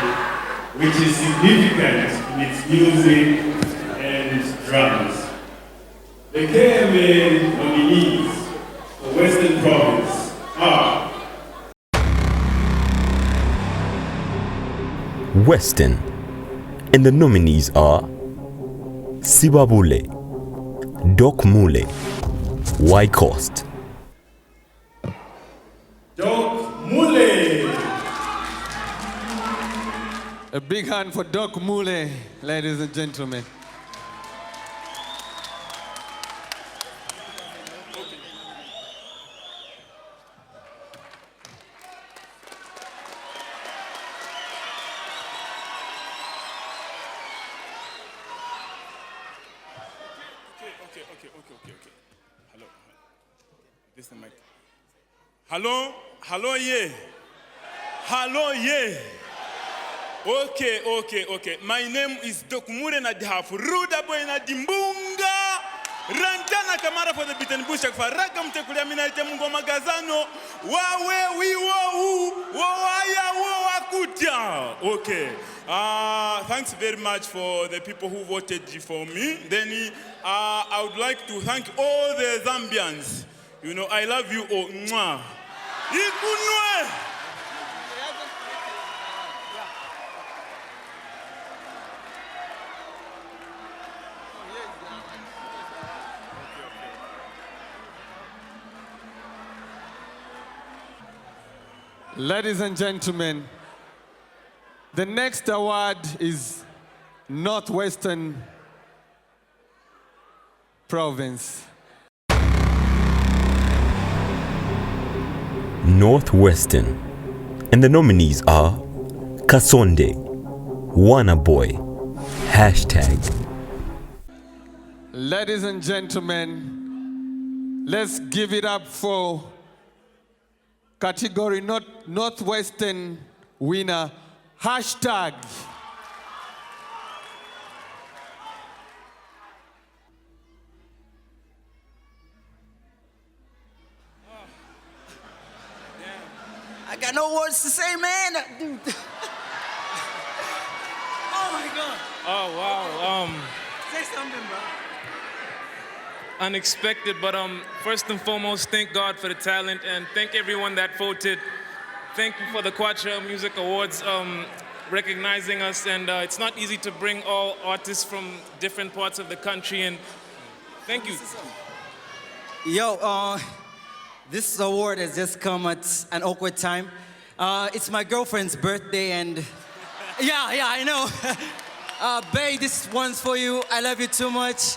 which is significant in its music and drums. The KMA nominees for Western Province are Western. And the nominees are Sibabule, Doc Mule, Y-Cost. Doc Mule. A big hand for Doc Mule, ladies and gentlemen. Okay. Hello. This is the mic. Hello, yeah. Hello, yeah. Okay. My name is Dokumure na Dihafu. Ruda boy na Dimbunga. Rantana Kamara for the Bitten Bushak for Rakam Tekulamina Temungo Magazano. Wawe, we waya, akutia. Okay. Thanks very much for the people who voted for me. Then I would like to thank all the Zambians. You know, I love you all. Mwah. Ikunwe. Ladies and gentlemen, the next award is Northwestern Province. Northwestern. And the nominees are Kasonde, Wanaboy, Hashtag. Ladies and gentlemen, let's give it up for category Northwestern winner, Hashtag. I got no words to say, man. Oh my God. Oh wow. Say something, bro. unexpected, but first and foremost, thank God for the talent and thank everyone that voted. Thank you for the Kwacha Music Awards recognizing us, and it's not easy to bring all artists from different parts of the country, and thank you. Yo, this award has just come at an awkward time. It's my girlfriend's birthday, and yeah, I know. Babe, this one's for you. I love you too much.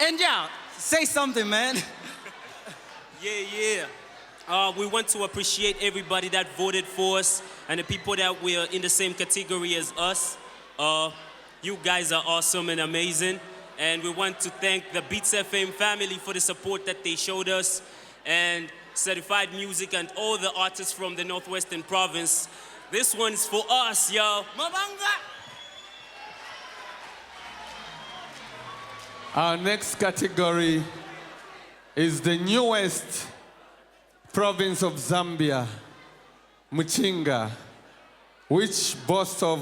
And yeah, say something, man. Yeah. We want to appreciate everybody that voted for us and the people that were in the same category as us. You guys are awesome and amazing. And we want to thank the Beats FM family for the support that they showed us, and Certified Music and all the artists from the Northwestern Province. This one's for us, yo. Mabanga! Our next category is the newest province of Zambia, Muchinga, which boasts of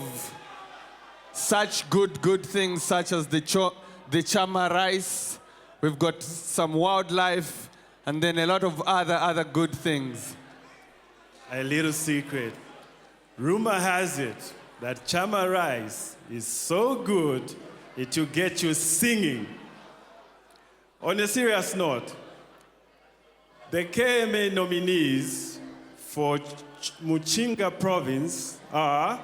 such good things such as the chama rice. We've got some wildlife, and then a lot of other good things. A little secret. Rumor has it that chama rice is so good it will get you singing. On a serious note, the KMA nominees for Muchinga province are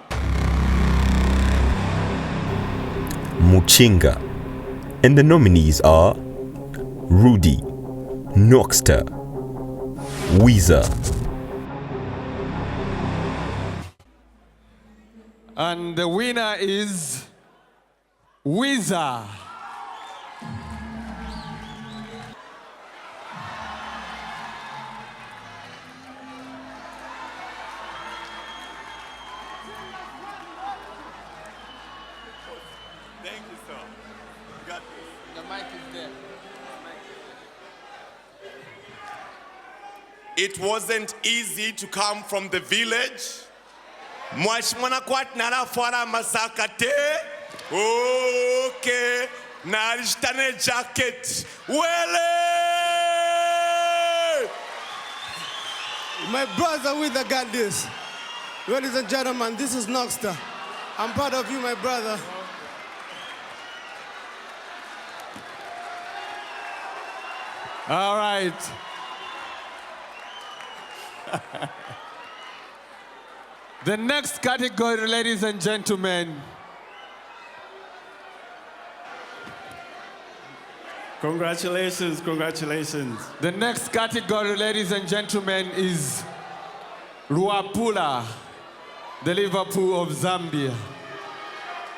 Muchinga, and the nominees are Rudy, Noxter, Weezer. And the winner is Weezer. Thank you, sir. You got this. The mic is there. It wasn't easy to come from the village. Mwashmana kwat nara fara masakate. Okay. Narishtane jacket. Wele! My brother Wither got this. Ladies and gentlemen, this is Noxter. I'm proud of you, my brother. All right. The next category, ladies and gentlemen. Congratulations. The next category, ladies and gentlemen, is Luapula, the Liverpool of Zambia,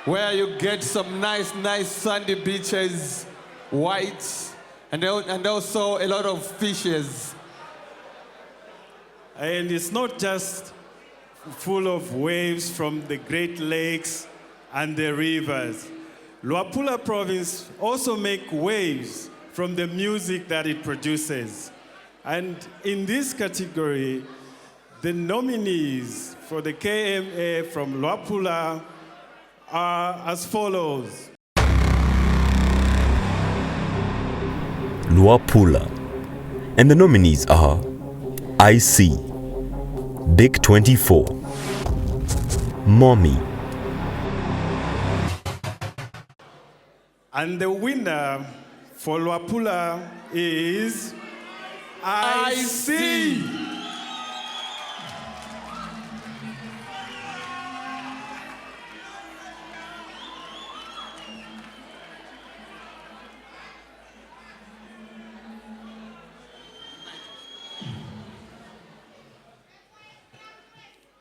where you get some nice sandy beaches, whites, and also a lot of fishes. And it's not just full of waves from the Great Lakes and the rivers. Luapula province also make waves from the music that it produces. And in this category, the nominees for the KMA from Luapula are as follows. Luapula, and the nominees are IC, Big 24, Mommy. And the winner for Luapula is IC.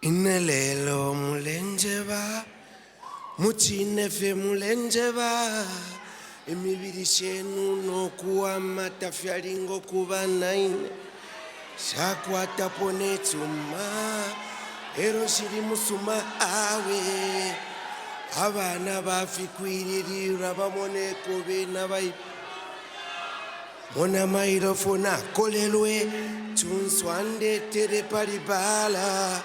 Inelelo mulenjeba, muchinefe mulenjeba, emibiri shenu nokuwa matafyalingo kuba naine, shakwata pone chuma, ero shiri musuma awe, abana bafikwiririra bamone kobe nabai, mona mairofona kolelwe, chunswande tere paribala,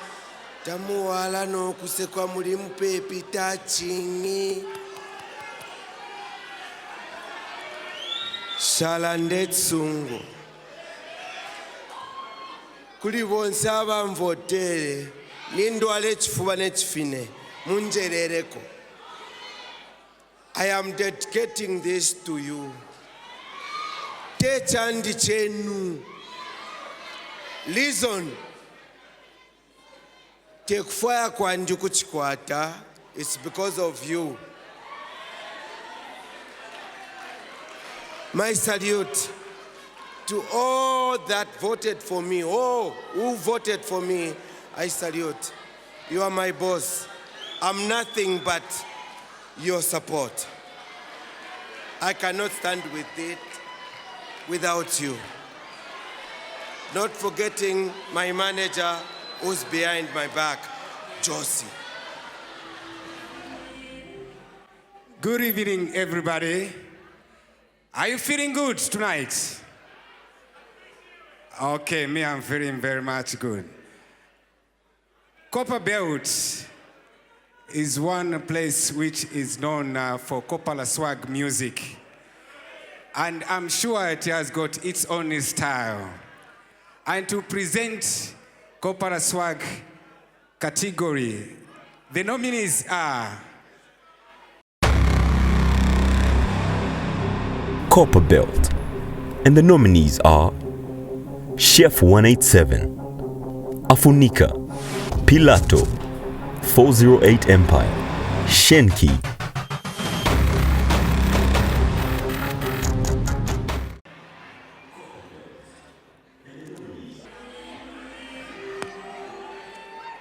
tamuwala no kusekwa muri mupepi tachingi Shalandetsungu. Kuli bonse abamvotere nindwala echifuba nechifine munjerereko. I am dedicating this to you. Techandi chenu. Listen. Take fire kwandi kuchikwata. It's because of you. My salute to all that voted for me, all who voted for me, I salute. You are my boss. I'm nothing but your support. I cannot stand with it without you. Not forgetting my manager who's behind my back, Josie. Good evening, everybody. Are you feeling good tonight? Okay, me, I'm feeling very much good. Copper Belt is one place which is known for Copper swag music. And I'm sure it has got its own style. And to present Copper swag category, the nominees are Copper Belt, and the nominees are Chef 187, Afunika, Pilato, 408 Empire, Shenki.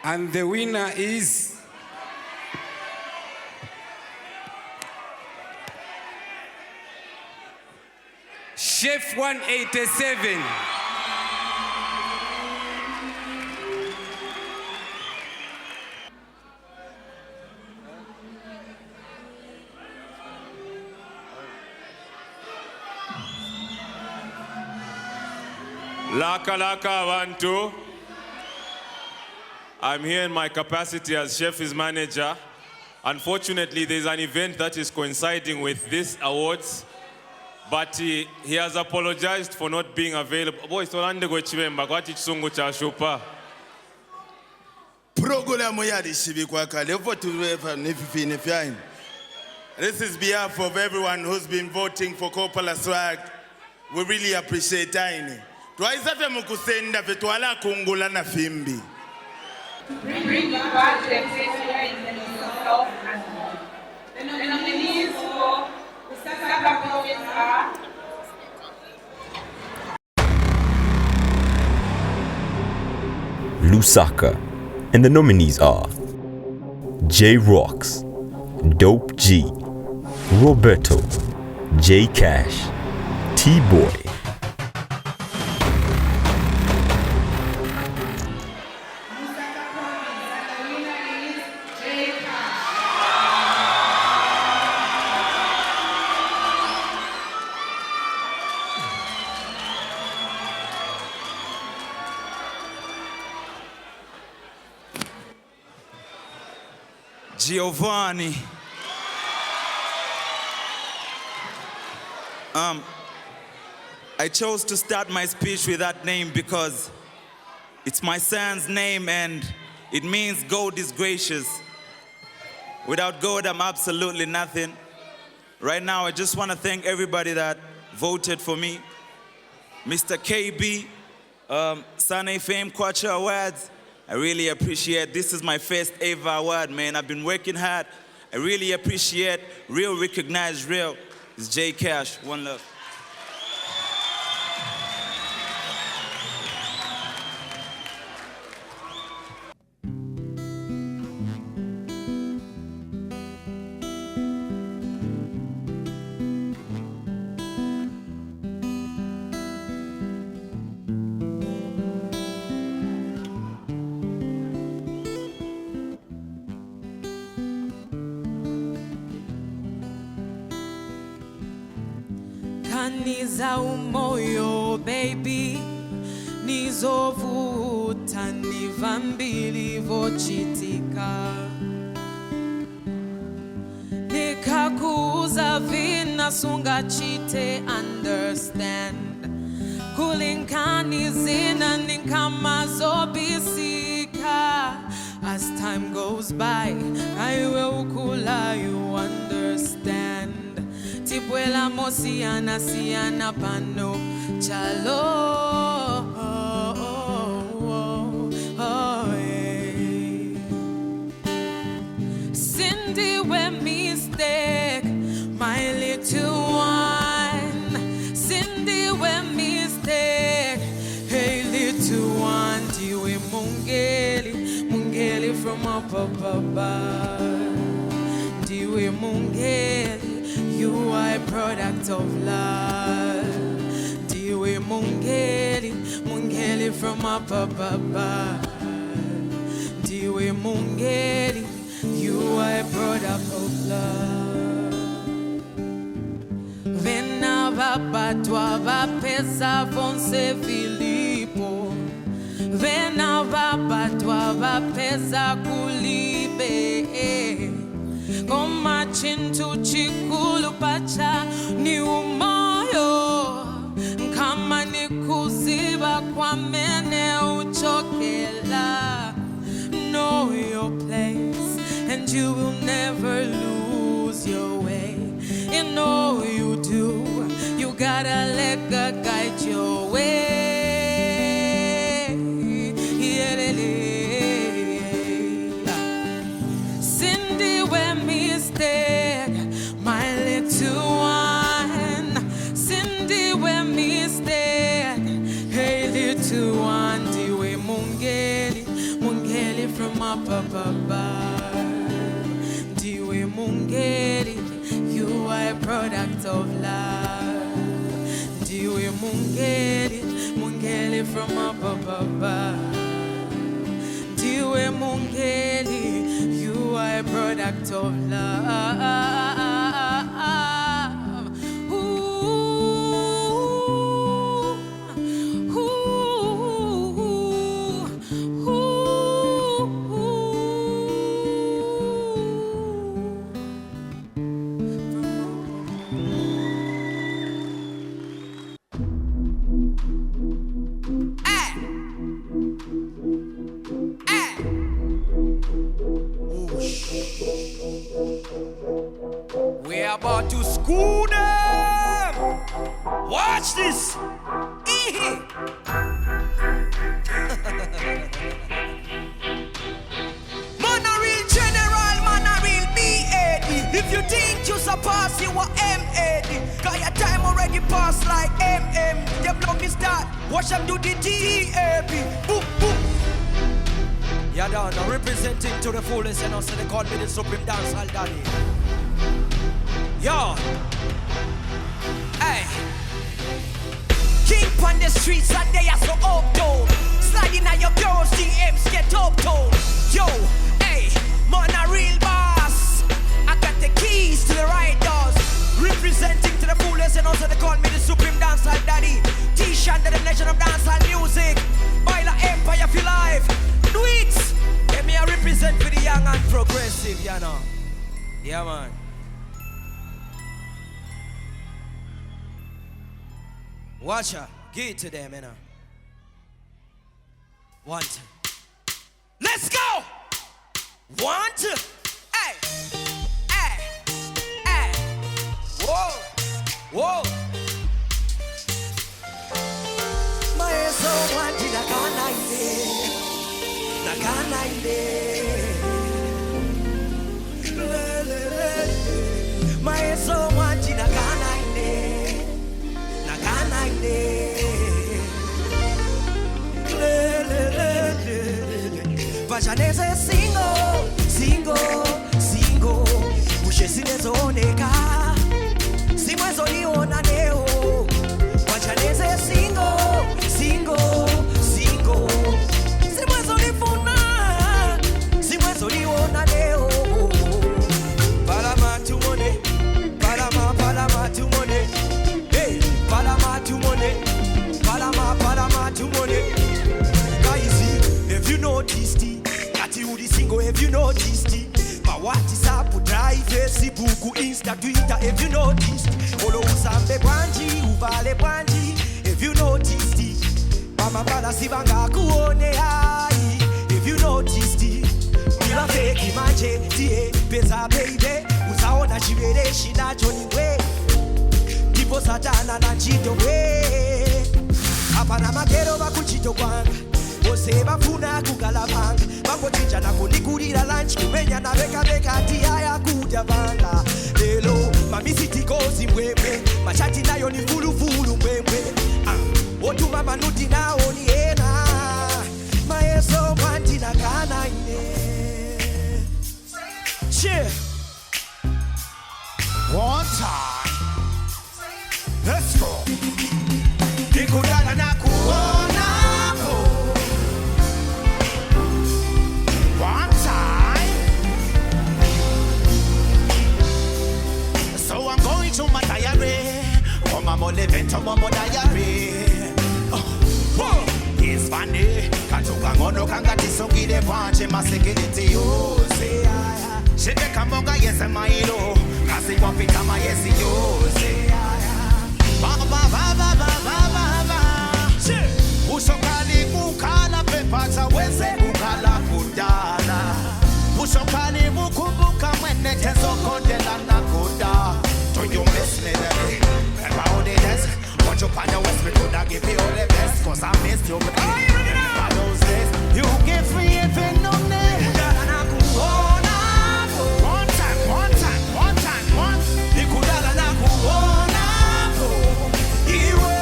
And the winner is Chef 187. Laka Bantu. I'm here in my capacity as Chef's manager. Unfortunately, there's an event that is coinciding with these awards, but he has apologized for not being available. Boy, so andego chibemba kwa chisungu cha shupa. Programu ya dishibikwa kale vote nififine fine. This is behalf of everyone who's been voting for Coppola Swag. We really appreciate Tiny. Twaizate mukusenda vetwala kungula na fimbi. Bring the party and say in the South and the nominees for Lusaka province are Lusaka, and the nominees are J Rocks, Dope G, Roberto, J Cash, T Boy. Giovanni. I chose to start my speech with that name because it's my son's name and it means God is gracious. Without God, I'm absolutely nothing. Right now, I just want to thank everybody that voted for me. Mr. KB, Sunny Fame Kwacha Awards, I really appreciate. This is my first ever award, man. I've been working hard. I really appreciate. Real recognize real. It's J Cash. One love. Niza umoyo baby nizovuta nivambili vochitika nikakuza vina zona sunga chite understand. Kulinkani zina ninkama zobisika. As time goes by, I will kula you understand. Tipwela mosiana siana pano chalo. Cindy, we mistake, my little one. Cindy, we mistake, hey little one. Diwe mungeli from up above. Diwe mungeli, you are a product of love. Diwe mungeli from up above. Diwe mungeli, you are a product of love. Vena vapatwa vapesa vonse Filipo. Vena vapatwa vapesa kulibe. Koma chintu chikulu pacha ni umoyo. Kama ni kuziba kwa mene uchokela. Know your place and you will never lose your way. In all you do, you gotta let God guide your way. Cindy, we mistake, my little one. Cindy, we mistake, hey little one. Diwe mungeli from up above. Diwe mungeli, you are a product of love. Diwe mungeli from up above. Diwe mungeli, you are a product of love. We're about to school them. Watch this. Man a real general, man a real BAD. If you think you surpass, you are MAD. Got your time already passed like MM. Them love me start, watch them do the DAB. Boom, boom. Yeah, down, now representing to the fullest, and also they call me the Supreme Dancehall Daddy. Yo, hey, king on the streets and they are so uptown. Sliding at your girls, DMs get uptown. Yo, hey, man a real boss. I got the keys to the right doors. Representing to the fullest, and also they call me the Supreme Dancehall Daddy. T-shirt to the nation of dancehall music. Baila Empire for life. Do it. Let me represent for the young and progressive, you know. Yeah, man. Watch her. Give it to them, you know. 1, 2. Let's go. 1, 2. Hey. Hey. Hey. Whoa. Whoa. My soul wanted a gun my soul wanted a Vajanese single, single, single. Ushe sinezoneka, simwezo liona leo. Vajanese single, single, single. Simwezo lifuna, simwezo liona leo. Palama tu money, palama tu money. Hey, palama tu money, palama tu money. Guys, if you know this tea, got you the single. If you know this tea, my What is up? Try Facebook, Insta, Twitter, if you noticed. Follow Usambe Bwanji, Uvale Bwanji, if you noticed it. Mama Bala Sibanga Kuone Ai, if you noticed it. Mila fake manje, tie, pesa baby. Usaona chibere, shina choni we. Tipo satana na chito we. Apana magero bakuchito kwanga. Ose bafuna kukalabanga. Mambo chinja na kunikurira lunch. Kumenya na beka tia ya kuja banga. Lelo, mami siti kozi mwemwe. Machati nayo ni fulu mwemwe. Otu mama nuti na oni ena. Maeso manti na kana ine. Cheer. One time. Let's go. Nikudala na kuona po. One time. So I'm going to my diary. Oh, mama living to mama diary. Oh, it's funny. Katuga ngono kanga tisongire panche masekiriti yose. Shike kamonga yese mailo. Kasi wapita ma yesi yose. Ushokali kukala pepata weze kukala kudala. Ushokali mukumbuka mwene tezo kodela na kuda. Do you miss me daddy? About it is. Watch up on your west, me coulda give you all the best. Cause I missed you baby. Remember those days. You give me even on me. One time, one time, one time, one. Nikudala na kuona po. Iwe,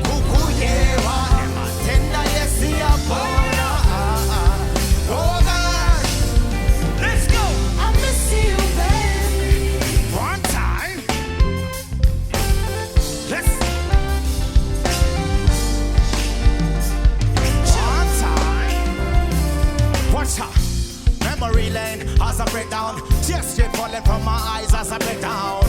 kukuyewa. Ematenda yesi ya bona. Oh gosh. Let's go. I miss you, baby. One time. Let's. One time. Watch out. Memory lane as I break down. Tears straight falling from my eyes as I break down.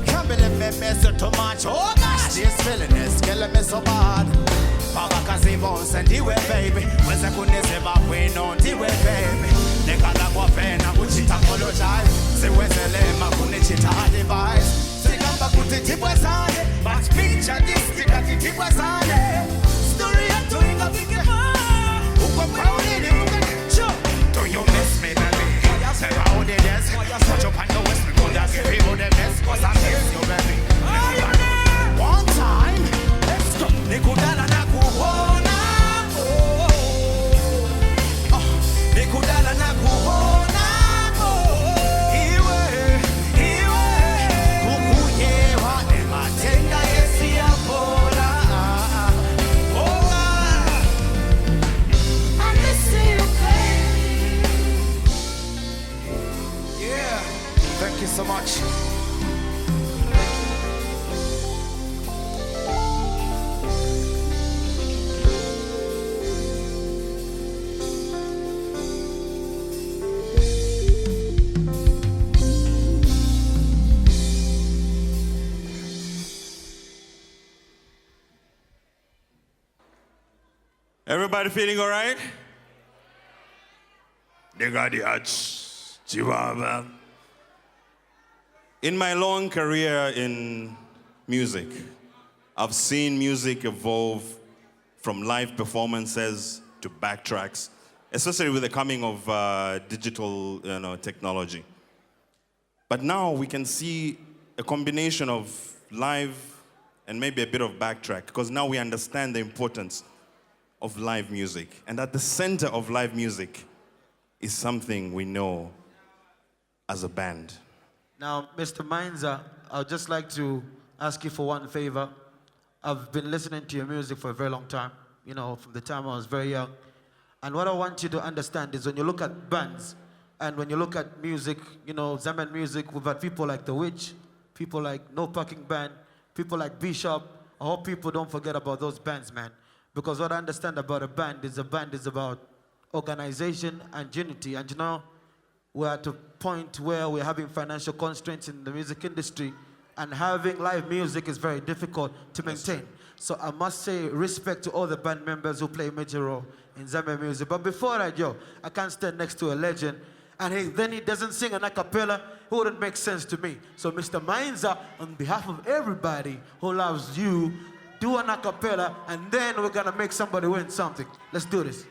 Can't believe me miss it too much. Oh gosh, this feeling is killing me so bad. Baba Kazibo send you away, baby. When I couldn't save up, we know the way, baby. Nekala kwa pena kuchita apologize. Siweze lema kunichita advice. Sigamba kutitibwe sane. But picture this tika titibwe sane. Story ya tuinga vikema. Uko proud in do you miss me, baby? Say how did this? Touch up on your waist, me could have give you the best. Cause I miss you, baby. One time, let's go. Nikudala na kuona po. Nikudala na kuona po. Iwe, kukuyewa. Ematenda yesi ya bona. Oh, I miss you, baby. Yeah. Thank you so much. Everybody feeling all right? They got the arch. Chihuahua. In my long career in music, I've seen music evolve from live performances to backtracks, especially with the coming of digital technology. But now we can see a combination of live and maybe a bit of backtrack, because now we understand the importance of live music. And at the center of live music is something we know as a band. Now, Mr. Mainza, I'd just like to ask you for one favor. I've been listening to your music for a very long time, from the time I was very young. And what I want you to understand is when you look at bands and when you look at music, Zambian music, we've had people like The Witch, people like No Parking Band, people like Bishop. I hope people don't forget about those bands, man. Because what I understand about a band is about organization and unity. And we're at a point where we're having financial constraints in the music industry, and having live music is very difficult to maintain. So I must say respect to all the band members who play a major role in Zambian music. But before that, I can't stand next to a legend. and then he doesn't sing an a cappella, it wouldn't make sense to me. So Mr. Mainza, on behalf of everybody who loves you, do an a cappella, and then we're gonna make somebody win something. Let's do this.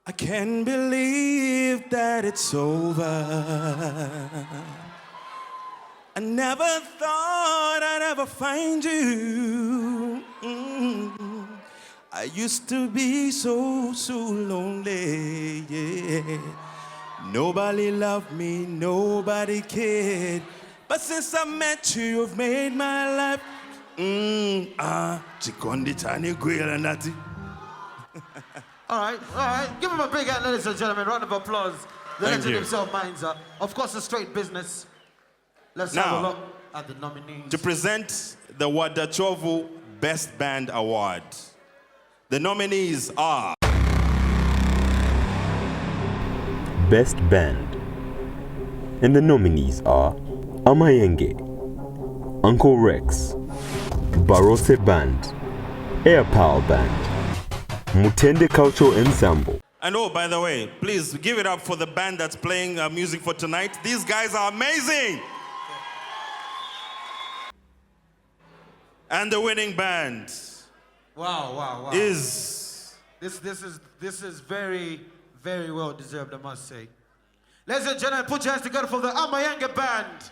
I can't believe that it's over. I never thought I'd ever find you. I used to be so lonely, yeah. Nobody loved me, nobody cared. But since I met you, you've made my life. Chikondi tani gwela nati. All right. Give him a big hand, ladies and gentlemen. Round of applause. The Thank legend you. himself, Mainza. Of course, a straight business. Let's have a Now, look at the nominees. to present the Wadachovu Best Band Award, the nominees are Best Band. And the nominees are Amayenge, Uncle Rex, Barose Band, Air Power Band, Mutende Cultural Ensemble. And oh, by the way, please give it up for the band that's playing music for tonight. These guys are amazing. And the winning band Wow. is This is very, very well deserved, I must say. Ladies and gentlemen, put your hands together for the Amayenge Band.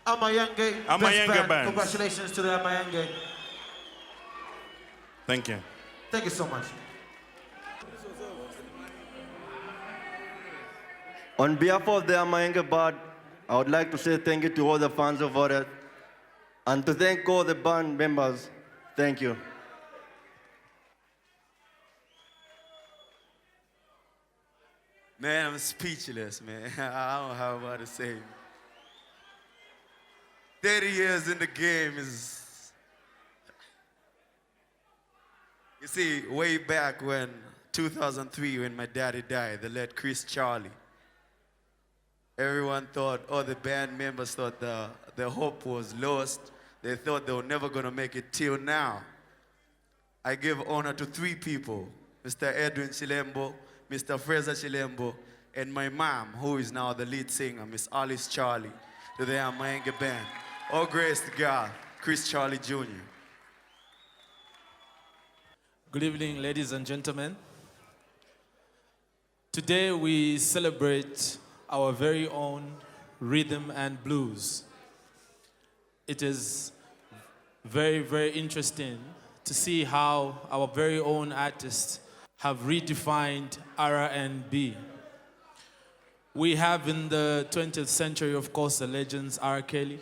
Amayenge Band. Congratulations to the Amayenge. Thank you. Thank you so much. On behalf of the Amayenge Band, I would like to say thank you to all the fans who voted, and to thank all the band members. Thank you. Man, I'm speechless, man. I don't have what to say. 30 years in the game is... You see, way back when, 2003, when my daddy died, the late Chris Charlie, everyone thought, the band members thought the hope was lost. They thought they were never going to make it till now. I give honor to 3 people, Mr. Edwin Chilembo, Mr. Fraser Chilembo, and my mom, who is now the lead singer, Miss Alice Charlie, to the Amayenge Band. All grace to God, Chris Charlie Jr. Good evening, ladies and gentlemen. Today we celebrate our very own rhythm and blues. It is very, very interesting to see how our very own artists have redefined R&B. We have in the 20th century, of course, the legends R. Kelly.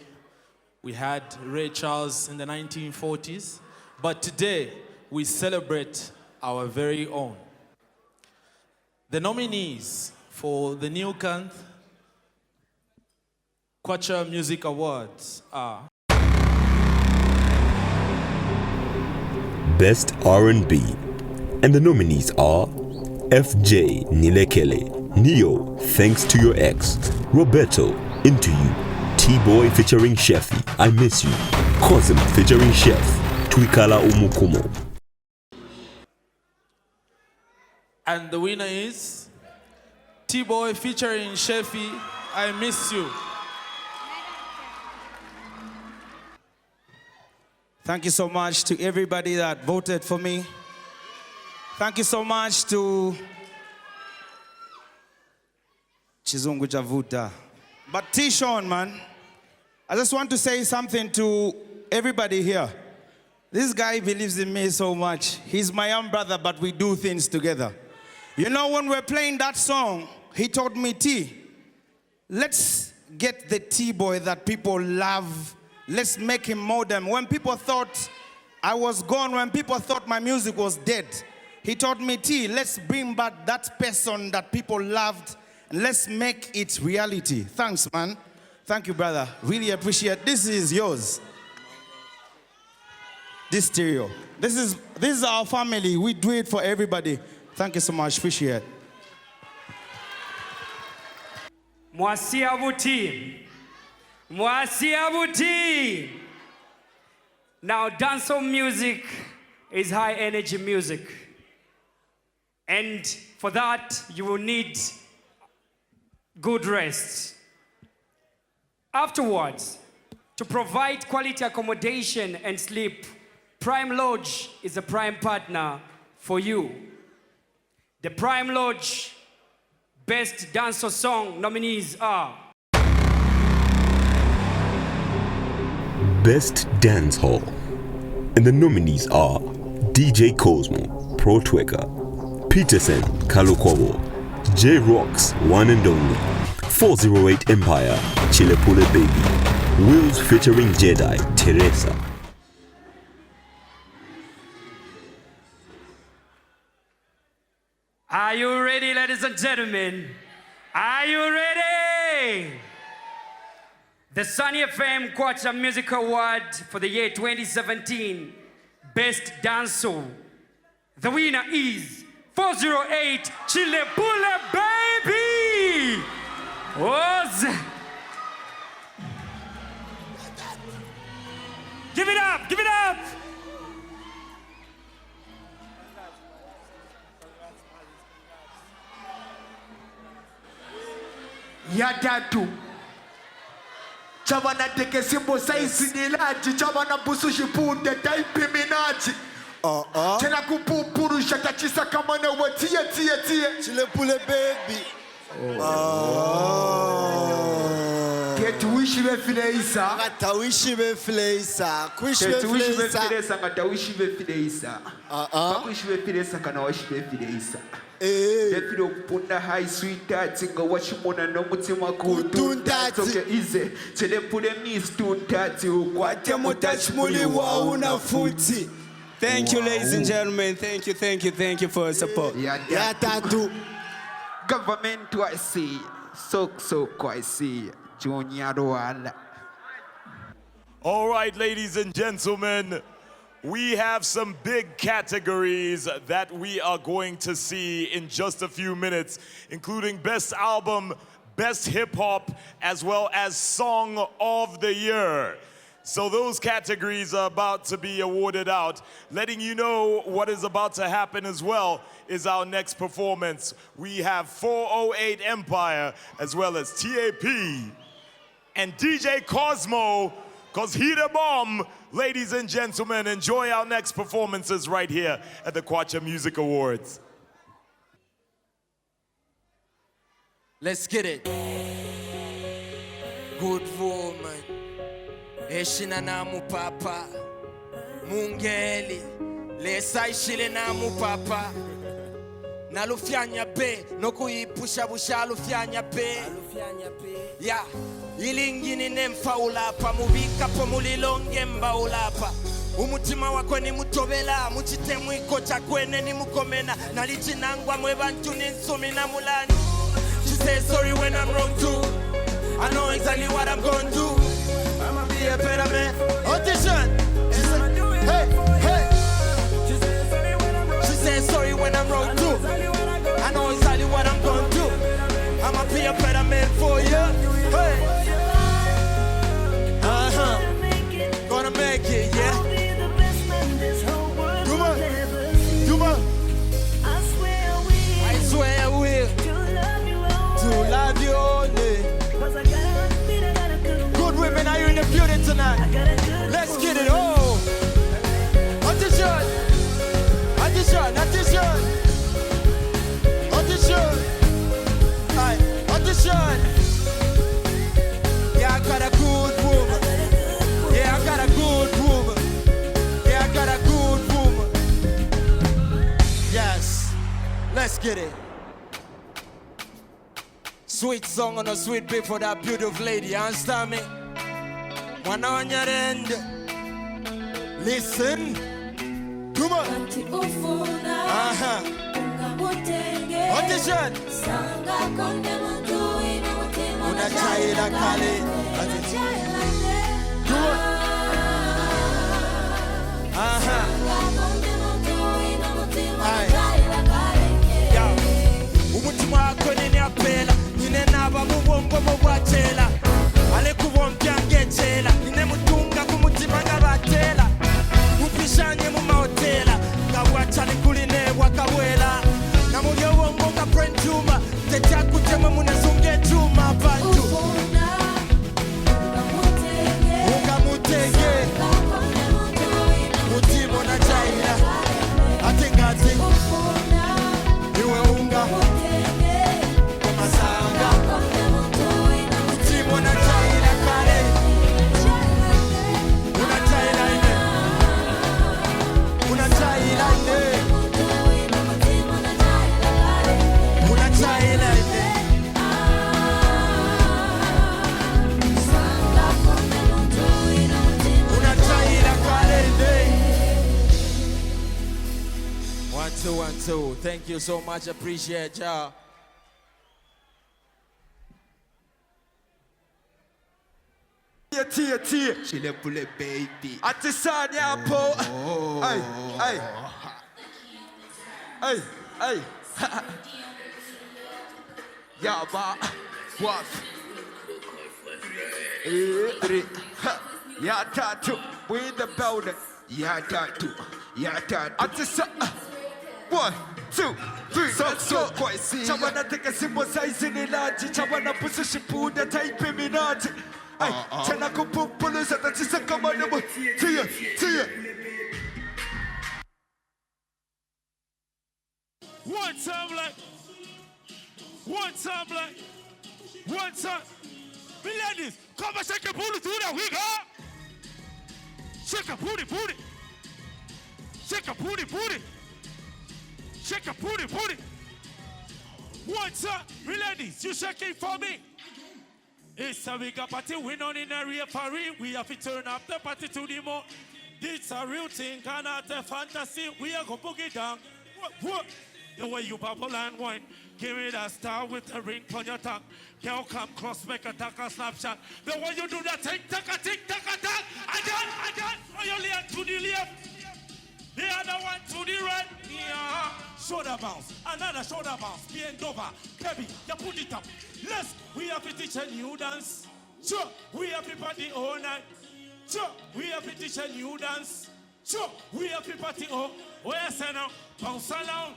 We had Ray Charles in the 1940s. But today, we celebrate our very own. The nominees for the Newcomer Kwacha Music Awards are Best R&B. And the nominees are FJ Nilekele, Neo, Thanks to Your Ex, Roberto, Into You, T-Boy featuring Shefi, I Miss You, Cosm featuring Chef, Twikala Umukumo. And the winner is T-Boy featuring Shefi, I Miss You. Thank you so much to everybody that voted for me. Thank you so much to Chizungu Javuta. But T-Sean, man, I just want to say something to everybody here. This guy believes in me so much. He's my young brother, but we do things together. You know, when we're playing that song, he told me, T, let's get the T-boy that people love. Let's make him modern. When people thought I was gone, when people thought my music was dead, he told me, T, let's bring back that person that people loved, and let's make it reality. Thanks, man. Thank you, brother. Really appreciate it. This is yours. This stereo. This is our family. We do it for everybody. Thank you so much. Appreciate it. Mwasiabuti. Mwasiabuti. Now, dancehall music is high energy music. And for that, you will need good rest. Afterwards, to provide quality accommodation and sleep, Prime Lodge is a prime partner for you. The Prime Lodge Best Dancehall Song nominees are Best Dancehall. And the nominees are DJ Cosmo, Pro Twicker, Peterson, Kalukobo, J-Rocks, One and Only, 408 Empire, Chilepule Baby, Wills featuring Jedi, Teresa. Are you ready, ladies and gentlemen? Are you ready? The Sunny FM Kwacha Music Award for the year 2017, Best Dancehall. The winner is 408 Chilepule Baby. Oz. Give it up, give it up. Yatatu Chabana teke simbo saisi nilaji Chabana busu shipunde taipi minaji Chena kupupuru shaka chisa kamane wa tia Chilepule baby Ketuishi befileisa Ngatawishi befileisa Kuishi befileisa Ngatawishi befileisa Kuishi befileisa Kanawashi befileisa Defiro punda high sweetheart Singa washimona no mutima kutundati Soke ize Chilepule miss tuntati Ukwate mutachi muli wa unafuti. Thank you, ladies and gentlemen. Thank you for your support. Yatatu Government to I see So I see Junior Wala. All right, ladies and gentlemen, we have some big categories that we are going to see in just a few minutes, including Best Album, Best Hip Hop, as well as Song of the Year. So those categories are about to be awarded out. Letting you know what is about to happen as well is our next performance. We have 408 Empire, as well as TAP and DJ Cosmo, cause he the bomb. Ladies and gentlemen, enjoy our next performances right here at the Kwacha Music Awards. Let's get it. Good woman. Eshina na mupapa. Mungeli. Lesa ishile na mupapa. Na lufyanya be. Noku ipusha busha lufyanya be. Ya. Ilingini nemfa ulapa. Mubika po mulilonge mba ulapa. Umutima wako ni mutobela. Muchite mwiko chakwene ni mukomena. Nalichinangwa mwebantu ni nsumi na mulani. She says sorry when I'm wrong too. I know exactly what I'm gonna do. I'ma be a better man. Audition. She said, hey, hey. She says sorry when I'm wrong too. I know exactly what I'm gonna do. I'ma be a better man for you. Hey. Gonna make it, yeah. Come on. Come on. I swear I will. To love you only. Good women, are you in the building tonight? Let's get it. Oh, audition, audition, audition, audition. Aye, audition. Yeah, I got a good woman. Yeah, I got a good woman. Yeah, I got a good woman. Yes, let's get it. Sweet song on a sweet beat for that beautiful lady, you understand me? One on your end. Listen. Come on. Audition. Una chaila kale. Come on. Umutima wako nini apela. Nine naba mubongo mubwatela. Ale kubompya ngechela. Nine mutunga kumutima ngabatela. Upishanye mu mahotela. Ngabwachali kuline wakawela. Na mulyo wongo nga prentuma. Techa kutema munazunge Chuma bantu Unga mutege Mutimo na chaina Atingati Iwe unga Masanga Mutimo na chaina kare Una chaina ine Una chaina ine Una chaina ine Una chaina kare ine 1, 2, 1, 2. Thank you so much. Appreciate y'all. Tia. Chile pule baby. Atisani hapo. Ay. Yaba. What? 3. Ya tatu. We in the building. Ya tatu. Atisa. 1, 2, 3. So quite see. Chawana take a simple size in the large. Chawana position food that type minati. Ay, tena kupupuluza tatisa kama nemo. Tia. One time. Me ladies, come and shake your booty to that we go. Shake your booty. Shake your booty. Shake your booty. One time, me ladies, you shaking for me. It's a big party, we not in a real party. We have to turn up the party to the more. This a real thing, not a fantasy. We are gonna boogie down. What? The way you bubble and wine. Give me that star with the ring on your tongue. Girl, come close, make a take a snapshot. The way you do that, tick, take a. I done. Oh, you left to the left. The other one to the right. Yeah. Shoulder bounce. Another shoulder bounce. Bend over. Baby, you put it up. We have to teach a new dance. Sure. We have to party all night. Sure. We have to teach a new dance. Sure. We have to party all. Where say now? Bounce along.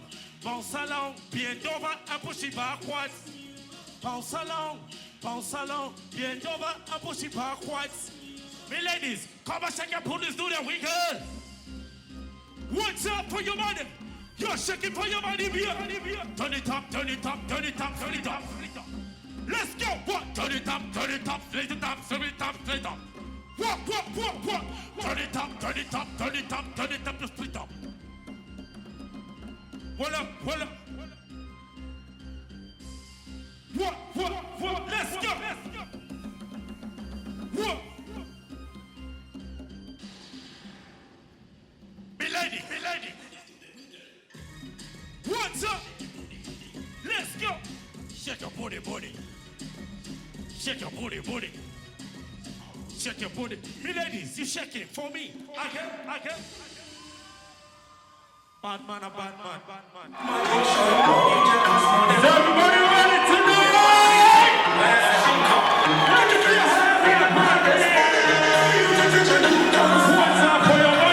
Bend over and push it backwards. Bounce along. Bend over and push it backwards. Me ladies, come and shake your booties, do that wiggle. What's up for your body? You're shaking for your body, beer. Turn it up. Let's go. What? Turn it up, straight it up. What? Turn it up, just split up. What up? What? Let's go. What? Me lady. What's up? Let's go. Shake your booty. Shake your booty. Shake your booty. Me ladies, you shake it for me. Again. Bad man. Is everybody ready tonight? What's up for your money?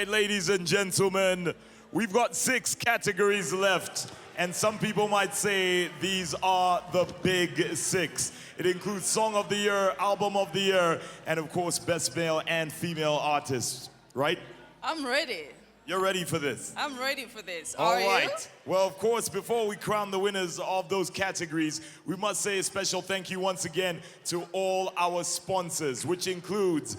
Ladies and gentlemen, we've got 6 categories left, and some people might say these are the big 6. It includes Song of the Year, Album of the Year, and of course, Best Male and Female Artists, right? I'm ready. You're ready for this? I'm ready for this. All Are right. you? Well, of course, before we crown the winners of those categories, we must say a special thank you once again to all our sponsors, which includes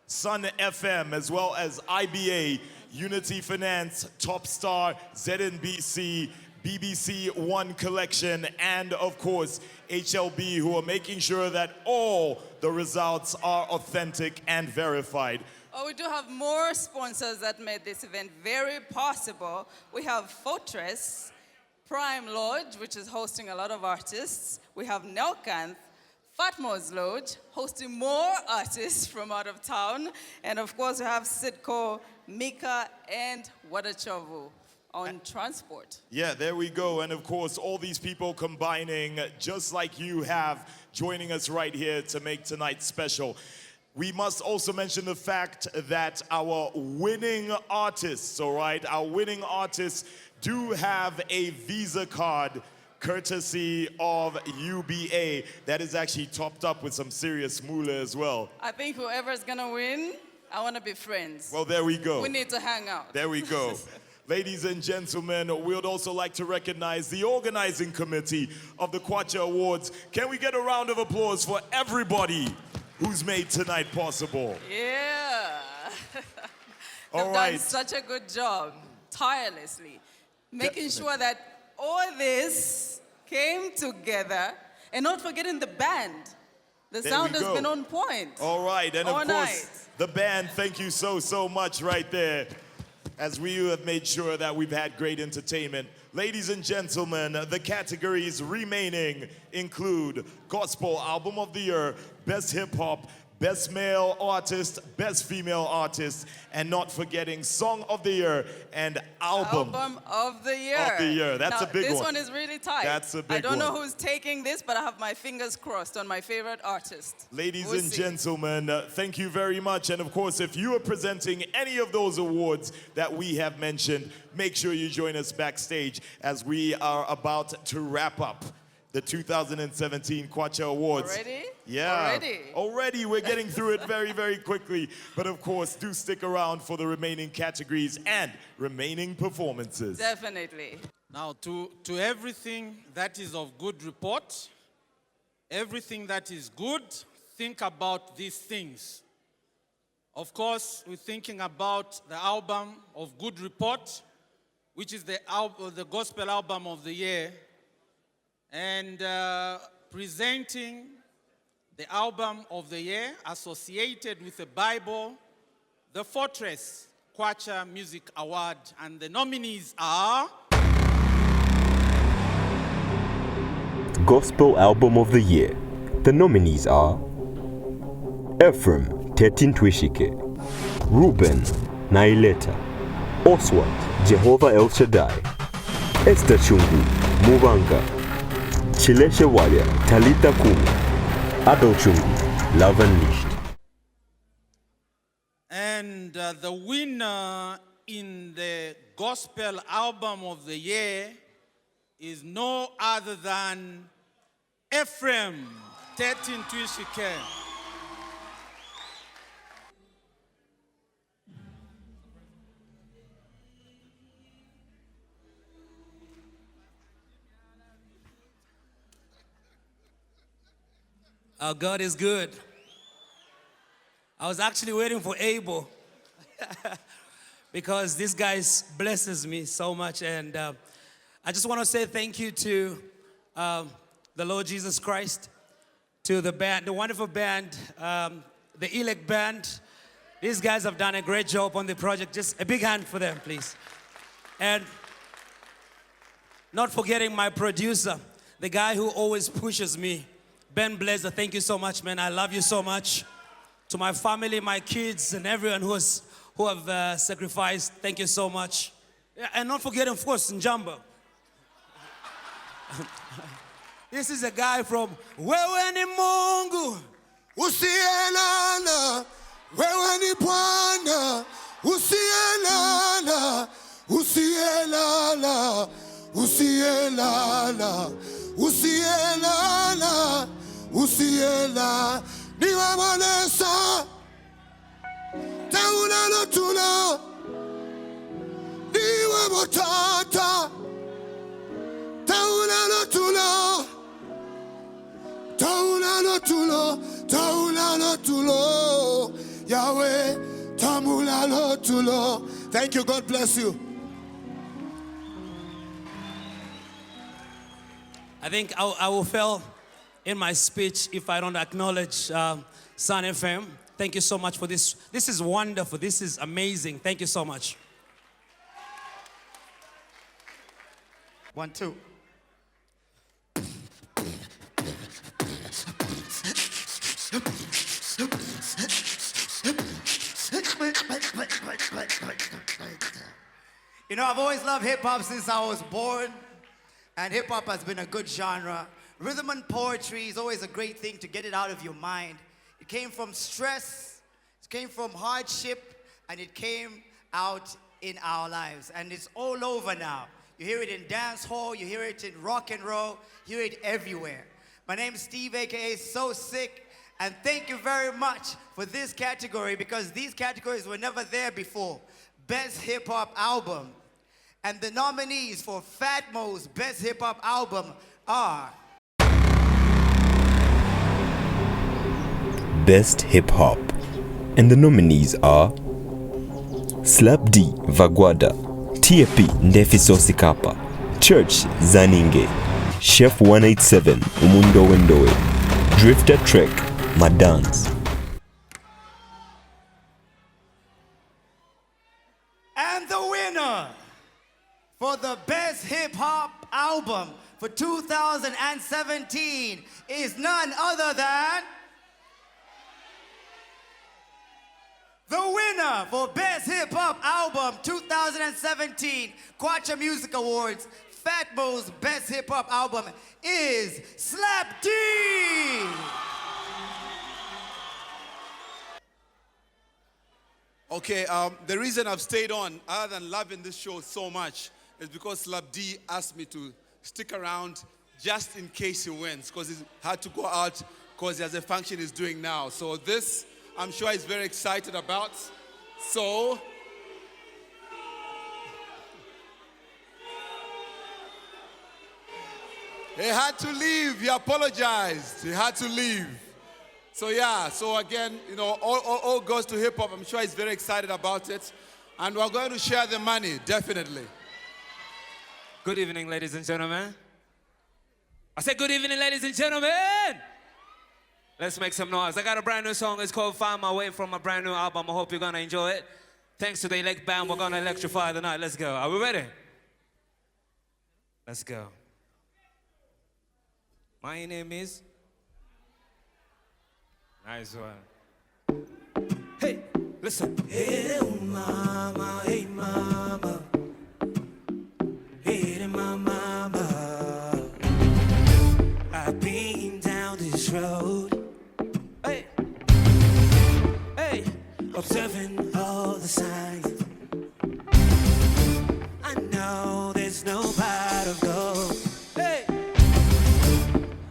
Sun FM, as well as IBA, Unity Finance, Top Star, ZNBC, BBC One Collection, and of course, HLB, who are making sure that all the results are authentic and verified. Oh, we do have more sponsors that made this event very possible. We have Fortress, Prime Lodge, which is hosting a lot of artists. We have Nelkanth, Fatmo's Lodge, hosting more artists from out of town. And of course, we have Sidco, Mika, and Wadachovu on transport. Yeah, there we go. And of course, all these people combining, just like you have, joining us right here to make tonight special. We must also mention the fact that our winning artists, all right, our winning artists do have a Visa card courtesy of UBA that is actually topped up with some serious moolah as well. I think whoever's gonna win, I wanna be friends. Well, there we go. We need to hang out. There we go. Ladies and gentlemen, we would also like to recognize the organizing committee of the Kwacha Awards. Can we get a round of applause for everybody who's made tonight possible? Yeah. All They've right. done such a good job, tirelessly, making sure that all this came together, and not forgetting the band. The There sound we has go. been on point. All right, and all of night. course, the band, thank you so much right there, as we have made sure that we've had great entertainment. Ladies and gentlemen, the categories remaining include Gospel Album of the Year, Best Hip Hop, Best Male Artist, Best Female Artist, and not forgetting Song of the Year and Album of the Year. of the Year. That's Now, a big this one. one is really tight. That's a big I don't know one. who's taking this, but I have my fingers crossed on my favorite artist. Ladies We'll and see. gentlemen, thank you very much. And of course, if you are presenting any of those awards that we have mentioned, make sure you join us backstage as we are about to wrap up the 2017 Kwacha Awards. Already? Yeah. Already, we're getting through it very quickly. But of course, do stick around for the remaining categories and remaining performances. Definitely. Now, to everything that is of good report, everything that is good, think about these things. Of course, we're thinking about the album of good report, which is the gospel album of the year, and presenting the album of the year associated with the Bible, the Fortress Kwacha Music Award, and the nominees are Gospel Album of the Year. The nominees are Ephraim Tetin Twishike, Ruben Naileta, Oswald Jehovah El Shaddai, Esther Chungu Mubanga, Chileshe Walia Talita Kumi, Ado Chungu Love Unleashed. And the winner in the Gospel Album of the Year is no other than Ephraim Tetin Twishike. Our God is good. I was actually waiting for Abel because this guy blesses me so much. And I just want to say thank you to the Lord Jesus Christ, to the band, the wonderful band, the Elect Band. These guys have done a great job on the project. Just a big hand for them, please. And not forgetting my producer, the guy who always pushes me, Ben Blazer. Thank you so much, man. I love you so much. To my family, my kids, and everyone who have sacrificed, thank you so much. Yeah, and not forgetting, of course, Njamba. This is a guy from Wewe ni Mungu. Usielala, wewe ni Bwana. Usielala, usielala, usielala, usielala, usielala. Niwa monesa, tauna lotula. Niwa motata, tauna lotula. Taula lotulo, taula lotulo, Yahweh, tamula lotulo. Thank you, God bless you. I think I will fail in my speech if I don't acknowledge Sun FM. Thank you so much for this. This is wonderful. This is amazing. Thank you so much. 1, 2. You know, I've always loved hip-hop since I was born, and hip-hop has been a good genre. Rhythm and poetry is always a great thing to get it out of your mind. It came from stress, it came from hardship, and it came out in our lives. And it's all over now. You hear it in dancehall, you hear it in rock and roll, you hear it everywhere. My name is Steve, aka So Sick, and thank you very much for this category, because these categories were never there before. Best Hip Hop Album. And the nominees for Fatmo's Best Hip Hop Album are Best Hip Hop. And the nominees are Slap D Vagwada, TAP Ndefiso Sikapa, Church Zaninge, Chef 187 Umundo Wendoe, Drifter Trek Madans. And the winner for the Best Hip Hop Album for 2017 is none other than the winner for Best Hip Hop Album 2017 Kwacha Music Awards, Fatmo's Best Hip Hop Album is Slap D. Okay, the reason I've stayed on, other than loving this show so much, is because Slap D asked me to stick around just in case he wins, because he had to go out because he has a function he's doing now. So this, I'm sure he's very excited about. So, he had to leave. He apologized. He had to leave. So yeah, so again, you know, all goes to hip hop. I'm sure he's very excited about it. And we're going to share the money, definitely. Good evening, ladies and gentlemen. I said good evening, ladies and gentlemen. Let's make some noise. I got a brand new song. It's called Find My Way from my brand new album. I hope you're gonna enjoy it. Thanks to the Elect Band, we're gonna electrify the night. Let's go. Are we ready? Let's go. My name is... Nice one. Hey, listen. Hey, mama, hey, mama. Hey, mama. I've been down this road. Hey, hey, observing all the signs. I know there's no pot of gold. Hey,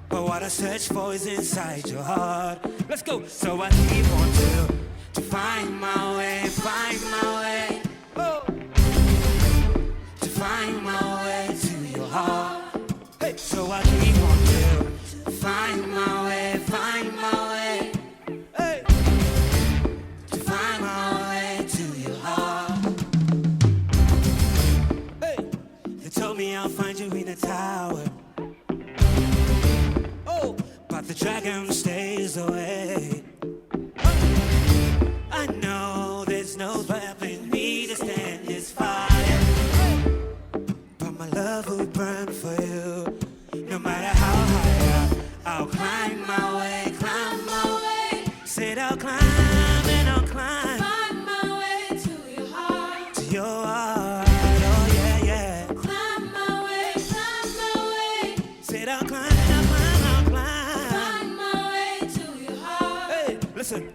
but what I search for is inside your heart. Let's go. So I keep on to find my way, oh, to find my way to your heart. Hey, so I keep on to find my way, hey, to find my way to your heart. Hey, they told me I'll find you in a tower. Oh, but the dragon stays away. I know there's no stopping me to stand this fire, but my love will burn for you. No matter how high I'll climb my way, said I'll climb and I'll climb. Find my way to your heart, oh yeah, yeah. Climb my way, said I'll climb and I'll climb. Find my way to your heart. Hey, listen.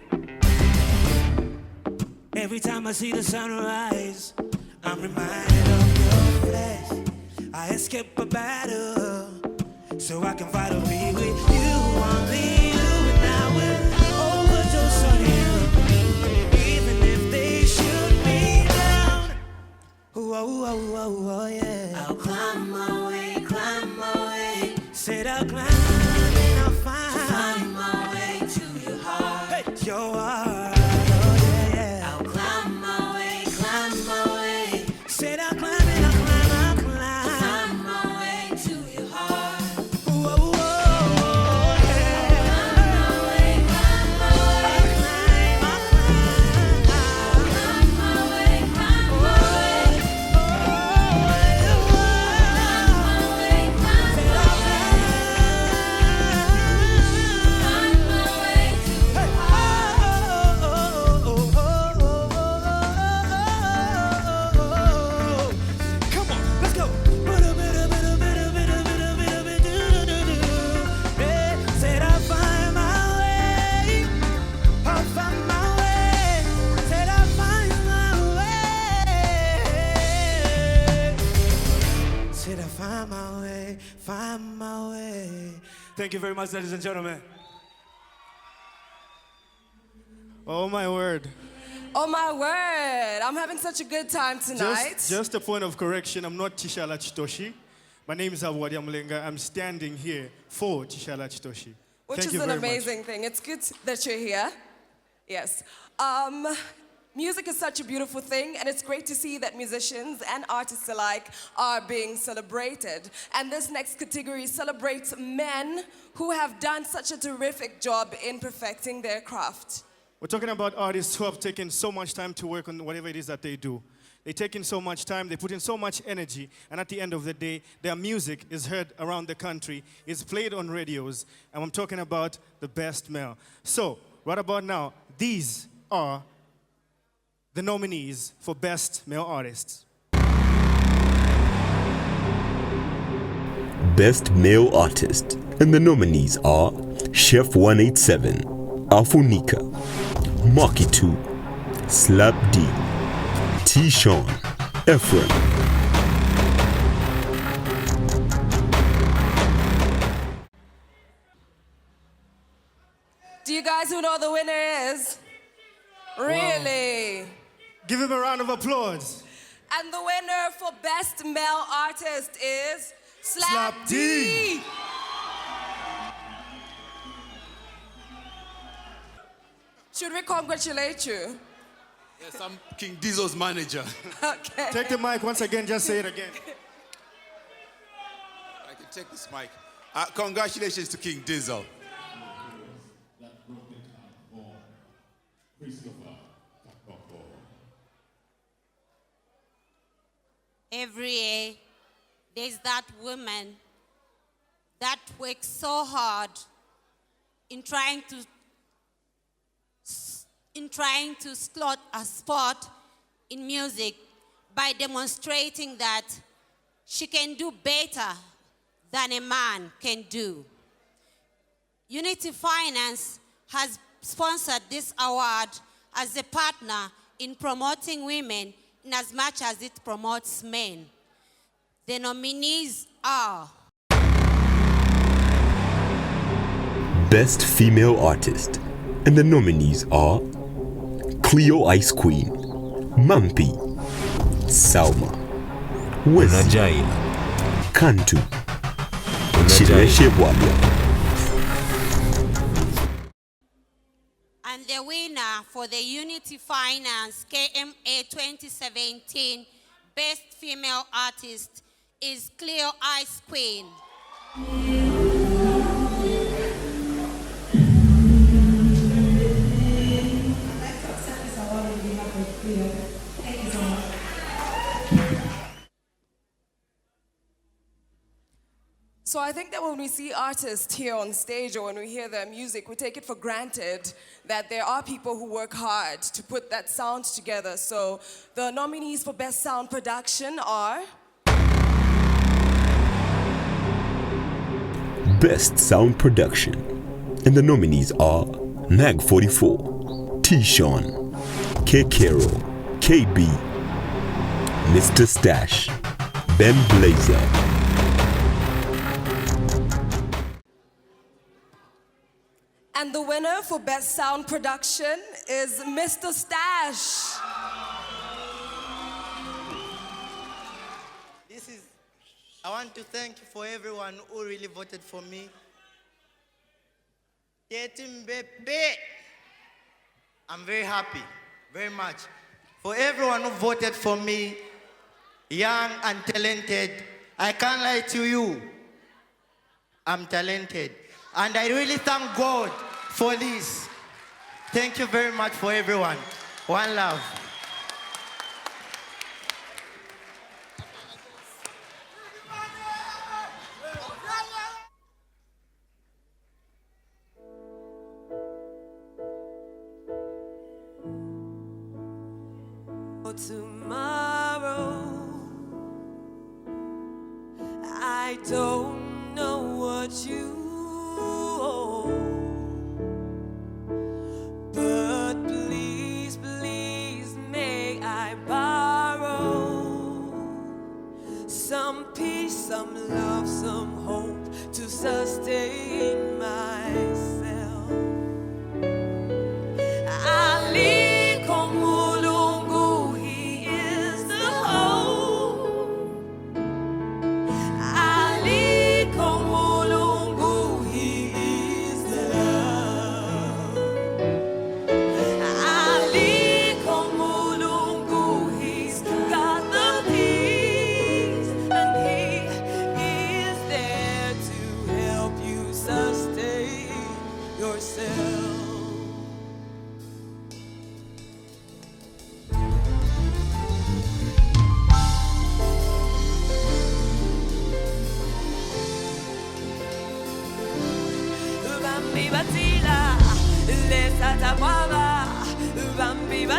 Every time I see the sunrise, I'm reminded of your flesh. I escape a battle so I can fight or be with you. Only you and I will overdose on you, even if they shoot me down. Oh, yeah. I'll climb my way, said I'll climb and I'll find my way to your heart. Hey, your heart. Said I'll climb and I'll climb. Find my way to your heart. Whoa, yeah. Climb my way. I'll climb my way. Said I'll climb. Thank you very much, ladies and gentlemen. Oh my word. Oh my word, I'm having such a good time tonight. Just a point of correction, I'm not Tishala Chitoshi. My name is Awadi Amulenga. I'm standing here for Tishala Chitoshi. Which Thank is you an very amazing much. thing. It's good that you're here. Yes. Music is such a beautiful thing, and it's great to see that musicians and artists alike are being celebrated. And this next category celebrates men who have done such a terrific job in perfecting their craft. We're talking about artists who have taken so much time to work on whatever it is that they do. They take in so much time, they put in so much energy, and at the end of the day, their music is heard around the country, is played on radios, and I'm talking about the best male. So, right about now, these are the nominees for Best Male Artists. Best Male Artist, and the nominees are Chef 187, Afunika, Maki 2, Slap D, T-Sean, Ephraim. Do you guys who know the winner is? Really? Give him a round of applause. And the winner for Best Male Artist is Slap D. Should we congratulate you? Yes, I'm King Diesel's manager. Okay. Take the mic once again, just say it again. I can take this mic. Congratulations to King Diesel. Every year, there's that woman that works so hard in trying to slot a spot in music by demonstrating that she can do better than a man can do. Unity Finance has sponsored this award as a partner in promoting women in as much as it promotes men. The nominees are Best Female Artist, and the nominees are Cleo Ice Queen, Mampi, Salma, Wezi, Kantu, Chireshe Bwabia. and the winner for the Unity Finance KMA 2017 Best Female Artist is Cleo Ice Queen. So I think that when we see artists here on stage or when we hear their music, we take it for granted that there are people who work hard to put that sound together. So the nominees for Best Sound Production are Best Sound Production, and the nominees are Mag 44, T-Sean, K. Carroll, KB, Mr. Stash, Ben Blazer. And the winner for Best Sound Production is Mr. Stash. I want to thank you for everyone who really voted for me. I'm very happy, very much. For everyone who voted for me, young and talented, I can't lie to you. I'm talented. And I really thank God for this. Thank you very much for everyone. One love. Tomorrow, I don't know what you owe, but please, please, may I borrow some peace, some love, some hope to sustain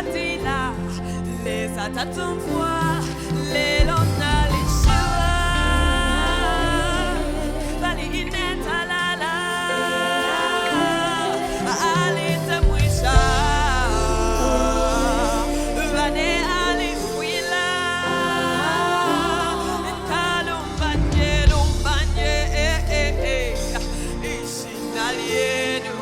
Katila, les atatumfwa, les lonalisha, bali inetalala, alita mwisha, bane alifuila, kalumbanye, lumbanye, ishinalienu.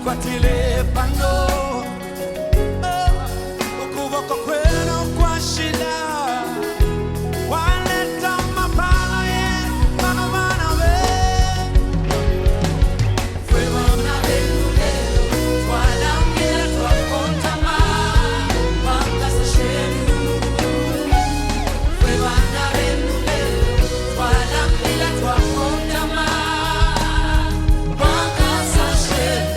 Kwatile pano ukuboko kwenu kwa shida waleta mapala ye manomana we fwebona belulelo twalamira twakontama wakasa shenu fwebona belulelo twalamira twakontama wakasa shenu.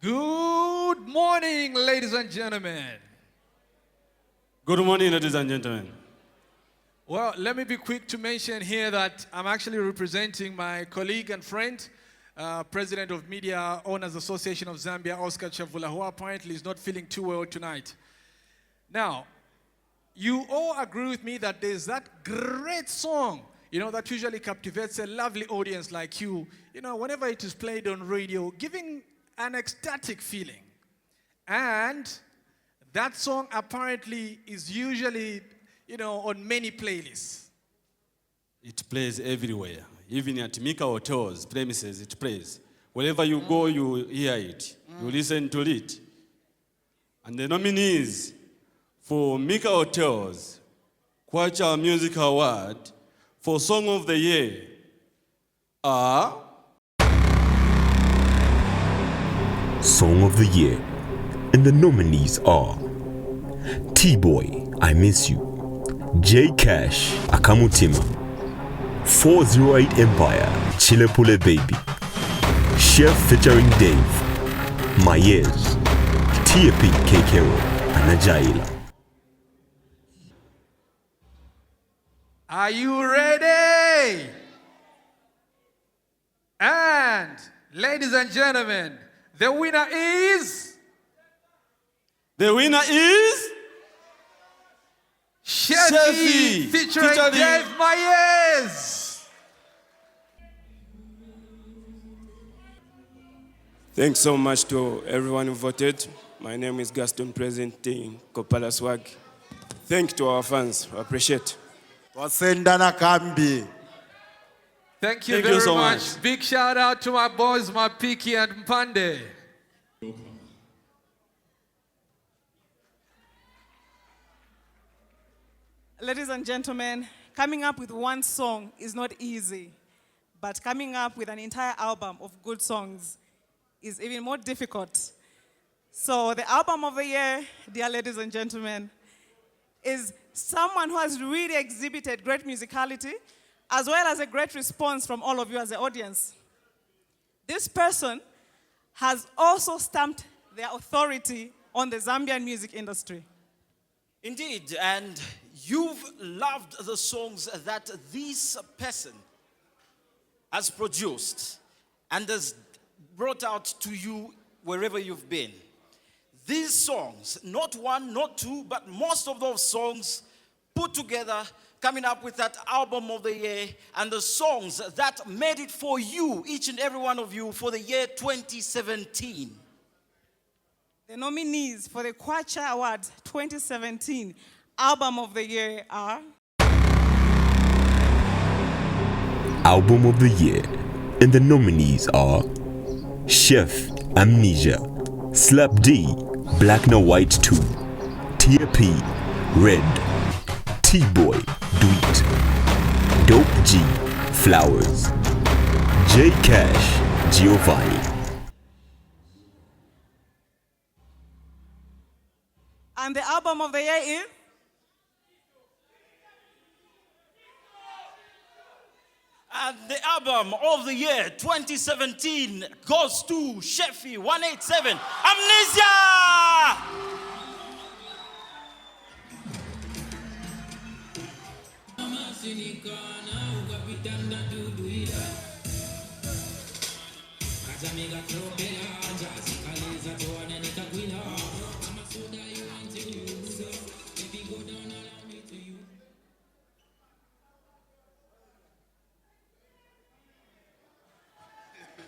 Good morning, ladies and gentlemen. Good morning, ladies and gentlemen. Well, let me be quick to mention here that I'm actually representing my colleague and friend, President of Media Owners Association of Zambia, Oscar Chavula, who apparently is not feeling too well tonight. Now, you all agree with me that there's that great song, that usually captivates a lovely audience like you, whenever it is played on radio, giving an ecstatic feeling. And that song apparently is usually, on many playlists. It plays everywhere. Even at Mika Hotels premises, it plays. Wherever you go, you hear it. You listen to it. And the nominees for Mika Hotels Kwacha Music Award for Song of the Year are Song of the Year. And the nominees are T-Boy, I Miss You, J Cash, Akamutima, 408 Empire, Chilepule Baby, Chef featuring Dave, Mayez, TAP Kekero, and Ajaila. Are you ready? And, ladies and gentlemen, the winner is... The winner is... Chefy featuring Dave Mayez. Thanks so much to everyone who voted. My name is Gaston, presenting Kopala Swag. Thank you to our fans. I appreciate. Thank you very much. Big shout out to my boys, Mapiki and Mpande. Ladies and gentlemen, coming up with one song is not easy, but coming up with an entire album of good songs is even more difficult. So the album of the year, dear ladies and gentlemen, is someone who has really exhibited great musicality, as well as a great response from all of you as the audience. This person has also stamped their authority on the Zambian music industry. Indeed, and you've loved the songs that this person has produced and has brought out to you wherever you've been. These songs, not one, not two, but most of those songs put together, coming up with that album of the year and the songs that made it for you, each and every one of you, for the year 2017. The nominees for the Kwacha Awards 2017 Album of the Year are... Album of the Year. And the nominees are Chef, Amnesia, Slap D, Black No White 2, TAP, Red, T-Boy, Do It, Dope G, Flowers, J Cash, Giovanni. And the album of the year is... And the album of the year 2017 goes to Chefy 187, Amnesia!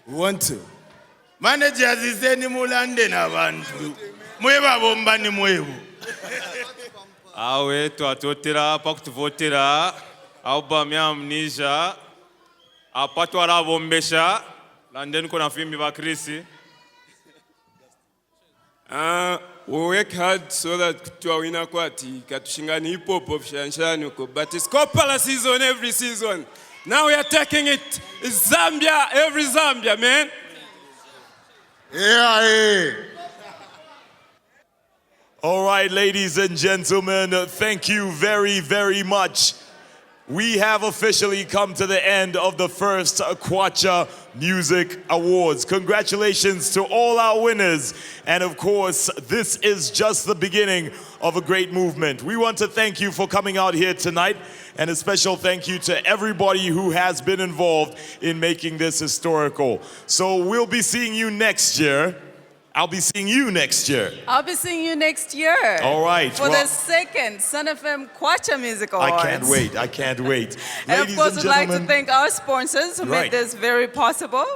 Want to. Managers is any mulande na bantu. Mweba bomba ni mwebu. Awe twatotera pakutuvotera album ya Amnesia apatwala bombesha landeni kona fimbi ba Chris. We work hard so that tuawina kwati katushingani hip hop of shanshani uko, but it's Kopala season every season. Now we are taking it. It's Zambia, every Zambia, man. Yeah. All right, ladies and gentlemen, thank you very, very much. We have officially come to the end of the first Kwacha Music Awards. Congratulations to all our winners. And of course, this is just the beginning of a great movement. We want to thank you for coming out here tonight, and a special thank you to everybody who has been involved in making this historical. So we'll be seeing you next year. I'll be seeing you next year. I'll be seeing you next year. All right. For the second Sun FM Kwacha Music Awards. I can't wait. I can't wait. And Ladies of course, and we'd like to gentlemen, thank our sponsors who made this very possible.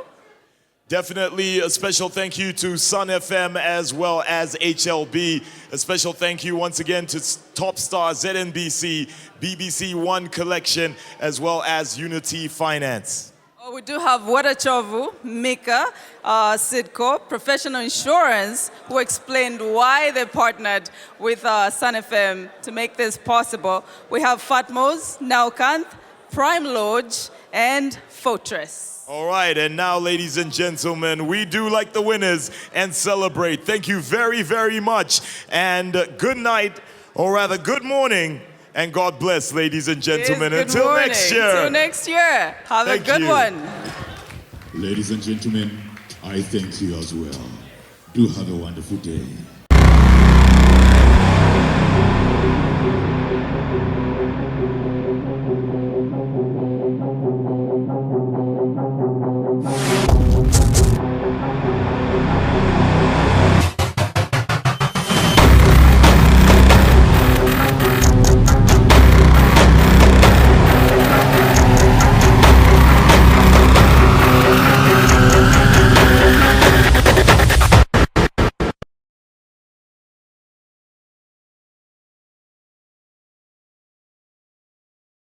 definitely a special thank you to Sun FM as well as HLB. A special thank you once again to Top Star, ZNBC, BBC One Collection, as well as Unity Finance. We do have Wadachovu, Mika, Sidco, Professional Insurance, who explained why they partnered with Sun FM to make this possible. We have Fatmos, Naukanth, Prime Lodge, and Fortress. All right, and now, ladies and gentlemen, we do like the winners and celebrate. Thank you very, very much. And good night, or rather, good morning. And God bless, ladies and gentlemen. Until next year. Until next year. Have a good one. Ladies and gentlemen, I thank you as well. Do have a wonderful day.